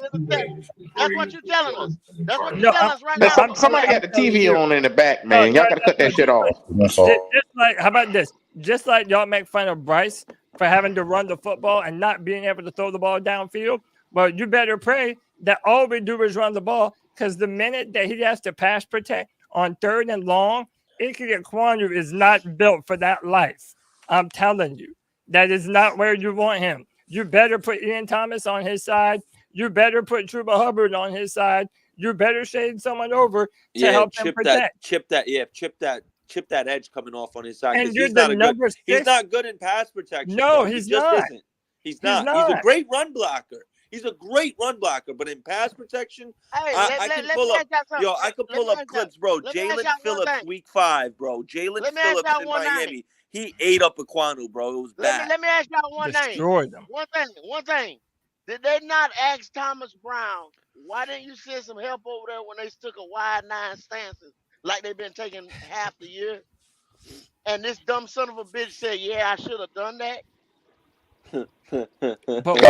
That's what you're telling us. That's what you're no, telling us right And now. somebody got the telling TV you. on in the back, No, man. Y'all got to cut that shit off. just like, how about this? Just like y'all make fun of Bryce for having to run the football and not being able to throw the ball downfield. Well, you better pray that all we do is run the ball, because the minute that he has to pass protect on 3rd and long, Ikem Ekwonu is not built for that life. I'm telling you, that is not where you want him. You better put Ian Thomas on his side. You better put Truba Hubbard on his side. You better shade someone over to help him protect. chip that edge coming off on his side, And because you're he's the not number 6. he's not good in pass protection. No, bro. he's he just not. isn't. He's not. He's a great run blocker. He's a great run blocker, but in pass protection, Hey, I can pull up. Yo, I can pull up clips, bro. Let me ask Jalen y'all one Phillips, thing. week 5, bro. Jalen Let me ask Phillips y'all in one thing. Miami, he ate up Ekwonu, bro. It was bad. Let me ask y'all one thing. Destroyed them. One thing. Did they not ask Thomas Brown, why didn't you send some help over there when they took a wide 9 stances like they've been taking half the year? And this dumb son of a bitch said, yeah, I should have done that. But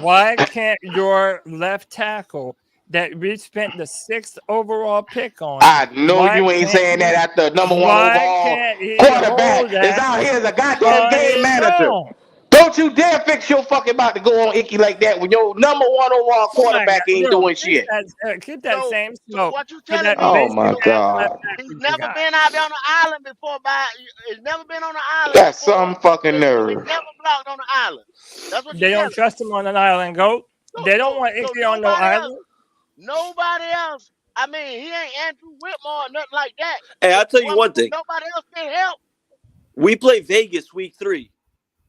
why can't your left tackle that we spent the 6th overall pick on? I know you ain't saying that after number 1 overall quarterback is out here as a goddamn game manager. Don't you dare fix your fucking mouth to go on Icky like that when your number 1 overall quarterback ain't doing shit. Keep that same smoke. What you telling me? Oh my God. He's never been out there on the island before. He's never been on the island. Got some fucking nerve. He's never blocked on the island. That's what They don't trust him on an island, Goat. They don't want Icky on no island. Nobody else. I mean, he ain't Andrew Whitmore or nothing like that. Hey, I'll tell you one thing. Nobody else can help. We play Vegas week 3.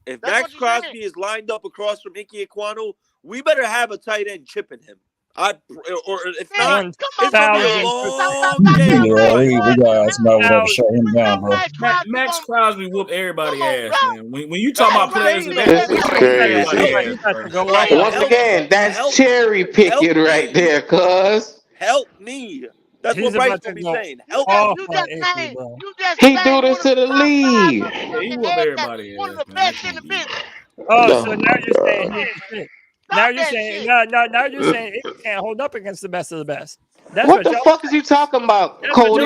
If That's Max Crosby is lined up across from Ikem Ekwonu, we better have a tight end chipping him. Or if not, it's gonna be a long game. Yeah, we gotta ask about whatever shut him down, bro. Max Crosby whooped everybody ass, man. When you talk about players in that, This is crazy. Once again, that's cherry picking right there, cuz. Help me. That's what Bryce will be saying. Help me. He do this to the league. Yeah, he whooped everybody ass. One of the best in the business. Oh, so now you're saying he shit. Now you're saying now you're saying it can't hold up against the best of the best. That's What the fuck is you talking about, Cody?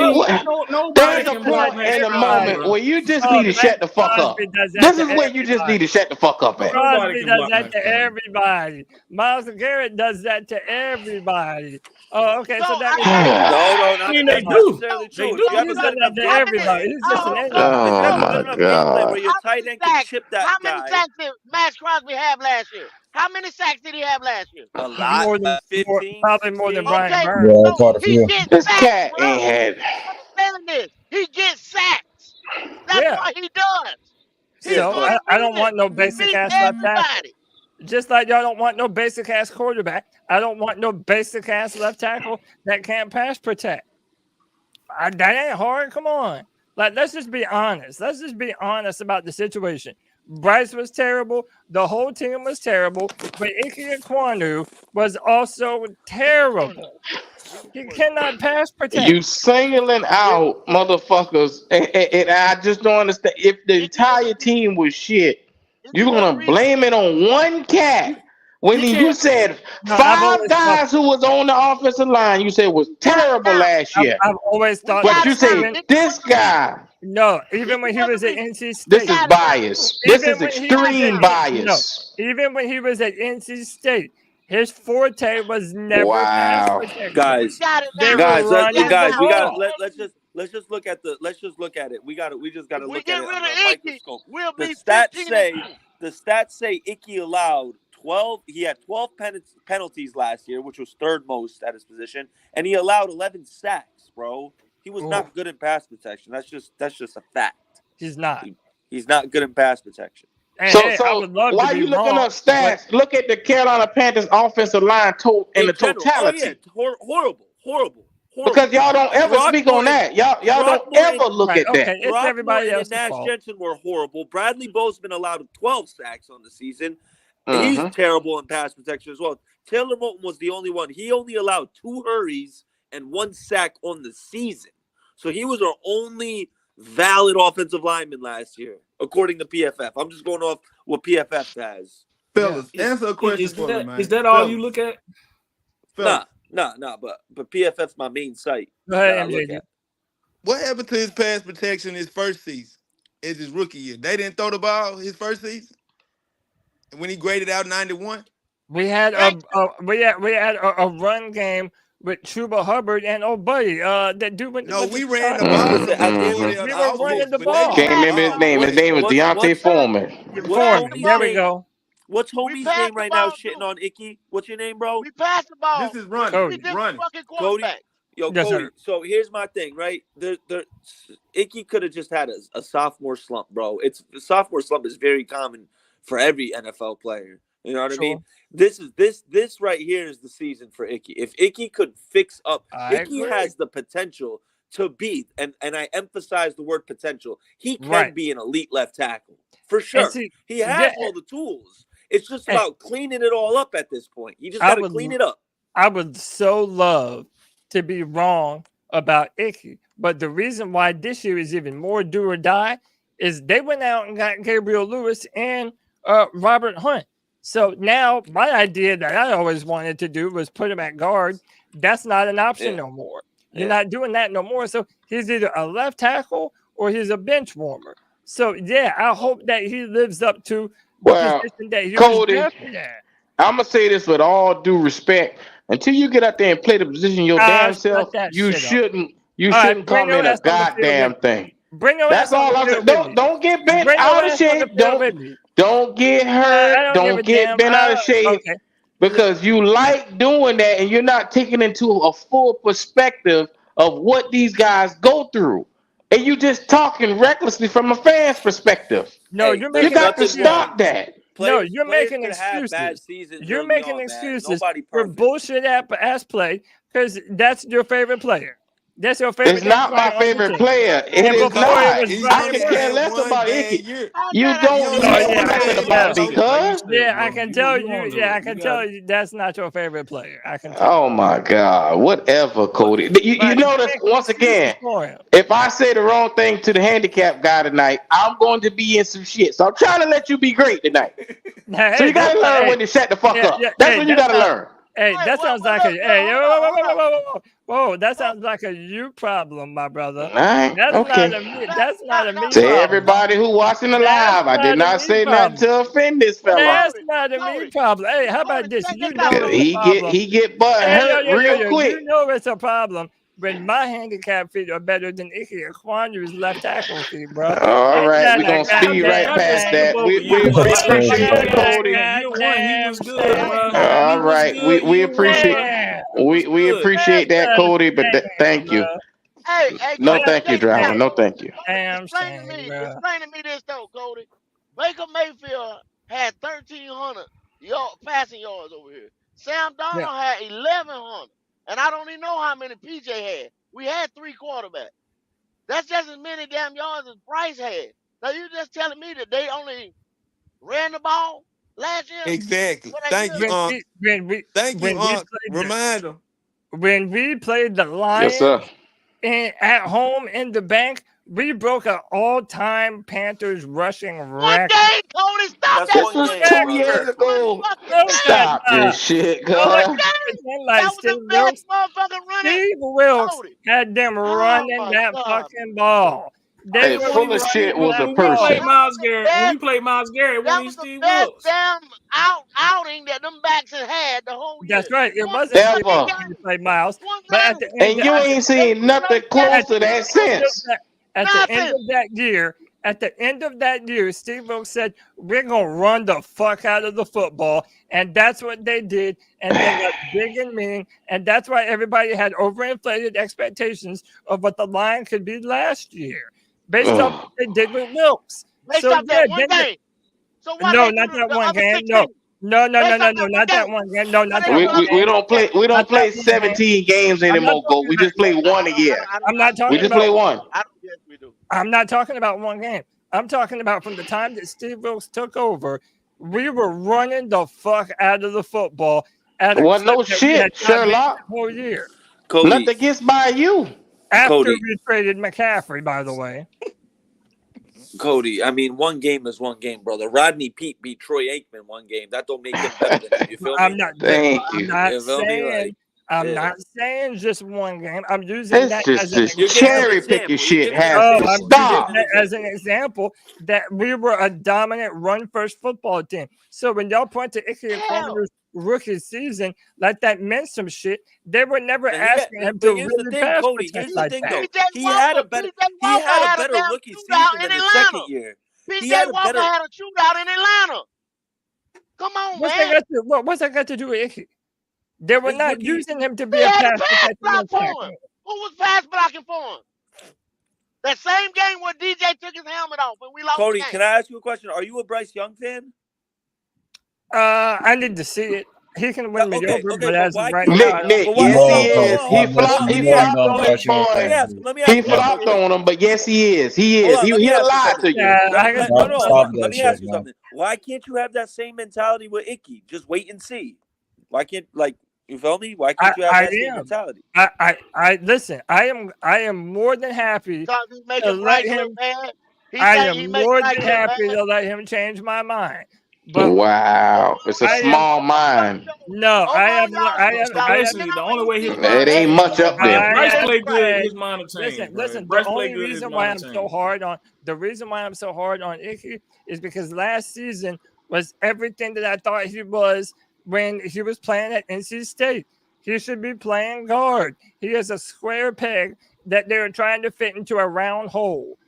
There's a point in a moment where you just need to shut the fuck up. This is where you just need to shut the fuck up at. Crosby does that to everybody. Miles Garrett does that to everybody. Oh, okay. So that means no, not necessarily true. He does that to everybody. He's just an Oh my God. Where your tight end can chip that How guy. many sacks did Max Crosby have last year? How many sacks did he have last year? A lot. More than 15. probably more than Brian Okay, Burns. Yeah, quite a few. This cat ain't had. He gets sacked. That's what he does. He's So going to I don't want no basic meet ass left tackle. everybody. Just like y'all don't want no basic ass quarterback, I don't want no basic ass left tackle that can't pass protect. That ain't hard. Come on. Like, let's just be honest. Let's just be honest about the situation. Bryce was terrible. The whole team was terrible. But Ikem Ekwonu was also terrible. He cannot pass protect. You singling out motherfuckers, and I just don't understand. If the entire team was shit, you're gonna blame it on one cat. When you said five guys who was on the offensive line, you said was terrible last year. I've always thought, but you said this guy. No, even when he was at NC State. This is bias. This is extreme bias. No, even when he was at NC State, his forte was never pass protection. Guys, let's just look at it. We just gotta look at it under a microscope. The stats say Icky allowed 12. He had 12 penalties last year, which was third most at his position, and he allowed 11 sacks, bro. He was not good in pass protection. That's just a fact. He's not. He's not good in pass protection. So why are you looking up stats? Look at the Carolina Panthers offensive line in the totality. Horrible. Because y'all don't ever speak on that. Y'all don't ever look at that. It's everybody else. And Nash Jensen were horrible. Bradley Bozeman allowed 12 sacks on the season. He's terrible in pass protection as well. Taylor Moton was the only one. He only allowed 2 hurries and 1 sack on the season. So he was our only valid offensive lineman last year, according to PFF. I'm just going off what PFF has. Fellas, answer a question for me, man. Is that all you look at? Nah, but PFF's my main site. Go ahead, MJD. What happened to his pass protection his first season? Is his rookie year? They didn't throw the ball his first season when he graded out 91. We had a run game with Chuba Hubbard and buddy, that dude went. We ran the ball. We were running the ball. Can't remember his name. His name was Deontay Foreman. There we go. What's homie's name right now shitting on Icky? What's your name, bro? We passed the ball. This is running. Cody. Yo, Yes, Cody. sir. So here's my thing, right? Icky could have just had a sophomore slump, bro. The sophomore slump is very common for every NFL player. You know what I mean? This right here is the season for Icky. If Icky could fix up, Icky has the potential to be, and I emphasize the word potential. He can be an elite left tackle for sure. He has all the tools. It's just about cleaning it all up at this point. You just got to clean it up. I would so love to be wrong about Icky, but the reason why this year is even more do or die is they went out and got Gabriel Lewis and Robert Hunt. So now my idea that I always wanted to do was put him at guard. That's not an option no more. You're not doing that no more. So he's either a left tackle or he's a bench warmer. So I hope that he lives up to the position that he was drafted at. I'm gonna say this with all due respect. Until you get out there and play the position your damn self, you shouldn't come in a goddamn thing. That's all I'm saying. Don't get bent out of shape. Don't get hurt. Don't get bent out of shape. Because you like doing that and you're not taking into a full perspective of what these guys go through. And you just talking recklessly from a fan's perspective. No, you got to stop that. You're making excuses. You're making excuses for bullshit ass play because that's your favorite player. That's your favorite. It's not my favorite player. It is not. I can care less about Icky. You don't know nothing about me, cuz. I can tell you. Yeah, I can tell you that's not your favorite player. I can tell Oh my God. Whatever, Cody. You notice once again, if I say the wrong thing to the handicap guy tonight, I'm going to be in some shit. So I'm trying to let you be great tonight. So you gotta learn when to shut the fuck up. That's when you gotta learn. Hey, that sounds like whoa, that sounds like a you problem, my brother. Right, That's not a me to problem. everybody who watching the live, I did not say nothing to offend this fella. That's not a me problem. Hey, how about this? You know he get butt hurt real quick. You know it's a problem when my handicap feet are better than Ikem Ekwonu's left tackle feet, bro. All right, we're gonna speed right past that. We appreciate it, Cody. He was good, bro. All right, we appreciate we appreciate that, Cody. But thank you. Hey, No, Cody, thank you, check this driver. out, No, though. thank you. Explain to me this though, Cody. Baker Mayfield had 1,300 passing yards over here. Sam Yeah. Darnold had 1,100, and I don't even know how many PJ had. We had 3 quarterbacks. That's just as many damn yards as Bryce had. Now you just telling me that they only ran the ball last year? Exactly. For that Thank you, year? Unc. Thank you, Unc. Reminder. When we played the Yes, Lions sir. at home in the bank, we broke an all-time Panthers rushing One record. game, Cody. Stop That's that This one was game, 2 brother. years ago. fucking game. Stop this shit, Don't cuz. pretend like That was Steve the best Wilkes. motherfucking running. Steve Wilkes Cody. had them Oh running my that God. fucking ball. They Hey, were full of shit was a When we person. played Miles Garrett, when we played Miles Garrett, That when he was the Steve best Wilkes. damn outing that them backs had the whole year. That's right. It One wasn't fucking good Ever. when you game. played Miles, One but at game. the end, And you ain't seen nothing close to that since. at the end Nothing. of that year, Steve Wilkes said, "We're gonna run the fuck out of the football," and that's what they did. And they got big and mean, and that's why everybody had overinflated expectations of what the line could be last year, based off what they did with Wilkes. Based So off that one then game. So why no, they do not that the one other game. 16? No, Based off that one not that game. one game. No, Why not they that do We, the one other we, we game. don't play we don't Not that play one game. 17 games I'm not anymore, go. talking We just play one a year. I'm not We talking just about play one. I don't guess we do. I'm not talking about one game. I'm talking about from the time that Steve Wilkes took over, we were running the fuck out of the football at a Wasn't clip no that we had shit, not been Sherlock. the whole year. Cody. Nothing gets by you. After Cody. we traded McCaffrey, by the way. Cody, I mean, one game is one game, brother. Rodney Pete beat Troy Aikman one game. That don't make him better than you. You feel me? I'm not Like, I'm not saying just one game. I'm using It's that just as an this example. cherry picking shit has to I'm stop. using that as an example that we were a dominant run-first football team. So when y'all point to Ikem Ekwonu's rookie season like that meant some shit, they were never asking him to but here's the really thing, pass Cody. protect Here's the like thing, that. though. He had a better damn rookie shootout season in than his Atlanta. second year. He PJ had a Walker better. had a shootout in Atlanta. Come on, man. What's that got to do with Ikem? They were His not rookie- using him to be He a had pass a pass protector. block for him. Who was pass blocking for him? That same game where DJ took his helmet off and we lost Cody, the game. can I ask you a question? Are you a Bryce Young fan? I need to see it. He can win me over, but as of right now, Nick, yes he is. He flopped on this boy. He flopped on him, but yes he is. He is. He'll lie to you. Let me ask you something. Why can't you have that same mentality with Icky? Just wait and see. Why can't you feel me? Why can't you have that same mentality? I listen. I am more than happy to let him. I am more than happy to let him change my mind. But Wow, it's a small mind. no, I am. Basically, the only way his It mind ain't changed much is up if there. Bryce played good, his mind will change. Listen, bro. listen. Bryce The only played good, his reason why mind I'm will so change. hard on Icky is because last season was everything that I thought he was when he was playing at NC State. He should be playing guard. He is a square peg that they were trying to fit into a round hole.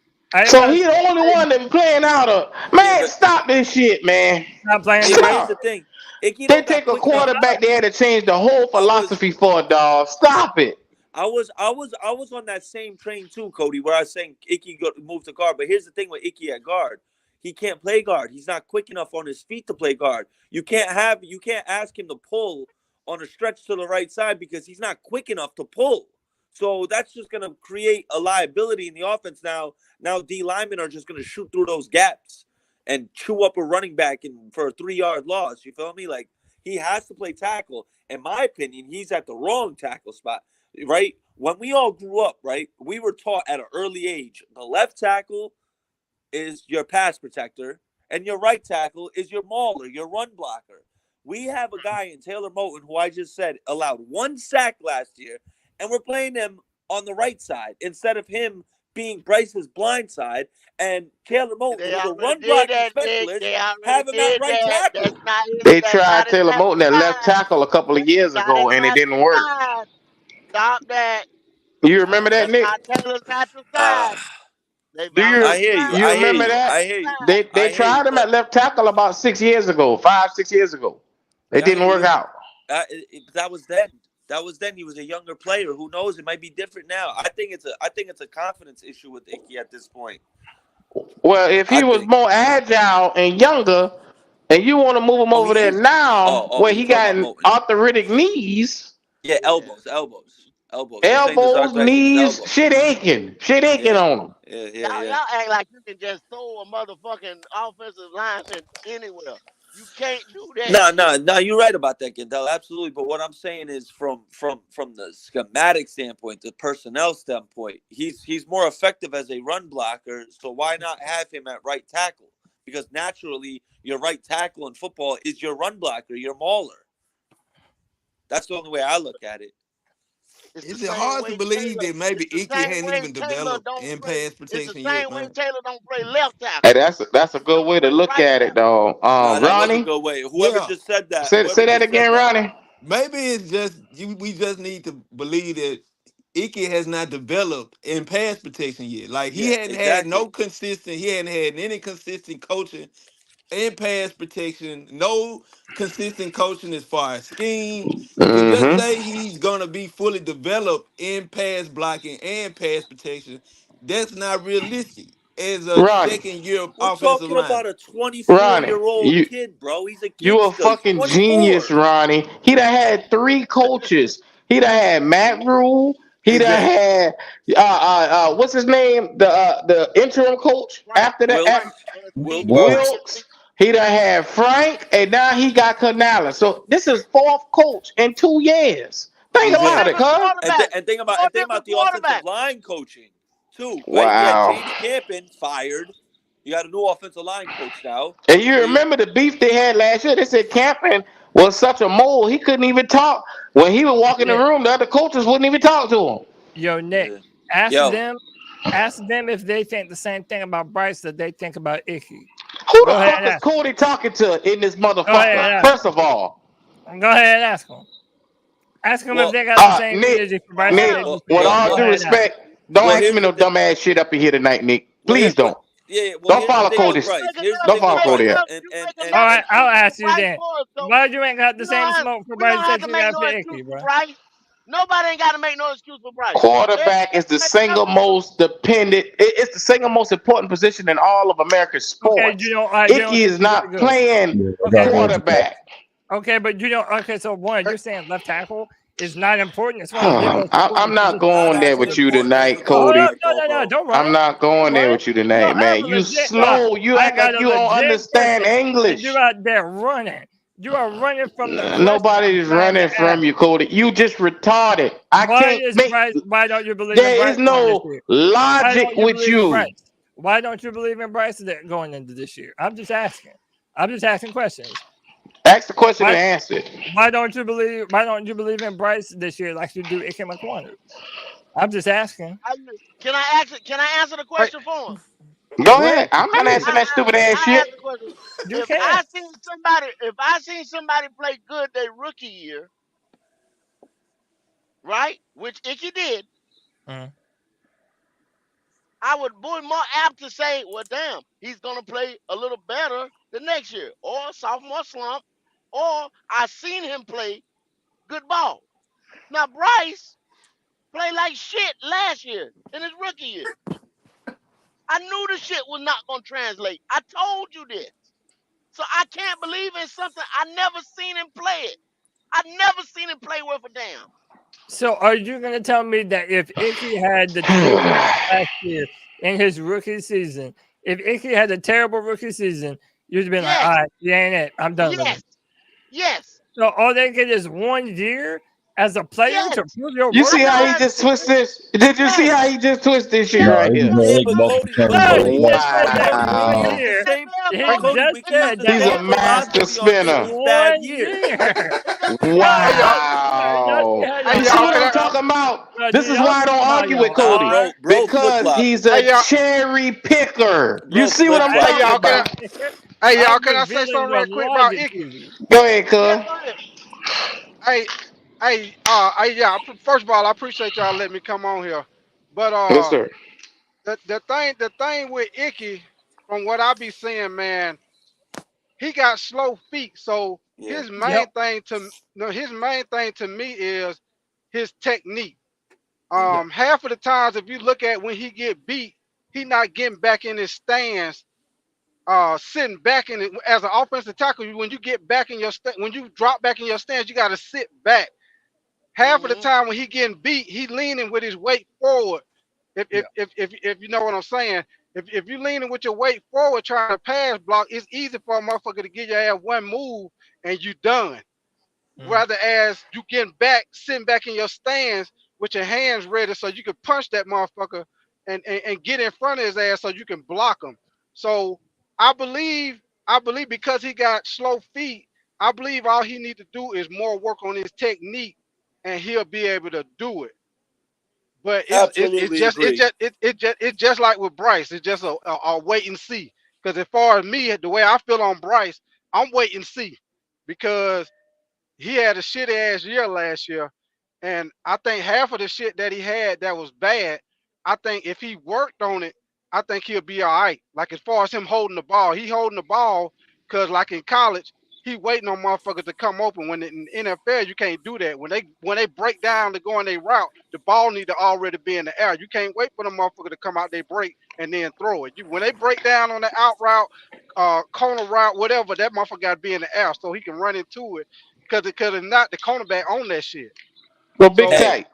So he the only one that playing out of man. Stop this shit, man. Not playing. Here's Stop. the thing. Icky They don't got take a quick enough. quarterback. They had to change the whole philosophy for a dog. Stop it. I was on that same train too, Cody, where I was saying Icky moved to guard. But here's the thing with Icky at guard. He can't play guard. He's not quick enough on his feet to play guard. You can't ask him to pull on a stretch to the right side because he's not quick enough to pull. So that's just going to create a liability in the offense now. Now D linemen are just going to shoot through those gaps and chew up a running back for a 3-yard loss. You feel me? Like, he has to play tackle. In my opinion, he's at the wrong tackle spot, right? When we all grew up, right, we were taught at an early age, the left tackle is your pass protector and your right tackle is your mauler, your run blocker. We have a guy in Taylor Moton who I just said allowed 1 sack last year, and we're playing him on the right side instead of him being Bryce's blind side. And Taylor Moton, who's a run blocking specialist, have him at right tackle. They tried Taylor Moton at left tackle a couple of years ago, and it didn't work. Stop that. You remember that, Nick? Not Taylor's natural side. Do you? I hear you. You I hear remember you. that? I hear you. They tried him at left tackle about 6 years ago, 5-6 years ago. It didn't work out. That was then. That was then. He was a younger player. Who knows? It might be different now. I think it's a confidence issue with Icky at this point. Well, if he was more agile and younger, and you want to move him over there now, where he got arthritic knees. Yeah, elbows. Elbows, knees, shit aching on him. Yeah. Y'all act like you can just throw a motherfucking offensive lineman anywhere. You can't do that. No. You're right about that, Gendel. Absolutely. But what I'm saying is, from the schematic standpoint, the personnel standpoint, he's more effective as a run blocker. So why not have him at right tackle? Because naturally, your right tackle in football is your run blocker, your mauler. That's the only way I look at it. Is it hard to believe that maybe Icky hadn't even developed in pass protection yet, Same way man? Taylor don't play left tackle. Hey, that's a good way to look at it, though. That was Ronnie, a good way. Whoever just said that. Say that again, Ronnie. Maybe it's just we just need to believe that Icky has not developed in pass protection yet. Like he hadn't had no consistent. He hadn't had any consistent coaching in pass protection. No consistent coaching as far as scheme. To just say he's gonna be fully developed in pass blocking and pass protection, that's not realistic. As a second year offensive talking line. about a 24-year-old kid, bro. He's a kid. You a fucking genius, Ronnie. He done had 3 coaches. He done had Matt Rule. He done had what's his name? The interim coach after that. Wilkes. He done had Frank, and now he got Canales. So this is 4th coach in 2 years. Think about it, cuz. And think about the offensive line coaching too. Right? Wow. You got James Campen fired. You got a new offensive line coach now. And you remember the beef they had last year? They said Campen was such a mole, he couldn't even talk. When he would walk in the room, the other coaches wouldn't even talk to him. Yo, Nick, ask them if they think the same thing about Bryce that they think about Icky. Who the fuck is Cody talking to in this motherfucker? First of all. Go ahead and ask them. Ask them if they got the same energy for Bryce. Nick, with all due respect, don't ask me no dumbass shit up in here tonight, Nick. Please don't. Don't follow Cody. Don't follow Cody. All right, I'll ask you then. Why you ain't got the same smoke for Bryce that you got for Icky, bro? Nobody ain't got to make no excuse for Bryce. Quarterback is the single most dependent. It's the single most important position in all of America's sports. Icky is not playing quarterback. Okay, but so one, you're saying left tackle is not important. It's one of the most I'm not going there with you tonight, Cody. No, don't run. I'm not going there with you tonight, man. You slow. You act like you don't understand English. You out there running. You are running from the. Nobody is running from you, Cody. You just retarded. Why don't you believe? There is no logic with you. Why don't you believe in Bryce going into this year? I'm just asking. I'm just asking questions. Ask the question and answer it. Why don't you believe in Bryce this year like you do Ikem Ekwonu? I'm just asking. Can I answer the question for him? Go ahead. I'm not answering that stupid ass shit. If I seen somebody play good their rookie year, right, which Icky did, I would be more apt to say, well, damn, he's gonna play a little better the next year, or sophomore slump, or I seen him play good ball. Now Bryce played like shit last year in his rookie year. I knew the shit was not going to translate. I told you this. So I can't believe in something I never seen him play it. I never seen him play worth a damn. So are you going to tell me that if Icky had the last year in his rookie season, if Icky had a terrible rookie season, you'd been like, all right, you ain't it. I'm done with it. Yes. So all they get is 1 year as a player to prove your worth. You see how he just twisted? Did you see how he just twisted this shit right here? Wow. He's a master spinner. 1 year. Wow. You see what I'm talking about? This is why I don't argue with Cody. Because he's a cherry picker. You see what I'm talking about? Hey, y'all, can I say something real quick about Icky? Go ahead, cuz. Yeah. First of all, I appreciate y'all letting me come on here. But yes, sir. The thing with Icky, from what I be seeing, man, he got slow feet. So his main thing to me is his technique. Half of the times, if you look at when he get beat, he not getting back in his stance, sitting back in it as an offensive tackle. When you get back in your when you drop back in your stance, you got to sit back. Half of the time when he getting beat, he leaning with his weight forward. If you know what I'm saying, if you leaning with your weight forward trying to pass block, it's easy for a motherfucker to get your ass one move and you done. Rather as you getting back, sitting back in your stance with your hands ready so you can punch that motherfucker and get in front of his ass so you can block him. So I believe because he got slow feet, I believe all he need to do is more work on his technique and he'll be able to do it. But it's just like with Bryce. It's just a wait and see. Because as far as me, the way I feel on Bryce, I'm wait and see because he had a shitty ass year last year, and I think half of the shit that he had that was bad, I think if he worked on it, I think he'll be all right. Like as far as him holding the ball, he holding the ball because like in college, he waiting on motherfuckers to come open. When in NFL, you can't do that. When they break down to go on their route, the ball need to already be in the air. You can't wait for the motherfucker to come out they break and then throw it. When they break down on the out route, corner route, whatever, that motherfucker got to be in the air so he can run into it. Because if not, the cornerback on that shit. Well, Big Tight,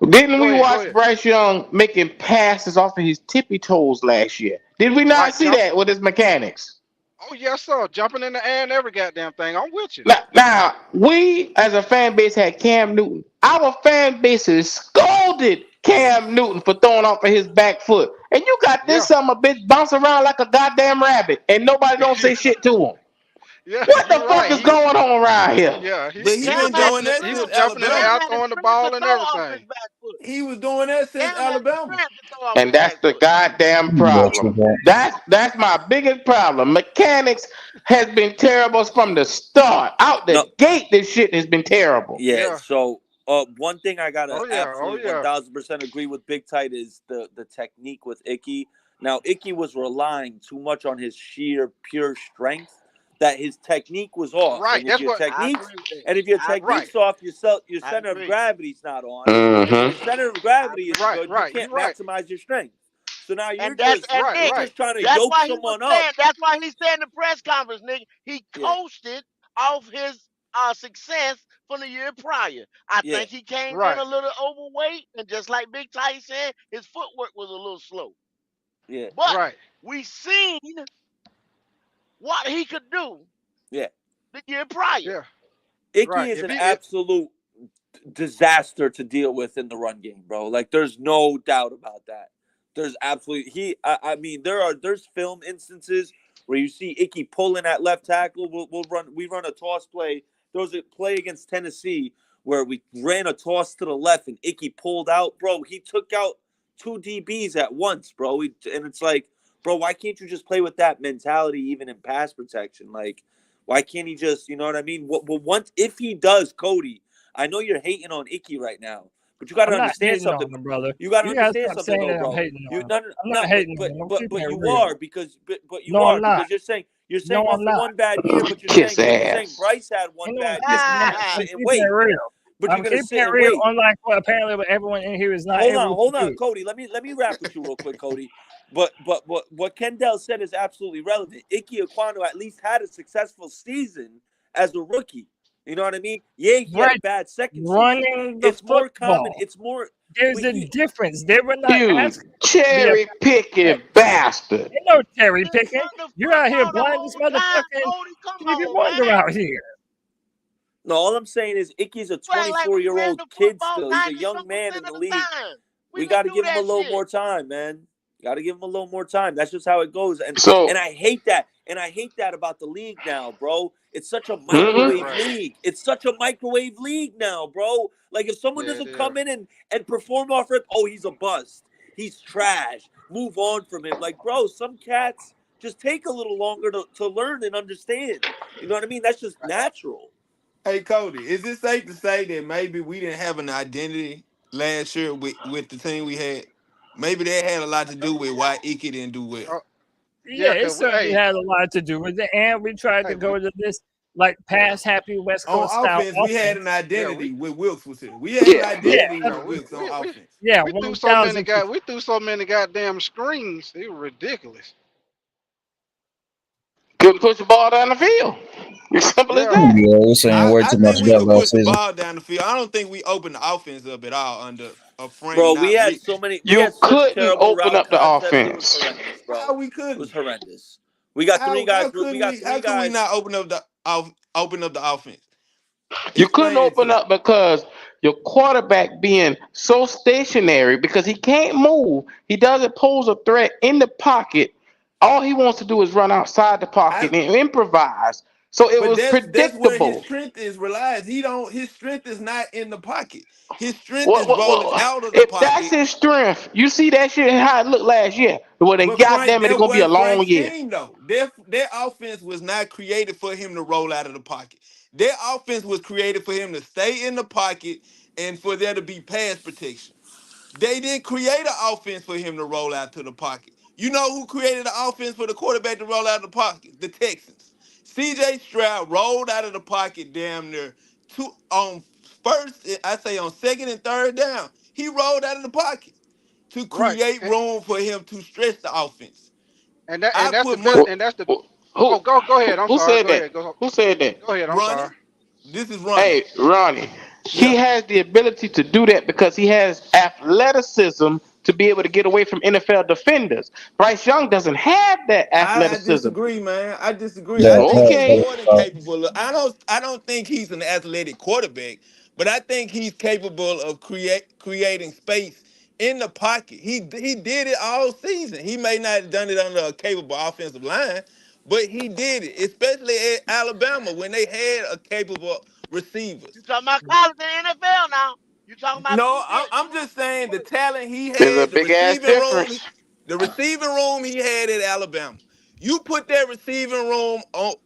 didn't we Go watch ahead. Bryce Young making passes off of his tippy toes last year? Did we not see that with his mechanics? Oh, yes, sir. Jumping in the air and every goddamn thing. I'm with you. Now, we as a fan base had Cam Newton. Our fan base has scolded Cam Newton for throwing off of his back foot. And you got this son of a bitch bouncing around like a goddamn rabbit, and nobody don't say shit to him. Yeah, what the fuck is going on around here? Yeah, But he been doing that he was since jumping in the air, Alabama. throwing the ball and everything. He was doing that since Alabama. And that's the goddamn problem. That's my biggest problem. Mechanics has been terrible from the start. Out the gate, this shit has been terrible. Yeah. So one thing I gotta absolutely 1000% agree with Big Tight is the technique with Icky. Now Icky was relying too much on his sheer pure strength. That his technique was off. Right. And That's if your what technique's your technique's off, your center of gravity's not on. Mm-hmm. And when your center of gravity is good, you can't maximize your strength. So now you're just trying to yoke someone up. That's why he said in the press conference, nigga, he coasted off his success from the year prior. I think he came in a little overweight, and just like Big Ty said, his footwork was a little slow. Yeah. But we seen what he could do the year prior. Yeah. Icky is an absolute disaster to deal with in the run game, bro. Like, there's no doubt about that. There's absolutely there's film instances where you see Icky pulling at left tackle. We run a toss play. There was a play against Tennessee where we ran a toss to the left and Icky pulled out, bro. He took out 2 DBs at once, bro. And it's like, bro, why can't you just play with that mentality even in pass protection? Like, why can't he just, you know what I mean? Once if he does, Cody, I know you're hating on Icky right now, but you got to understand something, brother. You got to understand something, though, bro. I'm not hating on him. But you are because you're saying one bad year, but you're saying Bryce had one bad year. I'm keeping it real. But you're gonna sit and real, wait. unlike what apparently everyone in here is not. Hold on, Cody. Let me wrap with you real quick, Cody. But what Kendall said is absolutely relevant. Ikem Ekwonu at least had a successful season as a rookie. You know what I mean? Yeah, he had a bad second season. It's more common. It's more. There's a difference. They were not asking. Cherry picking bastard. Ain't no cherry picking. You're out here blind this motherfucking Stevie Wonder out here. No, all I'm saying is Icky's a 24-year-old kid still. He's a young man in the league. We got to give him a little more time, man. Got to give him a little more time. That's just how it goes. And I hate that. And I hate that about the league now, bro. It's such a microwave league. It's such a microwave league now, bro. Like, if someone doesn't come in and perform off it, oh, he's a bust. He's trash. Move on from him. Like, bro, some cats just take a little longer to learn and understand. You know what I mean? That's just natural. Hey, Cody, is it safe to say that maybe we didn't have an identity last year with the team we had? Maybe that had a lot to do with why Icky didn't do well. Yeah, it certainly had a lot to do with it. And we tried to go to this like pass happy West On Coast style offense, we had offense. an identity with Wilkes was here. We had an identity with Wilkes on offense. Yeah, we threw 1000%. we threw so many goddamn screens. It was ridiculous. Couldn't push the ball down the field. It's simple as Yeah. that. Yeah, we're saying way I too much think of we that could last push the season. ball down the field. I don't think we opened the offense up at all under a Frank Bro, we not had Rich. so many. We You had such couldn't terrible open route up the concepts. It was offense. horrendous, bro. How we It couldn't? was horrendous. We got three guys. We got How three could we guys. not open up the offense? You couldn't Explain it to open me. up because your quarterback being so stationary because he can't move. He doesn't pose a threat in the pocket. All he wants to do is run outside the pocket and improvise. So it But was that's where his predictable. strength is relies. His strength is not in the pocket. His strength What, is what, rolling what, out of the if that's pocket. his strength, you see that shit how it looked last year. Well, then But Frank, goddamn it, it's that gonna be a wasn't long Frank's year. team though. Their offense was not created for him to roll out of the pocket. Their offense was created for him to stay in the pocket and for there to be pass protection. They didn't create an offense for him to roll out to the pocket. You know who created the offense for the quarterback to roll out of the pocket? The Texans. CJ Stroud rolled out of the pocket damn near on first, I say on second and third down. He rolled out of the pocket to Right. create room for him to stretch the offense. And I that's the put best. money. And that's the. Who Oh, go ahead. I'm who sorry. said Go that? ahead. Go. Who said that? Go ahead. I'm sorry. Ronnie. This is Ronnie. Hey, Ronnie, he Yeah. has the ability to do that because he has athleticism to be able to get away from NFL defenders. Bryce Young doesn't have that I athleticism. disagree, man. I disagree. I Yeah, think he's Okay. more than capable of. I don't think he's an athletic quarterback, but I think he's capable of creating space in the pocket. He did it all season. He may not have done it under a capable offensive line, but he did it, especially at Alabama when they had a capable receivers. You talking about college and NFL now? You talking about No, two I'm just saying the different? talent he There's a had, big ass difference. the receiving room he had at Alabama. You put that receiving room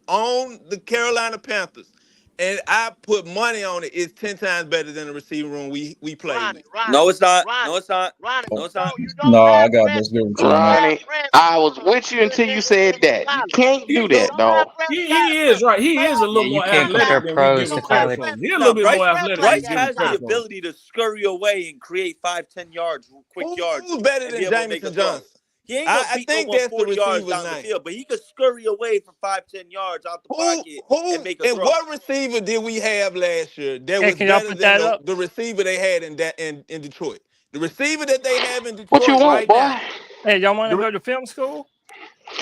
on the Carolina Panthers, and I put money on it. It's 10 times better than the receiving room we played with. No, it's not. No, Ronnie, it's not. Ronnie. No, it's not. You No, don't I have got to Brent. disagree with You you on don't that. have Ronnie, Brent I was Musburger with you until you in said that. You college. can't do He, that, dog. he is right. He is a Yeah, little you more can't athletic compare than we give pros him to credit college. for. He's a No, little bit more athletic than we Bryce give him has the credit for. ability to scurry away and create 5-10 yards, quick yards, Who's better and be than able to make a Jamison throw. Johnson? He ain't gonna I beat no think that's the 140 yards receiver's down the name. field, but he could scurry away for 5-10 yards out the pocket and make a And throw. what receiver did we have last year that Hey, was can y'all better put than that up? the receiver they had in Detroit? The receiver that they have in What you Detroit want, right boy? now. Hey, y'all want to The go to film school?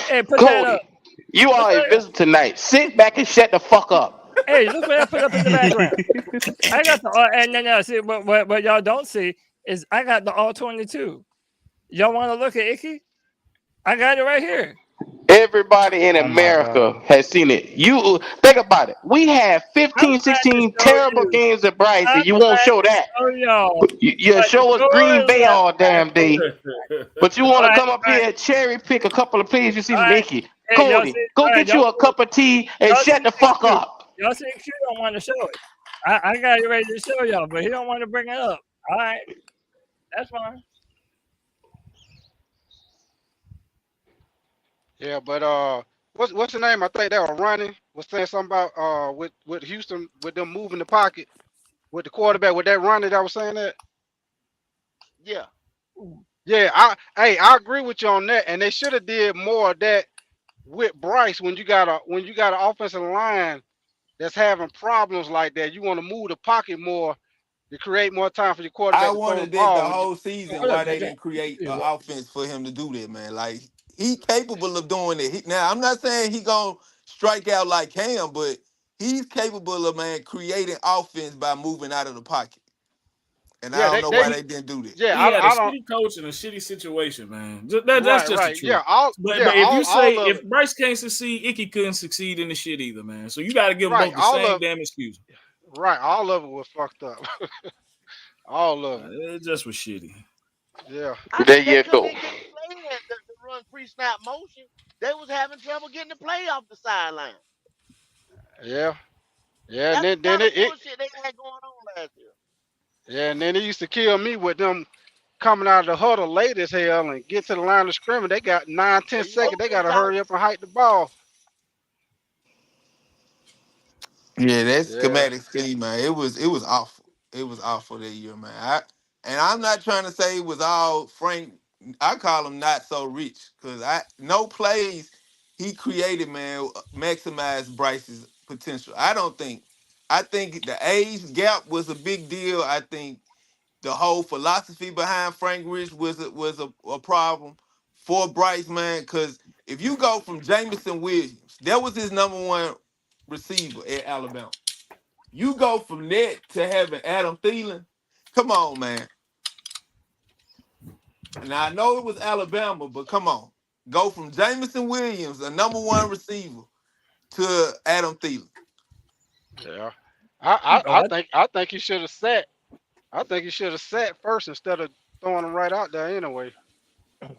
Hey, put that up. Cody, you are a visitor tonight. Sit back and shut the fuck up. Hey, look what I put up in the background. I got the and no, see what y'all don't see is I got the all 22. Y'all want to look at Icky? I got it right here. Everybody in Oh my god. America has seen it. You think about it. We have I'm 15, trying to 16 show terrible you. games at Bryce, I'm and you won't trying show to that. show y'all. You But the show us Green scores Bay that all damn day. But you want to come up all right. here and cherry pick a couple of plays you see All from right. Icky. Hey, y'all Cody, see? go All right, get you a cup of tea and y'all shut see the fuck Q. up. Y'all see Q don't want to show it. I got it ready to show y'all, but he don't want to bring it up. All right, that's fine. Yeah, but what's the name? I think that was Ronnie was saying something about with Houston with them moving the pocket with the quarterback with that Ronnie that was saying that. Yeah. Yeah, I agree with you on that, and they should have did more of that with Bryce when you got an offensive line that's having problems like that. You want to move the pocket more to create more time for your I quarterback to throw the wondered that the ball. When you, whole season why they didn't create an offense for him to do that, man. Like he capable of doing it. Now I'm not saying he gonna strike out like Cam, but he's capable of creating offense by moving out of the pocket. And I yeah, don't know why they didn't do that. yeah, He had a I don't. shitty coach and a shitty situation, man. That's just the Right, truth. yeah, all But if you say of if it, Bryce can't succeed, Icky couldn't succeed in the shit either, man. So you got to give them right, both the same damn excuse. right, all of it was fucked up. All of it. It just was shitty. Yeah. I There think they you couldn't go. even get the play in to run pre-snap motion. They was having trouble getting the play off the sideline. Yeah. Yeah, and That's then the kind of it bullshit they had going on last year. yeah, and then it used to kill me with them coming out of the huddle late as hell and get to the line of scrimmage. They got 9, 10 seconds. They gotta hurry up and hike the ball. Yeah, that Yeah. schematic scheme, man. It was awful. It was awful that year, man. And I'm not trying to say it was all Frank. I call him not so rich because no plays he created, man, maximized Bryce's potential. I think the age gap was a big deal. I think the whole philosophy behind Frank Rich was a problem for Bryce, man. Because if you go from Jamison Williams, that was his number one receiver at Alabama. You go from that to having Adam Thielen. Come on, man. Now I know it was Alabama, but come on. Go from Jamison Williams, a number one receiver, to Adam Thielen. Yeah. Oh, I think he should have sat. I think he should have sat first instead of throwing him right out there anyway.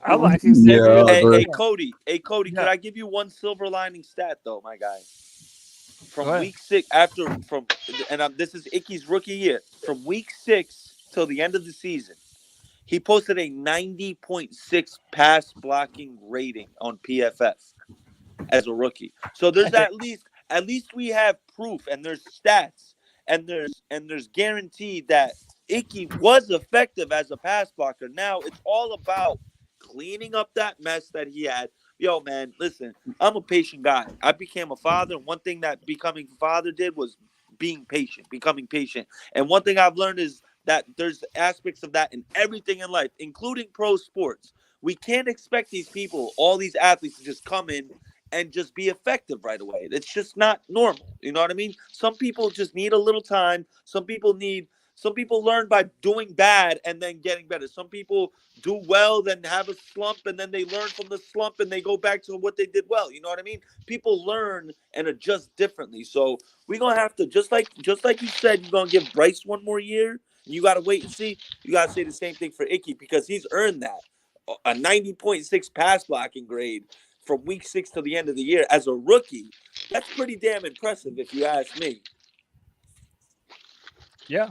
I like Yeah, Xavier. I agree. Hey, Cody. Hey, Cody. Could Yeah. I give you one silver lining stat though, my guy? Go From ahead. week 6, this is Icky's rookie year. From week 6 till the end of the season, he posted a 90.6 pass blocking rating on PFF as a rookie. So there's at least we have proof, and there's stats, and there's guaranteed that Icky was effective as a pass blocker. Now it's all about cleaning up that mess that he had. Yo, man, listen, I'm a patient guy. I became a father, and one thing that becoming a father did was becoming patient. And one thing I've learned is that there's aspects of that in everything in life, including pro sports. We can't expect these people, all these athletes, to just come in and just be effective right away. It's just not normal. You know what I mean? Some people just need a little time. Some people learn by doing bad and then getting better. Some people do well, then have a slump, and then they learn from the slump and they go back to what they did well. You know what I mean? People learn and adjust differently. So we're gonna have to, just like you said, you're gonna give Bryce one more year. And you gotta wait and see. You gotta say the same thing for Icky, because he's earned that. A 90.6 pass blocking grade from week 6 to the end of the year as a rookie. That's pretty damn impressive, if you ask me. Yeah.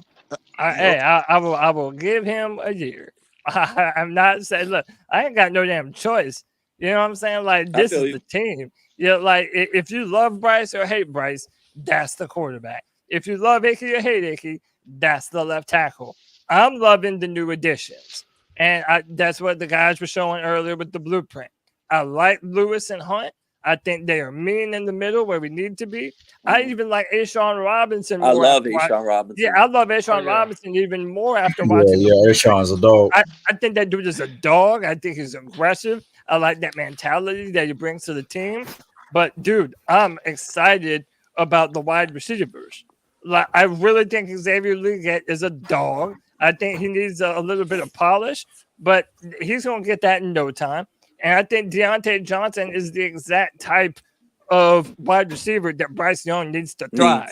I will give him a year. I'm not saying, look, I ain't got no damn choice. You know what I'm saying? Like, this is the team. You know, like, if you love Bryce or hate Bryce, that's the quarterback. If you love Icky or hate Icky, that's the left tackle. I'm loving the new additions. And that's what the guys were showing earlier with the blueprint. I like Lewis and Hunt. I think they are mean in the middle where we need to be. I even like Ashawn Robinson more. I love Ashawn Robinson. Yeah, I love Ashawn Robinson even more after Yeah, watching yeah, Ashawn's a dog. I think that dude is a dog. I think he's aggressive. I like that mentality that he brings to the team. But, dude, I'm excited about the wide receivers. Like, I really think Xavier Legette is a dog. I think he needs a little bit of polish, but he's going to get that in no time. And I think Deontay Johnson is the exact type of wide receiver that Bryce Young needs to thrive.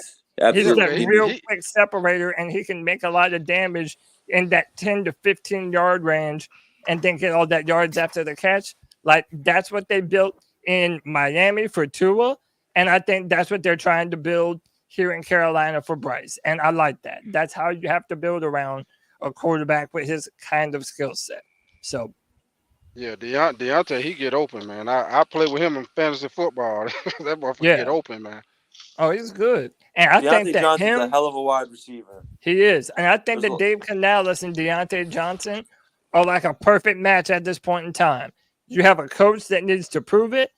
He's that real quick separator, and he can make a lot of damage in that 10 to 15-yard range and then get all that yards after the catch. Like, that's what they built in Miami for Tua, and I think that's what they're trying to build here in Carolina for Bryce. And I like that. That's how you have to build around a quarterback with his kind of skill set. So, yeah, Deontay, he get open, man. I play with him in fantasy football. That motherfucker get open, man. Oh, he's good. And I think that Johnson's a hell of a wide receiver. He is. And I think that Dave Canales and Deontay Johnson are like a perfect match at this point in time. You have a coach that needs to prove it,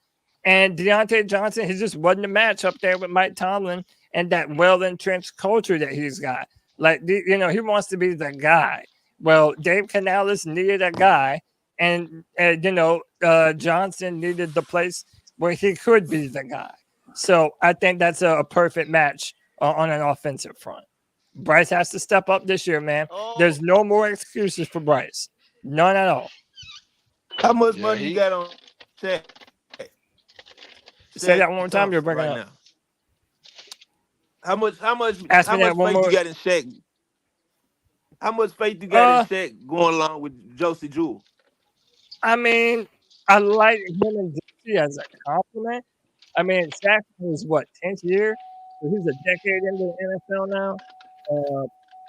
and Deontay Johnson, he just wasn't a match up there with Mike Tomlin and that well-entrenched culture that he's got. Like, you know, he wants to be the guy. Well, Dave Canales needed a guy, and Johnson needed the place where he could be the guy. So I think that's a perfect match on an offensive front. Bryce has to step up this year, man. There's no more excuses for Bryce. None at all. How much money you got on check? Say that one more time. You're breaking up. Now. How much Ask me that faith one more. you got in Shaq? How much faith you got in Shaq going along with Josie Jewell? I mean, I like him and Josie as a compliment. I mean, Shaq is 10th year? So he's a decade into the NFL now.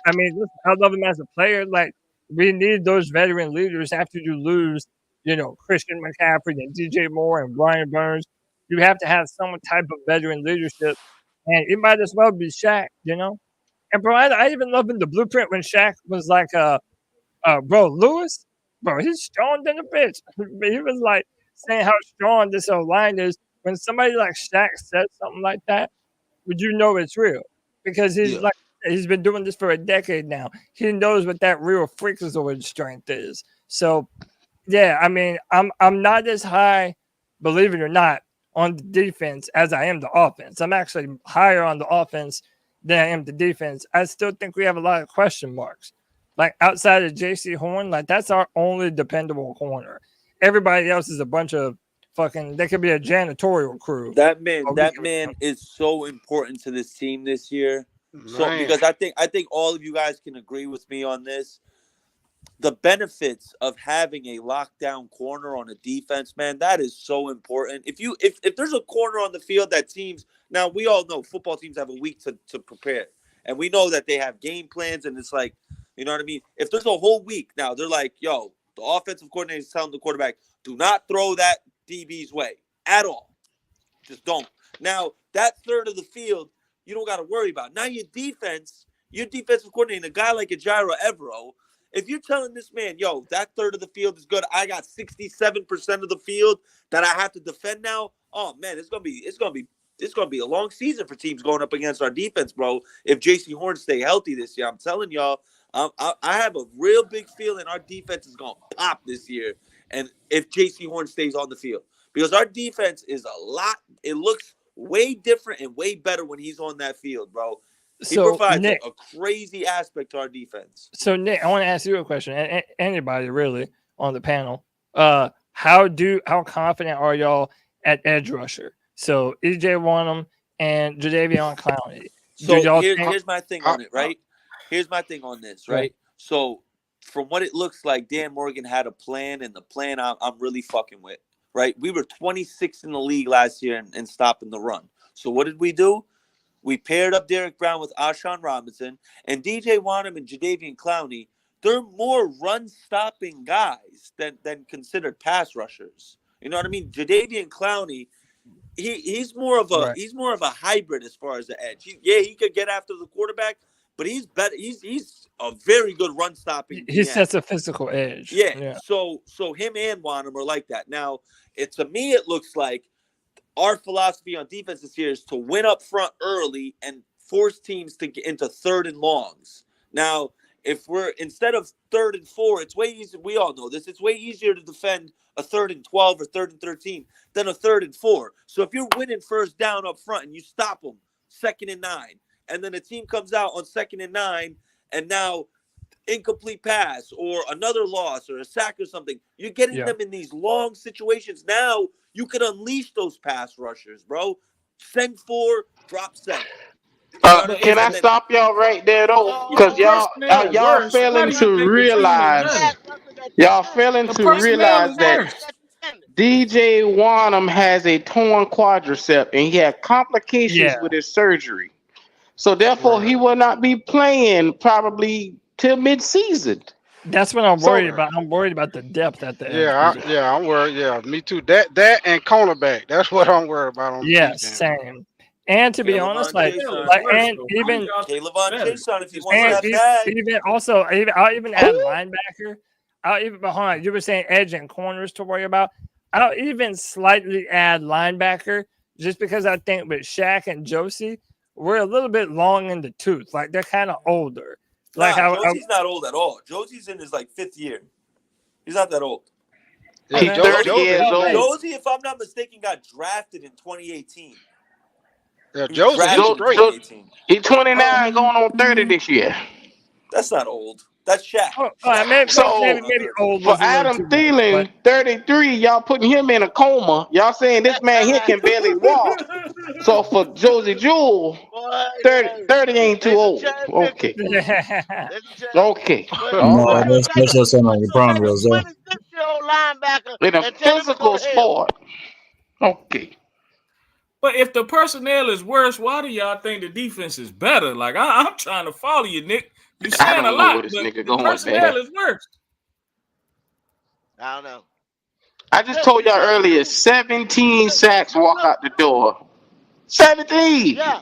I mean, listen, I love him as a player. Like, we need those veteran leaders after you lose, Christian McCaffrey and DJ Moore and Brian Burns. You have to have some type of veteran leadership and it might as well be Shaq, you know. And bro, I even love in the blueprint when Shaq was like, bro, Lewis, bro, he's strong than a bitch. He was like saying how strong this whole line is. When somebody like Shaq says something like that, would you know it's real? Because Yeah. he's been doing this for a decade now. He knows what that real freakazoid strength is. So yeah, I mean, I'm not as high, believe it or not, on the defense as I am the offense. I'm actually higher on the offense than I am the defense. I still think we have a lot of question marks. Like outside of JC Horn, like that's our only dependable corner. Everybody else is a bunch of fucking. They could be a janitorial crew. That man is so important to this team this year. So Man. because I think all of you guys can agree with me on this. The benefits of having a lockdown corner on a defense, man, that is so important. If there's a corner on the field that teams, now we all know football teams have a week to prepare. And we know that they have game plans, and it's like, you know what I mean? If there's a whole week now, they're like, yo, the offensive coordinator is telling the quarterback, do not throw that DB's way at all. Just don't. Now, that third of the field, you don't got to worry about. Now your defensive coordinator, a guy like a Jairo Evero, if you're telling this man, yo, that third of the field is good, I got 67% of the field that I have to defend now. Oh man, it's gonna be a long season for teams going up against our defense, bro. If JC Horn stay healthy this year, I'm telling y'all, I have a real big feeling our defense is gonna pop this year. And if JC Horn stays on the field, because our defense is a lot, it looks way different and way better when he's on that field, bro. He provides Nick, a crazy aspect to our defense. So Nick, I want to ask you a question. Anybody really on the panel? How confident are y'all at edge rusher? So EJ Wanham and Jadeveon Clowney. So here's my thing on it, right? Here's my thing on this, right? So from what it looks like, Dan Morgan had a plan, and the plan I'm really fucking with, right? We were 26th in the league last year in stopping the run. So what did we do? We paired up Derek Brown with Ashawn Robinson, and DJ Wanham and Jadeveon Clowney. They're more run-stopping guys than considered pass rushers. You know what I mean? Jadeveon Clowney, he's more of a hybrid as far as the edge. He could get after the quarterback, but he's better. He's a very good run-stopping. He sets a physical edge. Yeah. So him and Wanham are like that. Now, to me, it looks like our philosophy on defense this year is to win up front early and force teams to get into third and longs. Now, if we're instead of 3rd and 4, it's way easier. We all know this. It's way easier to defend a 3rd and 12 or 3rd and 13 than a 3rd and 4. So if you're winning first down up front and you stop them 2nd and 9, and then a team comes out on 2nd and 9, and now incomplete pass or another loss or a sack or something, you're getting them in these long situations. Now you can unleash those pass rushers, bro. Send 4, drop 7. Can I stop y'all right there though? Because y'all failing to realize that DJ Wanham has a torn quadricep and he had complications with his surgery. So therefore he will not be playing probably till mid-season. That's what I'm worried about. I'm worried about the depth at the edge. I'm worried. Yeah, me too. That and cornerback. That's what I'm worried about on the defense. Same. And to be honest, I'll even add linebacker. You were saying edge and corners to worry about. I'll even slightly add linebacker just because I think with Shaq and Josie, we're a little bit long in the tooth. Like they're kind of older. Like Josie's not old at all. Josie's in his 5th year. He's not that old. He's 30 years old. Josie, if I'm not mistaken, got drafted in 2018. Yeah, Josie's great. He's 29 going on 30 this year. That's not old. That's Shaq. Maybe old. For Adam Thielen, 33, y'all putting him in a coma. Y'all saying this man here can barely walk. So for Josie Jewell, 30 ain't too old. Okay. Okay. No, that's just on your Brown wheels, though. In a physical sport. Okay. But if the personnel is worse, why do y'all think the defense is better? Like I'm trying to follow you, Nick. You're saying a lot, but the personnel is worse. I don't know. I just told y'all earlier, 17 sacks walk out the door. 17. Yeah.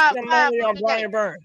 spend some five money on in the Brian game. Burns.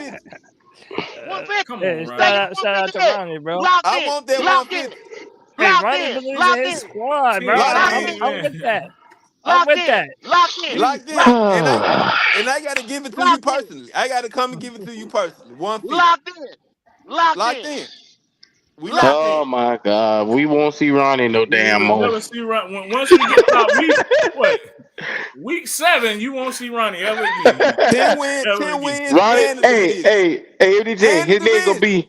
150. 150. Come Hey, on, shout Ronnie. out to Ronnie, bro. Locked I in. want that Locked in. 150. Hey, Locked Ronnie in. believes in Locked his in. squad, bro. Locked Locked in. in. I'm with that. I'm Locked with in. that. Locked in. Locked Locked in. in. And I gotta give it to you Locked in. personally. I gotta come and give it to you personally. 150. Locked in. Locked Locked in. in. We locked Locked in. Oh my God, we won't see Ronnie no We damn will more. never see Ronnie. Once we get about week 7, you won't see Ronnie ever again. 10 wins, Ever 10 again. wins, Ronnie, and the hey, division. hey, hey, MDJ, And the his name gonna division. be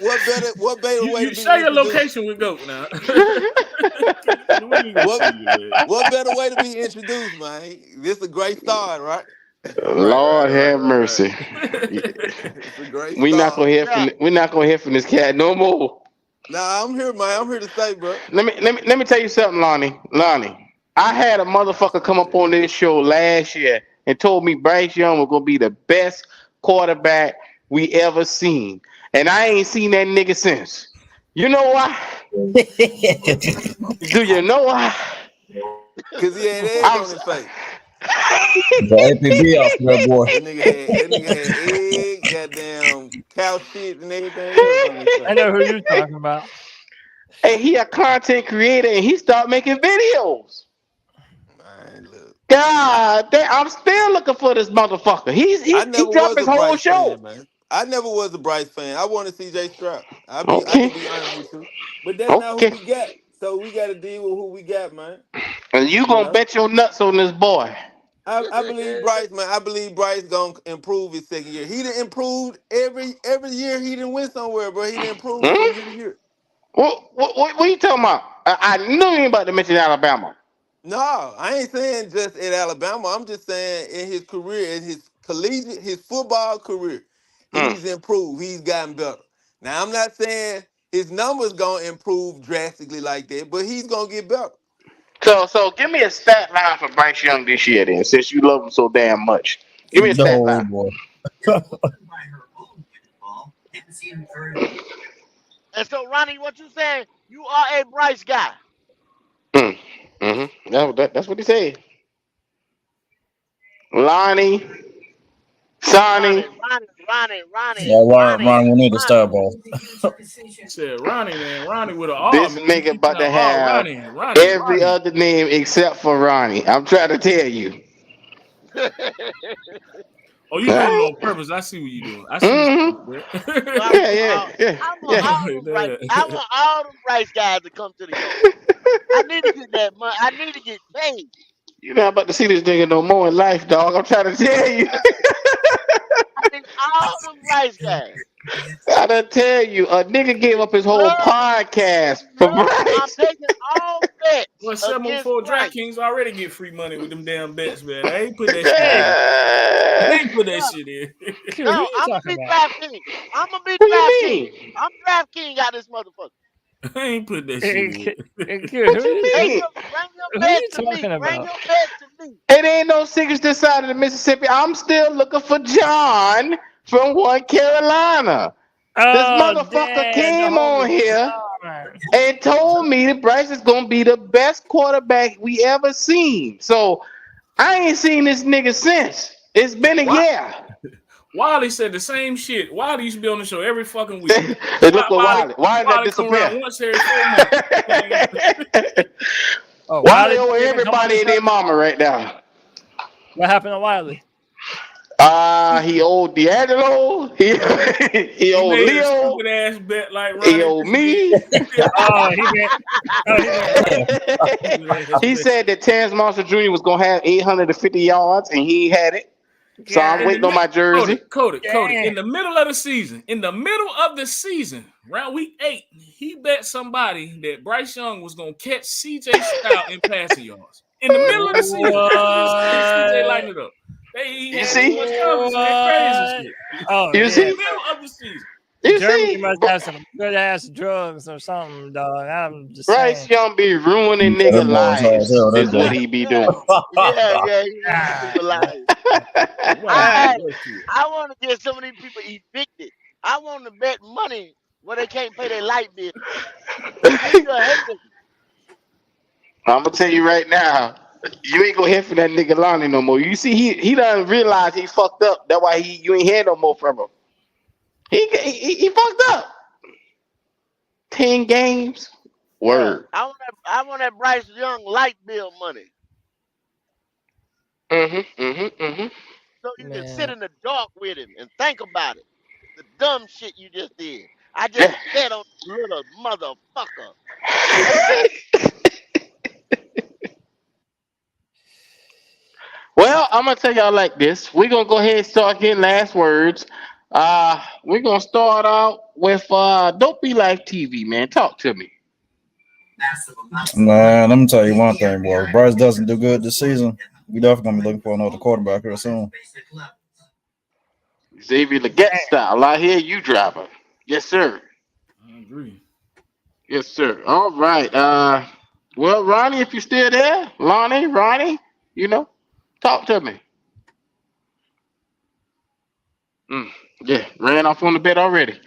what better way You to be share your introduced? location with Goat now. What better way to be introduced, man? This is a great start, right? Lord have mercy. It's a great We're not start. gonna hear from this cat no more. Nah, I'm here, man. I'm here to say, bro. Let me tell you something, Lonnie. I had a motherfucker come up on this show last year and told me Bryce Young was gonna be the best quarterback we ever seen, and I ain't seen that nigga since. You know why? Do you know why? Cause he had egg on his face. The APB off there, boy. That nigga had egg, goddamn cow shit and everything else on his face. I know who you're talking about. Hey, he a content creator and he started making videos. Man, look. God damn, I'm still looking for this motherfucker. I He never dropped was his a whole Bryce show. fan, man. I never was a Bryce fan. I wanted CJ Stroud. I Okay. can be honest with you. But that's not who we got. So we gotta deal with who we got, man. And you gonna bet your nuts on this boy. I believe Bryce, man. I believe Bryce gonna improve his second year. He done improved every year he didn't win somewhere, bro. He done improved from year to year. What are you talking about? I knew you ain't about to mention Alabama. No, I ain't saying just at Alabama. I'm just saying in his career, in his collegiate, his football career, he's improved. He's gotten better. Now, I'm not saying his numbers gonna improve drastically like that, but he's gonna get better. So give me a stat line for Bryce Young this year, then, since you love him so damn much. Give me a stat line. Boy. And so, Ronnie, what you saying? You are a Bryce guy. That's what he said. Lonnie, Sonny. Ronnie. Yeah, Ron, we need to start, bro. Said Ronnie, man. Ronnie with an R, This man. nigga about to have every other name except for Ronnie. I'm trying to tell you. Oh, you doing it on purpose. I see what you doing. I see what you doing. I want all them Bryce guys to come to the show. I need to get that money. I need to get paid. You're not about to see this nigga no more in life, dog. I'm trying to tell you. I need all them Bryce guys. I done tell you, a nigga gave up his whole podcast for Bryce. I'm taking all bets. Well, 704 DraftKings already get free money with them damn bets, man. I ain't put that shit in. I ain't put that shit in. No, I'm gonna be DraftKings. I'm gonna be DraftKings. I'm DraftKings out this motherfucker. I ain't put that shit in. What you mean? Bring your bets to me. Bring your bets to me. It ain't no secrets this side of the Mississippi. I'm still looking for John from North Carolina. This motherfucker came on here and told me that Bryce is gonna be the best quarterback we ever seen. So I ain't seen this nigga since. It's been a year. Wiley said the same shit. Wiley used to be on the show every fucking week. Look at Wiley. Why did that disappear? Once every 4 months. Wiley over everybody and their mama right now. What happened to Wiley? He owed D'Angelo. He owed Leo. Stupid ass bet like Ronnie. He owed me. He said that Terrence Marshall Jr. was gonna have 850 yards, and he had it. So I'm waiting on my jersey. Cody. In the middle of the season, around week 8, he bet somebody that Bryce Young was gonna catch CJ Stroud in passing yards. In the middle of the season, CJ lighting it up. You see? Crazy shit. Oh, you see? In the middle of the season. Germany must have some good ass drugs or something, dog. I'm just Bryce saying. Young be ruining nigga lives. Is what he be doing. Yeah, people lives. I want to get some of these people evicted. I want to bet money where they can't pay their light bill. I'm gonna tell you right now, you ain't gonna hear from that nigga Lonnie no more. You see, he done realized he fucked up. That's why you ain't hear no more from him. He fucked up. 10 games. Word. I want that Bryce Young light bill money. So you can sit in the dark with him and think about it. The dumb shit you just did. I just bet on little motherfucker. Well, I'm gonna tell y'all like this. We're gonna go ahead and start getting last words. We're gonna start out with don't be like TV, man. Talk to me. Man, let me tell you one thing, boy. If Bryce doesn't do good this season, We definitely gonna be looking for another quarterback here soon. Xavier Legette style. I hear you driving. Yes, sir. I agree. Yes, sir. All right. Well, Ronnie, if you're still there, Ronnie, talk to me. Yeah, ran off on the bed already.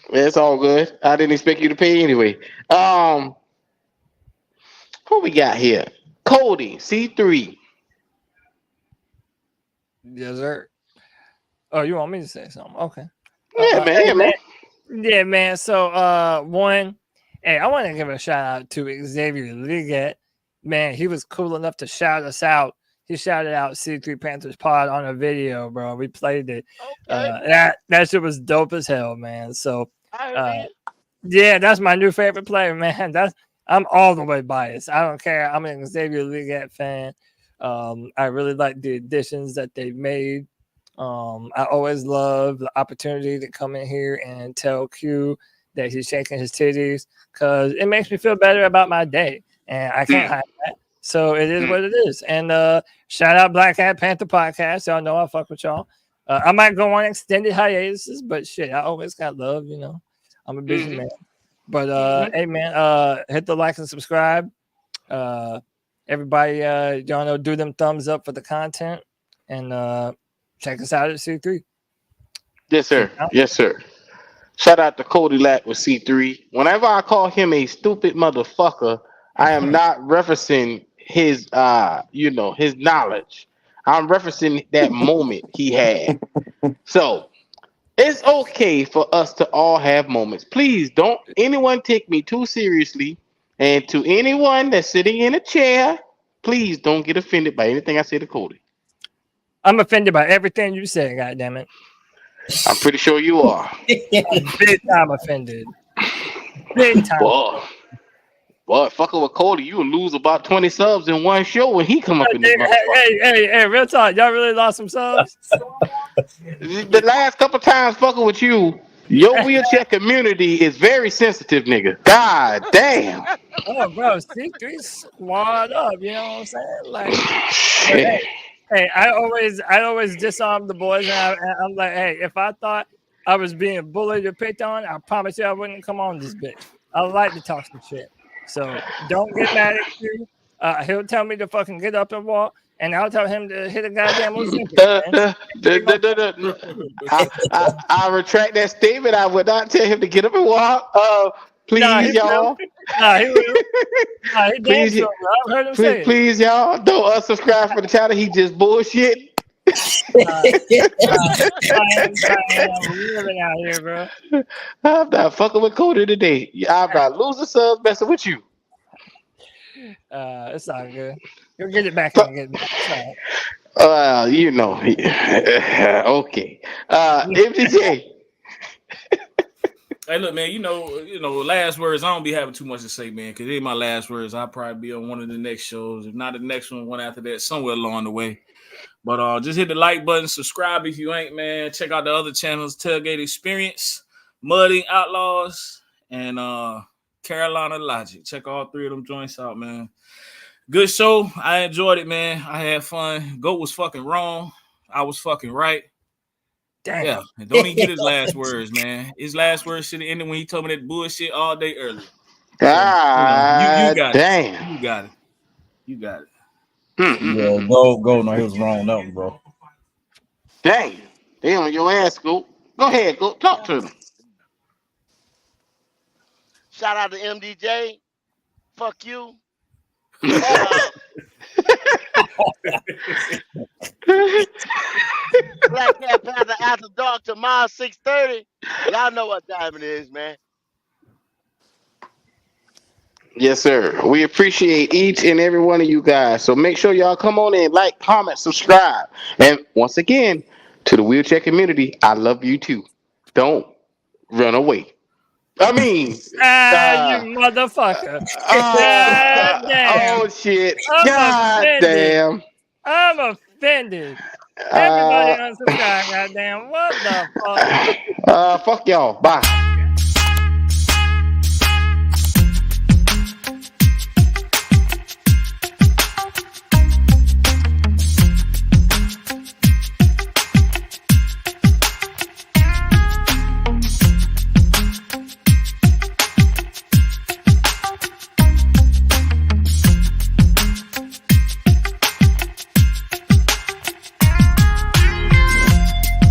It's all good. I didn't expect you to pay anyway. Who we got here? Cody C3. Yes, sir. Oh, you want me to say something? Okay. Yeah, man. Hey, man. Yeah, man. So, one, hey, I want to give a shout out to Xavier Legette. Man, he was cool enough to shout us out. He shouted out C3 Panthers Pod on a video, bro. We played it. That shit was dope as hell, man. So, yeah, that's my new favorite player, man. I'm all the way biased. I don't care. I'm an Xavier Legette fan. I really like the additions that they've made. I always love the opportunity to come in here and tell Q that he's shaking his titties because it makes me feel better about my day, and I can't hide that. So it is what it is. And shout out Black Hat Panther Podcast. Y'all know I fuck with y'all. I might go on extended hiatuses, but shit, I always got love. I'm a busy man. But hey, man, hit the like and subscribe. Everybody, y'all know, do them thumbs up for the content, and check us out at C3. Yes, sir. Yes, sir. Shout out to Cody Lack with C3. Whenever I call him a stupid motherfucker, I am not referencing his his knowledge. I'm referencing that moment he had. So it's okay for us to all have moments. Please don't anyone take me too seriously. And to anyone that's sitting in a chair, please don't get offended by anything I say to Cody. I'm offended by everything you say, goddammit. I'm pretty sure you are. Big time offended. Big time. Boy, fucking with Cody, you will lose about 20 subs in one show when he come up in this motherfucker. Hey, real talk. Y'all really lost some subs? The last couple times fucking with you, your wheelchair community is very sensitive, nigga. God damn. Oh, bro, C3 squad up. You know what I'm saying? Like, hey, I always disarm the boys, and I'm like, hey, if I thought I was being bullied or picked on, I promise you I wouldn't come on this bitch. I like to talk some shit. So don't get mad at you. He'll tell me to fucking get up and walk, and I'll tell him to hit a goddamn I retract that statement. I would not tell him to get up and walk. Please, y'all. He please, I've heard him say it. Please, y'all, don't unsubscribe for the channel. He just bullshit. I'm not fucking with Cody today. I'm not losing subs messing with you. It's all good. You'll get it back and get it back. Okay. MTJ. Hey, look, man. Last words. I don't be having too much to say, man, because they're my last words. I'll probably be on one of the next shows, if not the next one after that, somewhere along the way. But just hit the like button, subscribe if you ain't, man. Check out the other channels: Tailgate Experience, Mudding Outlaws, and Carolina Logic. Check all three of them joints out, man. Good show. I enjoyed it, man. I had fun. Goat was fucking wrong. I was fucking right. Damn. Yeah. And don't even get his last words, man. His last words should have ended when he told me that bullshit all day earlier. You got damn. it. You got it. You got it. Yeah, go. No, he was wrong on that one, bro. Dang. They on your ass, Go. Go ahead, go. Talk to them. Shout out to MDJ. Fuck you. Black Cat Panther After Dark tomorrow 6:30. Y'all know what time it is, man. Yes, sir. We appreciate each and every one of you guys. So make sure y'all come on in, like, comment, subscribe. And once again, to the wheelchair community, I love you too. Don't run away. I mean, you motherfucker. God damn. Oh, shit. I'm God offended. damn. I'm offended. Everybody unsubscribe, goddamn. What the fuck? Fuck y'all. Bye.